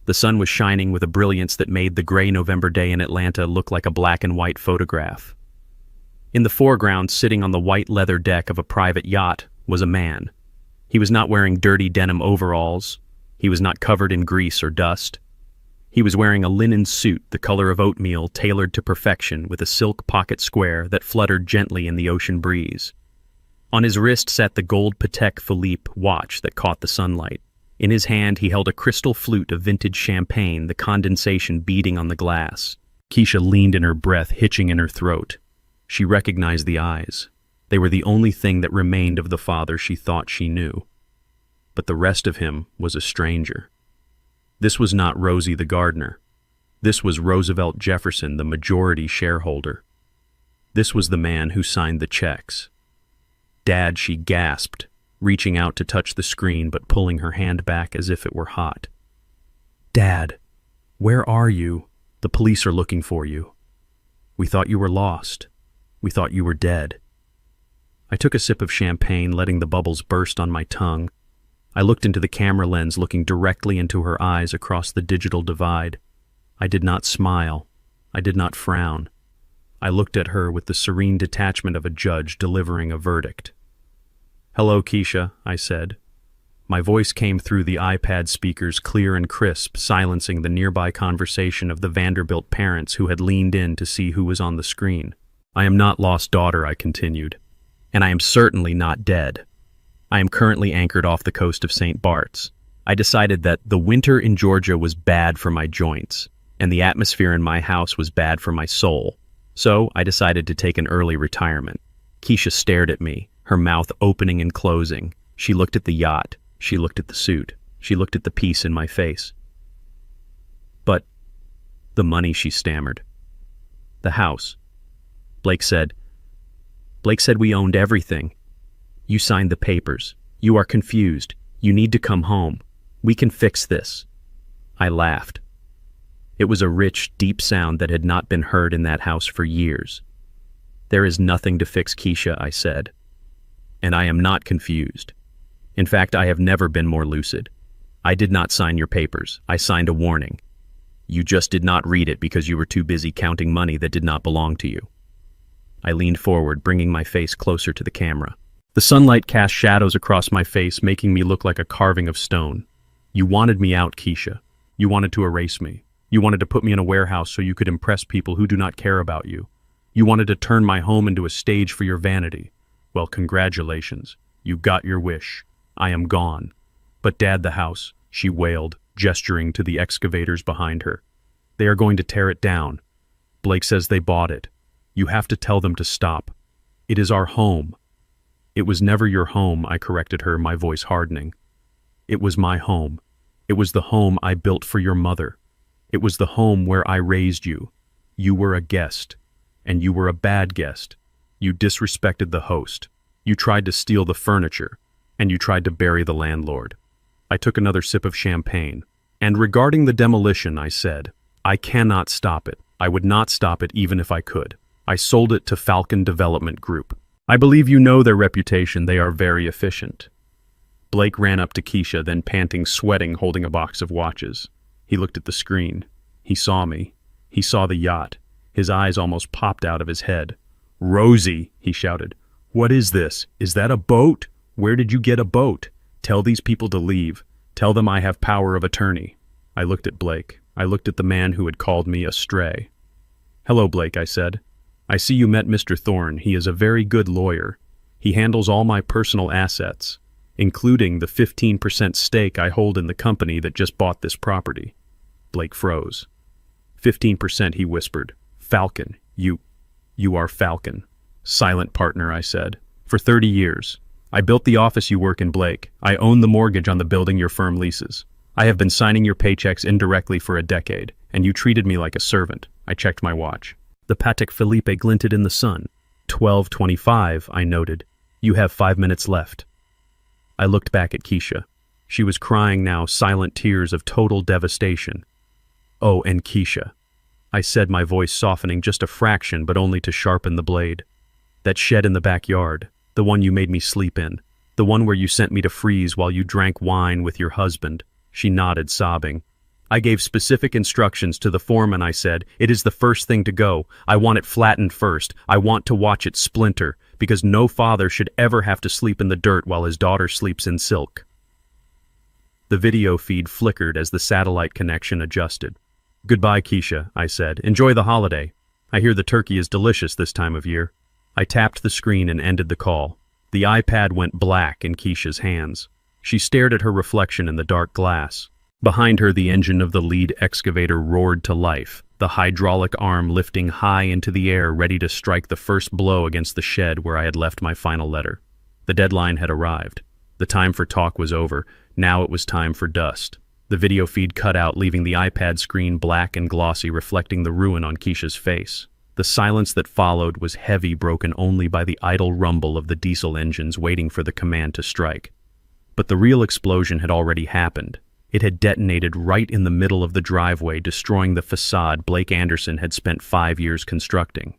The sun was shining with a brilliance that made the gray November day in Atlanta look like a black and white photograph. In the foreground, sitting on the white leather deck of a private yacht, was a man. He was not wearing dirty denim overalls. He was not covered in grease or dust. He was wearing a linen suit the color of oatmeal, tailored to perfection, with a silk pocket square that fluttered gently in the ocean breeze. On his wrist sat the gold Patek Philippe watch that caught the sunlight. In his hand he held a crystal flute of vintage champagne, the condensation beating on the glass. Keisha leaned in her breath, hitching in her throat. She recognized the eyes. They were the only thing that remained of the father she thought she knew. But the rest of him was a stranger. This was not Rosie the gardener. This was Roosevelt Jefferson, the majority shareholder. This was the man who signed the checks. Dad, she gasped, reaching out to touch the screen but pulling her hand back as if it were hot. Dad, where are you? The police are looking for you. We thought you were lost. We thought you were dead. I took a sip of champagne, letting the bubbles burst on my tongue. I looked into the camera lens, looking directly into her eyes across the digital divide. I did not smile. I did not frown. I looked at her with the serene detachment of a judge delivering a verdict. "Hello, Keisha," I said. My voice came through the iPad speakers clear and crisp, silencing the nearby conversation of the Vanderbilt parents who had leaned in to see who was on the screen. "I am not lost daughter," I continued. "And I am certainly not dead. I am currently anchored off the coast of St. Bart's. I decided that the winter in Georgia was bad for my joints, and the atmosphere in my house was bad for my soul. So I decided to take an early retirement." Keisha stared at me, her mouth opening and closing. She looked at the yacht. She looked at the suit. She looked at the peace in my face. "But the money," she stammered. "The house." Blake said we owned everything. "You signed the papers. You are confused. You need to come home. We can fix this." I laughed. It was a rich, deep sound that had not been heard in that house for years. "There is nothing to fix, Keisha," I said. "And I am not confused. In fact, I have never been more lucid. I did not sign your papers. I signed a warning. You just did not read it because you were too busy counting money that did not belong to you." I leaned forward, bringing my face closer to the camera. The sunlight cast shadows across my face, making me look like a carving of stone. "You wanted me out, Keisha. You wanted to erase me. You wanted to put me in a warehouse so you could impress people who do not care about you. You wanted to turn my home into a stage for your vanity. Well, congratulations. You got your wish. I am gone. But Dad, the house," she wailed, gesturing to the excavators behind her. "They are going to tear it down. Blake says they bought it. You have to tell them to stop. It is our home." "It was never your home," I corrected her, my voice hardening. "It was my home. It was the home I built for your mother. It was the home where I raised you. You were a guest. And you were a bad guest. You disrespected the host. You tried to steal the furniture. And you tried to bury the landlord." I took another sip of champagne. "And regarding the demolition," I said, "I cannot stop it. I would not stop it even if I could. I sold it to Falcon Development Group. I believe you know their reputation. They are very efficient." Blake ran up to Keisha, then panting, sweating, holding a box of watches. He looked at the screen. He saw me. He saw the yacht. His eyes almost popped out of his head. "Rosie," he shouted. "What is this? Is that a boat? Where did you get a boat? Tell these people to leave. Tell them I have power of attorney." I looked at Blake. I looked at the man who had called me a stray. "Hello, Blake," I said. "I see you met Mr. Thorne. He is a very good lawyer. He handles all my personal assets, including the 15% stake I hold in the company that just bought this property." Blake froze. 15%, he whispered. "Falcon. You are Falcon." "Silent partner," I said. "For 30 years. I built the office you work in, Blake. I own the mortgage on the building your firm leases. I have been signing your paychecks indirectly for a decade, and you treated me like a servant." I checked my watch. The Patek Philippe glinted in the sun. 12:25, I noted. "You have 5 minutes left." I looked back at Keisha. She was crying now, silent tears of total devastation. "Oh, and Keisha," I said, my voice softening just a fraction, but only to sharpen the blade. "That shed in the backyard, the one you made me sleep in, the one where you sent me to freeze while you drank wine with your husband." She nodded, sobbing. "I gave specific instructions to the foreman," I said. "It is the first thing to go. I want it flattened first. I want to watch it splinter, because no father should ever have to sleep in the dirt while his daughter sleeps in silk." The video feed flickered as the satellite connection adjusted. "Goodbye, Keisha," I said. "Enjoy the holiday. I hear the turkey is delicious this time of year." I tapped the screen and ended the call. The iPad went black in Keisha's hands. She stared at her reflection in the dark glass. Behind her, the engine of the lead excavator roared to life, the hydraulic arm lifting high into the air, ready to strike the first blow against the shed where I had left my final letter. The deadline had arrived. The time for talk was over. Now it was time for dust. The video feed cut out, leaving the iPad screen black and glossy, reflecting the ruin on Keisha's face. The silence that followed was heavy, broken only by the idle rumble of the diesel engines waiting for the command to strike. But the real explosion had already happened. It had detonated right in the middle of the driveway, destroying the facade Blake Anderson had spent 5 years constructing.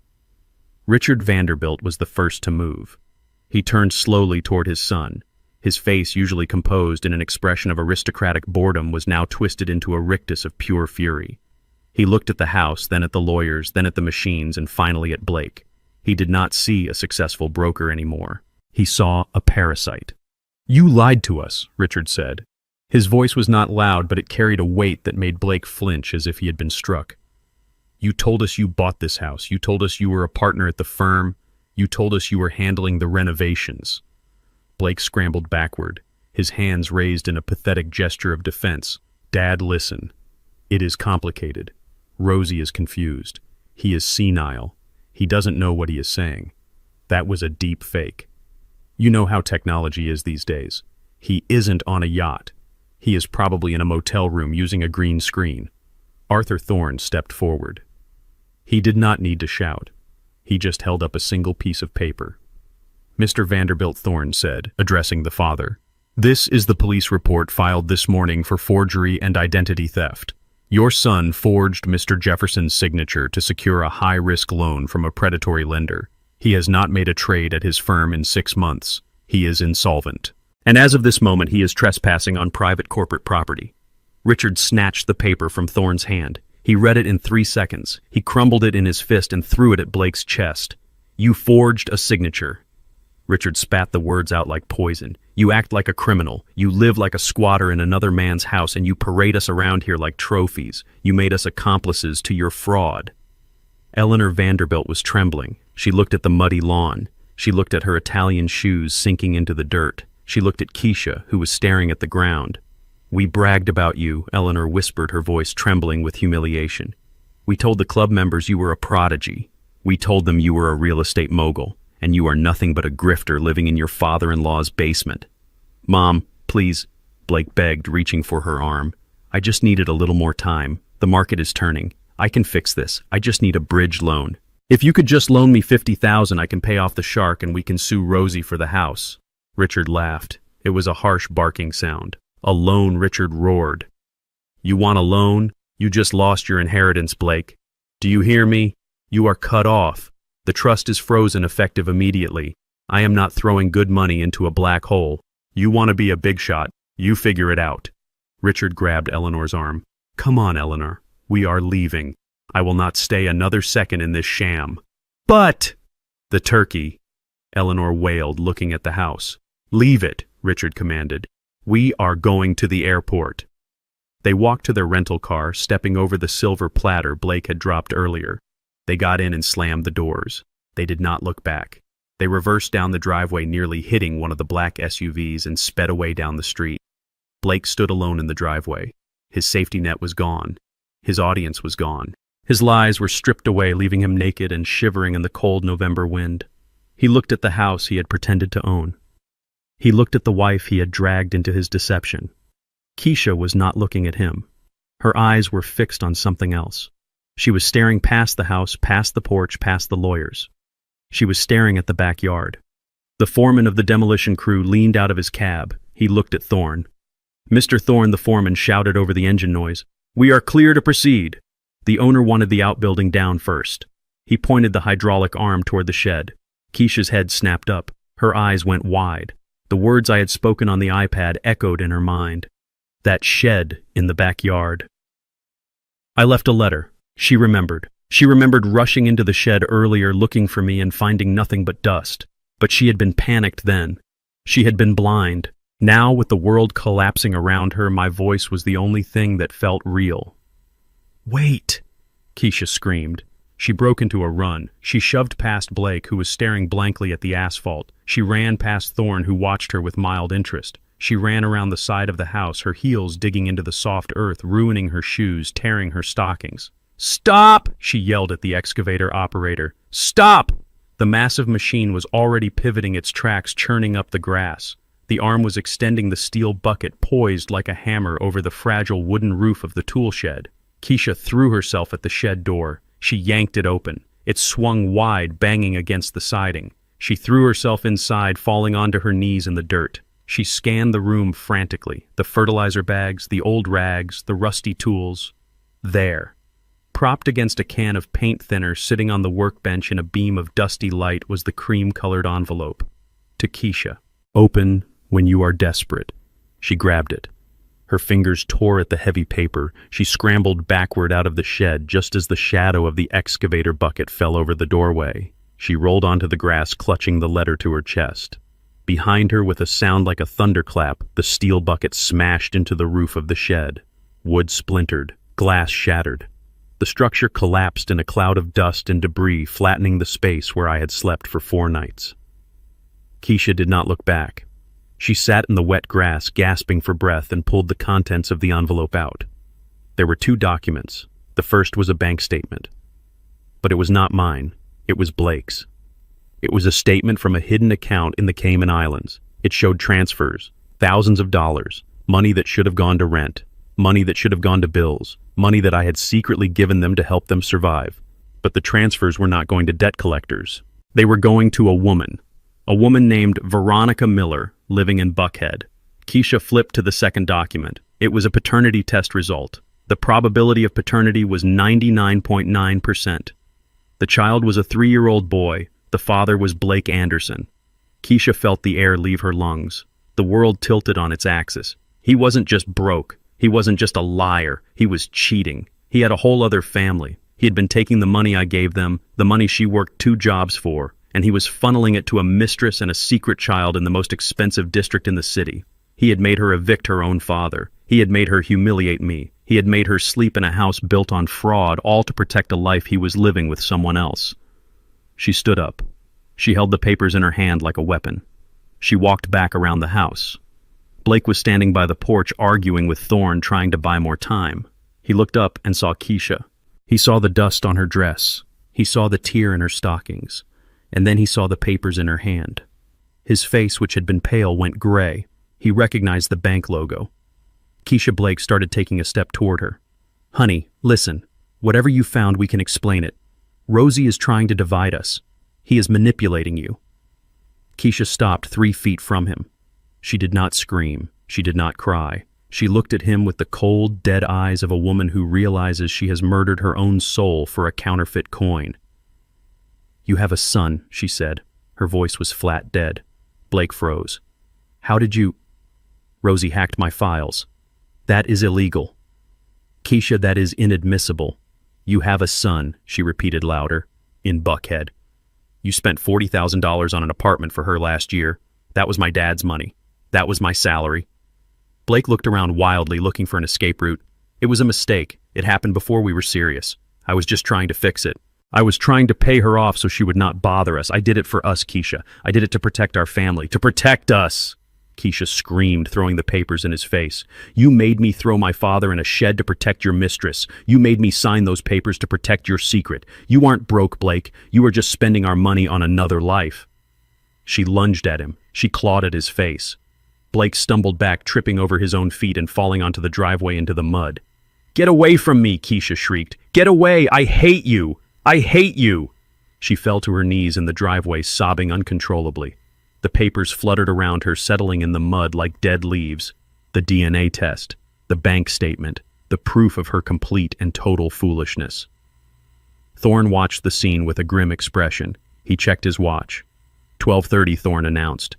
Richard Vanderbilt was the first to move. He turned slowly toward his son, His face, usually composed in an expression of aristocratic boredom, was now twisted into a rictus of pure fury. He looked at the house, then at the lawyers, then at the machines, and finally at Blake. He did not see a successful broker anymore. He saw a parasite. "You lied to us," Richard said. His voice was not loud, but it carried a weight that made Blake flinch as if he had been struck. "You told us you bought this house. You told us you were a partner at the firm. You told us you were handling the renovations." Blake scrambled backward, his hands raised in a pathetic gesture of defense. "Dad, listen. It is complicated. Rosie is confused. He is senile. He doesn't know what he is saying. That was a deep fake. You know how technology is these days. He isn't on a yacht. He is probably in a motel room using a green screen." Arthur Thorne stepped forward. He did not need to shout. He just held up a single piece of paper. "Mr. Vanderbilt," Thorne said, addressing the father, "this is the police report filed this morning for forgery and identity theft. Your son forged Mr. Jefferson's signature to secure a high-risk loan from a predatory lender. He has not made a trade at his firm in 6 months. He is insolvent. And as of this moment, he is trespassing on private corporate property." Richard snatched the paper from Thorne's hand. He read it in 3 seconds. He crumbled it in his fist and threw it at Blake's chest. "You forged a signature." Richard spat the words out like poison. "You act like a criminal. You live like a squatter in another man's house, and you parade us around here like trophies. You made us accomplices to your fraud." Eleanor Vanderbilt was trembling. She looked at the muddy lawn. She looked at her Italian shoes sinking into the dirt. She looked at Keisha, who was staring at the ground. "We bragged about you," Eleanor whispered, her voice trembling with humiliation. "We told the club members you were a prodigy. We told them you were a real estate mogul, and you are nothing but a grifter living in your father-in-law's basement." "Mom, please," Blake begged, reaching for her arm. "I just needed a little more time. The market is turning. I can fix this. I just need a bridge loan. If you could just loan me $50,000, I can pay off the shark and we can sue Rosie for the house." Richard laughed. It was a harsh barking sound. "A loan," Richard roared. "You want a loan? You just lost your inheritance, Blake. Do you hear me? You are cut off. The trust is frozen effective immediately. I am not throwing good money into a black hole. You want to be a big shot. You figure it out." Richard grabbed Eleanor's arm. "Come on, Eleanor. We are leaving. I will not stay another second in this sham." "But—" "The turkey," Eleanor wailed, looking at the house. "Leave it," Richard commanded. "We are going to the airport." They walked to their rental car, stepping over the silver platter Blake had dropped earlier. They got in and slammed the doors. They did not look back. They reversed down the driveway, nearly hitting one of the black SUVs, and sped away down the street. Blake stood alone in the driveway. His safety net was gone. His audience was gone. His lies were stripped away, leaving him naked and shivering in the cold November wind. He looked at the house he had pretended to own. He looked at the wife he had dragged into his deception. Keisha was not looking at him. Her eyes were fixed on something else. She was staring past the house, past the porch, past the lawyers. She was staring at the backyard. The foreman of the demolition crew leaned out of his cab. He looked at Thorne. "Mr. Thorne," the foreman shouted over the engine noise, "we are clear to proceed." The owner wanted the outbuilding down first. He pointed the hydraulic arm toward the shed. Keisha's head snapped up. Her eyes went wide. The words I had spoken on the iPad echoed in her mind. That shed in the backyard. "I left a letter." She remembered. She remembered rushing into the shed earlier, looking for me and finding nothing but dust. But she had been panicked then. She had been blind. Now, with the world collapsing around her, my voice was the only thing that felt real. "Wait!" Keisha screamed. She broke into a run. She shoved past Blake, who was staring blankly at the asphalt. She ran past Thorne, who watched her with mild interest. She ran around the side of the house, her heels digging into the soft earth, ruining her shoes, tearing her stockings. "Stop!" she yelled at the excavator operator. "Stop!" The massive machine was already pivoting its tracks, churning up the grass. The arm was extending the steel bucket, poised like a hammer over the fragile wooden roof of the tool shed. Keisha threw herself at the shed door. She yanked it open. It swung wide, banging against the siding. She threw herself inside, falling onto her knees in the dirt. She scanned the room frantically. The fertilizer bags, the old rags, the rusty tools. There, propped against a can of paint thinner sitting on the workbench in a beam of dusty light, was the cream-colored envelope. To Keisha. Open When you are desperate. She grabbed it. Her fingers tore at the heavy paper. She scrambled backward out of the shed just as the shadow of the excavator bucket fell over the doorway. She rolled onto the grass, clutching the letter to her chest. Behind her, with a sound like a thunderclap, the steel bucket smashed into the roof of the shed. Wood splintered, glass shattered. The structure collapsed in a cloud of dust and debris, flattening the space where I had slept for 4 nights. Keisha did not look back. She sat in the wet grass, gasping for breath, and pulled the contents of the envelope out. There were 2 documents. The first was a bank statement. But it was not mine. It was Blake's. It was a statement from a hidden account in the Cayman Islands. It showed transfers, thousands of dollars, money that should have gone to rent, money that should have gone to bills, money that I had secretly given them to help them survive. But the transfers were not going to debt collectors. They were going to a woman named Veronica Miller, living in Buckhead. Keisha flipped to the second document. It was a paternity test result. The probability of paternity was 99.9%. The child was a 3-year-old boy. The father was Blake Anderson. Keisha felt the air leave her lungs. The world tilted on its axis. He wasn't just broke. He wasn't just a liar. He was cheating. He had a whole other family. He had been taking the money I gave them, the money she worked 2 jobs for, and he was funneling it to a mistress and a secret child in the most expensive district in the city. He had made her evict her own father. He had made her humiliate me. He had made her sleep in a house built on fraud, all to protect a life he was living with someone else. She stood up. She held the papers in her hand like a weapon. She walked back around the house. Blake was standing by the porch arguing with Thorne, trying to buy more time. He looked up and saw Keisha. He saw the dust on her dress. He saw the tear in her stockings. And then he saw the papers in her hand. His face, which had been pale, went gray. He recognized the bank logo. Keisha Blake started taking a step toward her. "Honey, listen. Whatever you found, we can explain it. Rosie is trying to divide us. He is manipulating you." Keisha stopped 3 feet from him. She did not scream. She did not cry. She looked at him with the cold, dead eyes of a woman who realizes she has murdered her own soul for a counterfeit coin. "You have a son," she said. Her voice was flat dead. Blake froze. "How did you—" "Rosie hacked my files. That is illegal." "Keisha, that is inadmissible. You have a son," she repeated louder, "in Buckhead. You spent $40,000 on an apartment for her last year. That was my dad's money. That was my salary." Blake looked around wildly, looking for an escape route. "It was a mistake. It happened before we were serious. I was just trying to fix it. I was trying to pay her off so she would not bother us. I did it for us, Keisha. I did it to protect our family. To protect us!" Keisha screamed, throwing the papers in his face. "You made me throw my father in a shed to protect your mistress. You made me sign those papers to protect your secret. You aren't broke, Blake. You are just spending our money on another life." She lunged at him. She clawed at his face. Blake stumbled back, tripping over his own feet and falling onto the driveway into the mud. "Get away from me!" Keisha shrieked. "Get away! I hate you! I hate you!" She fell to her knees in the driveway, sobbing uncontrollably. The papers fluttered around her, settling in the mud like dead leaves. The DNA test, the bank statement, the proof of her complete and total foolishness. Thorne watched the scene with a grim expression. He checked his watch. 12:30, Thorne announced.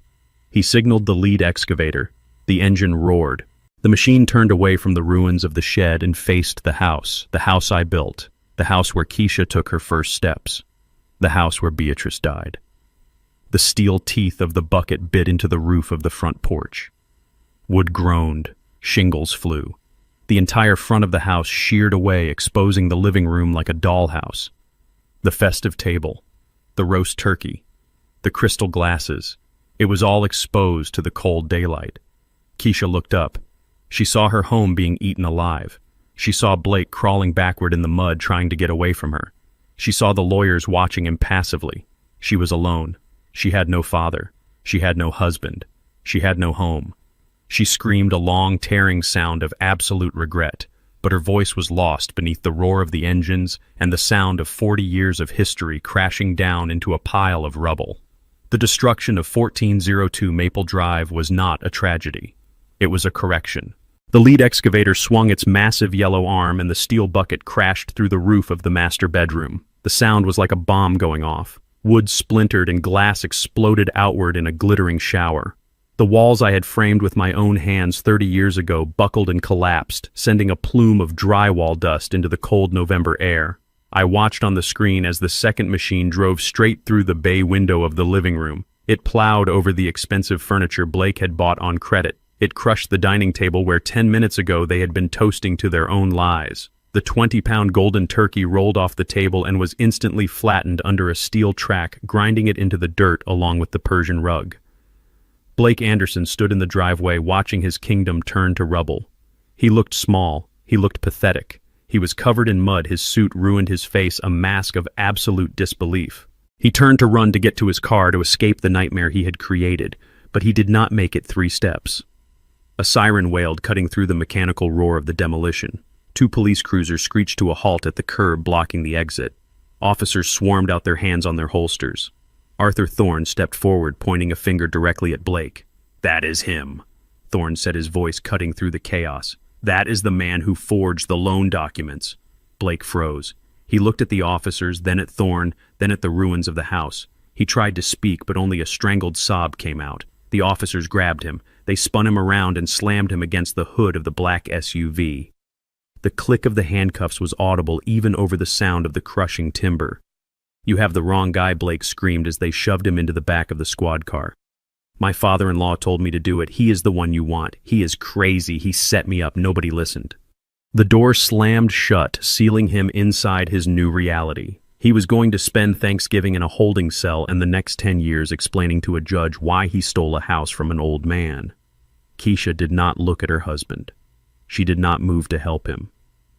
He signaled the lead excavator. The engine roared. The machine turned away from the ruins of the shed and faced the house I built, the house where Keisha took her first steps, the house where Beatrice died. The steel teeth of the bucket bit into the roof of the front porch. Wood groaned. Shingles flew. The entire front of the house sheared away, exposing the living room like a dollhouse. The festive table, the roast turkey, the crystal glasses, it was all exposed to the cold daylight. Keisha looked up. She saw her home being eaten alive. She saw Blake crawling backward in the mud, trying to get away from her. She saw the lawyers watching impassively. She was alone. She had no father. She had no husband. She had no home. She screamed a long, tearing sound of absolute regret, but her voice was lost beneath the roar of the engines and the sound of 40 years of history crashing down into a pile of rubble. The destruction of 1402 Maple Drive was not a tragedy. It was a correction. The lead excavator swung its massive yellow arm and the steel bucket crashed through the roof of the master bedroom. The sound was like a bomb going off. Wood splintered and glass exploded outward in a glittering shower. The walls I had framed with my own hands 30 years ago buckled and collapsed, sending a plume of drywall dust into the cold November air. I watched on the screen as the second machine drove straight through the bay window of the living room. It plowed over the expensive furniture Blake had bought on credit. It crushed the dining table where 10 minutes ago they had been toasting to their own lies. The 20-pound golden turkey rolled off the table and was instantly flattened under a steel track, grinding it into the dirt along with the Persian rug. Blake Anderson stood in the driveway watching his kingdom turn to rubble. He looked small. He looked pathetic. He was covered in mud, his suit ruined his face, a mask of absolute disbelief. He turned to run to get to his car to escape the nightmare he had created, but he did not make it 3 steps. A siren wailed, cutting through the mechanical roar of the demolition. 2 police cruisers screeched to a halt at the curb, blocking the exit. Officers swarmed out, their hands on their holsters. Arthur Thorne stepped forward, pointing a finger directly at Blake. "That is him," Thorne said, his voice cutting through the chaos. "That is the man who forged the loan documents." Blake froze. He looked at the officers, then at Thorne, then at the ruins of the house. He tried to speak, but only a strangled sob came out. The officers grabbed him. They spun him around and slammed him against the hood of the black SUV. The click of the handcuffs was audible even over the sound of the crushing timber. "You have the wrong guy," Blake screamed as they shoved him into the back of the squad car. "My father-in-law told me to do it. He is the one you want. He is crazy. He set me up. Nobody listened." The door slammed shut, sealing him inside his new reality. He was going to spend Thanksgiving in a holding cell and the next 10 years explaining to a judge why he stole a house from an old man. Keisha did not look at her husband. She did not move to help him.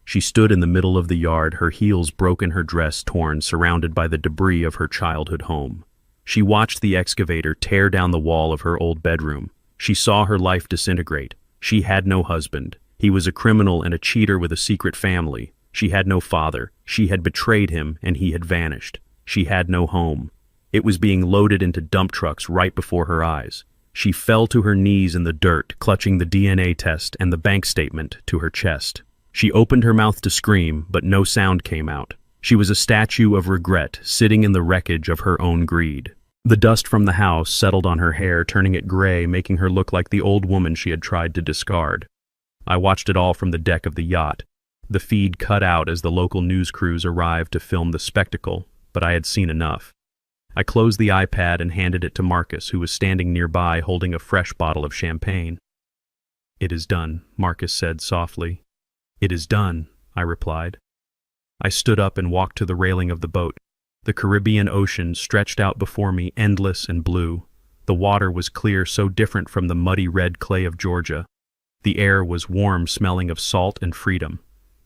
She stood in the middle of the yard, her heels broken, her dress torn, surrounded by the debris of her childhood home. She watched the excavator tear down the wall of her old bedroom. She saw her life disintegrate. She had no husband. He was a criminal and a cheater with a secret family. She had no father. She had betrayed him, and he had vanished. She had no home. It was being loaded into dump trucks right before her eyes. She fell to her knees in the dirt, clutching the DNA test and the bank statement to her chest. She opened her mouth to scream, but no sound came out. She was a statue of regret, sitting in the wreckage of her own greed. The dust from the house settled on her hair, turning it gray, making her look like the old woman she had tried to discard. I watched it all from the deck of the yacht. The feed cut out as the local news crews arrived to film the spectacle, but I had seen enough. I closed the iPad and handed it to Marcus, who was standing nearby holding a fresh bottle of champagne. "It is done," Marcus said softly. "It is done," I replied. I stood up and walked to the railing of the boat. The Caribbean Ocean stretched out before me, endless and blue. The water was clear, so different from the muddy red clay of Georgia. The air was warm, smelling of salt and freedom.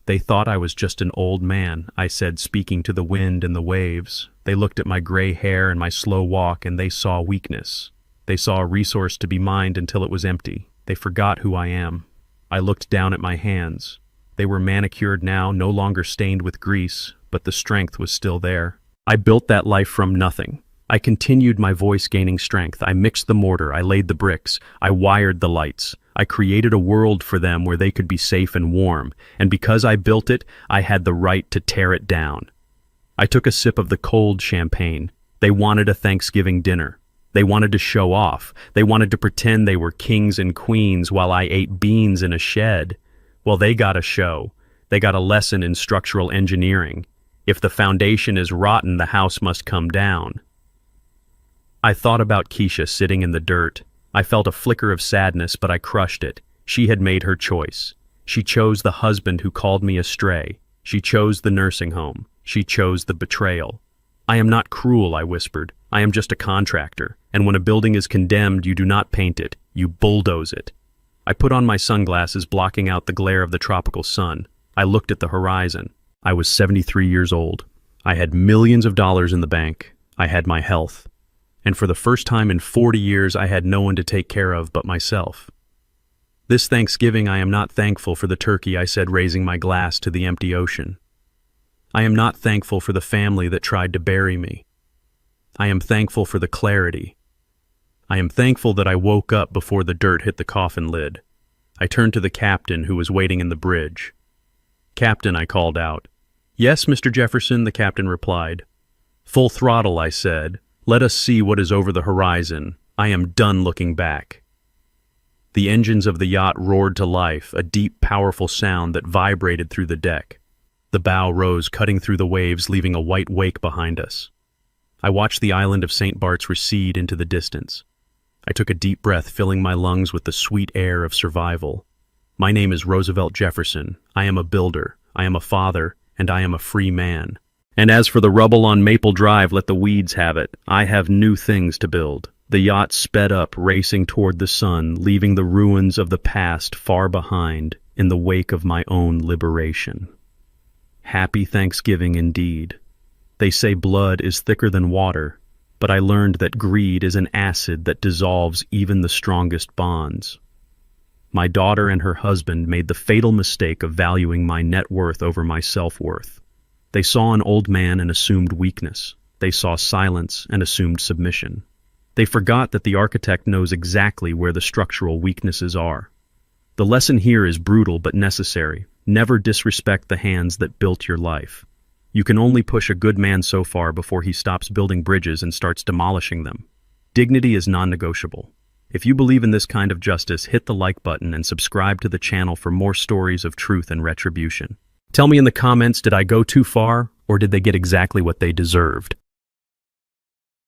"They thought I was just an old man," I said, speaking to the wind and the waves. They looked at my gray hair and my slow walk, and they saw weakness. They saw a resource to be mined until it was empty. They forgot who I am. I looked down at my hands. They were manicured now, no longer stained with grease, but the strength was still there. I built that life from nothing. I continued, my voice gaining strength. I mixed the mortar, I laid the bricks, I wired the lights. I created a world for them where they could be safe and warm, and because I built it, I had the right to tear it down. I took a sip of the cold champagne. They wanted a Thanksgiving dinner. They wanted to show off. They wanted to pretend they were kings and queens while I ate beans in a shed. Well, they got a show. They got a lesson in structural engineering. If the foundation is rotten, the house must come down. I thought about Keisha sitting in the dirt. I felt a flicker of sadness, but I crushed it. She had made her choice. She chose the husband who called me a stray. She chose the nursing home. She chose the betrayal. "I am not cruel," I whispered. "I am just a contractor. And when a building is condemned, you do not paint it. You bulldoze it." I put on my sunglasses, blocking out the glare of the tropical sun. I looked at the horizon. I was 73 years old. I had millions of dollars in the bank. I had my health. And for the first time in 40 years, I had no one to take care of but myself. "This Thanksgiving, I am not thankful for the turkey," I said, raising my glass to the empty ocean. "I am not thankful for the family that tried to bury me. I am thankful for the clarity. I am thankful that I woke up before the dirt hit the coffin lid." I turned to the captain, who was waiting in the bridge. "Captain," I called out. "Yes, Mr. Jefferson," the captain replied. "Full throttle," I said. "Let us see what is over the horizon. I am done looking back." The engines of the yacht roared to life, a deep, powerful sound that vibrated through the deck. The bow rose, cutting through the waves, leaving a white wake behind us. I watched the island of St. Bart's recede into the distance. I took a deep breath, filling my lungs with the sweet air of survival. My name is Roosevelt Jefferson. I am a builder, I am a father, and I am a free man. And as for the rubble on Maple Drive, let the weeds have it. I have new things to build. The yacht sped up, racing toward the sun, leaving the ruins of the past far behind in the wake of my own liberation. Happy Thanksgiving indeed. They say blood is thicker than water, but I learned that greed is an acid that dissolves even the strongest bonds. My daughter and her husband made the fatal mistake of valuing my net worth over my self-worth. They saw an old man and assumed weakness. They saw silence and assumed submission. They forgot that the architect knows exactly where the structural weaknesses are. The lesson here is brutal but necessary. Never disrespect the hands that built your life. You can only push a good man so far before he stops building bridges and starts demolishing them. Dignity is non-negotiable. If you believe in this kind of justice, hit the like button and subscribe to the channel for more stories of truth and retribution. Tell me in the comments, did I go too far, or did they get exactly what they deserved?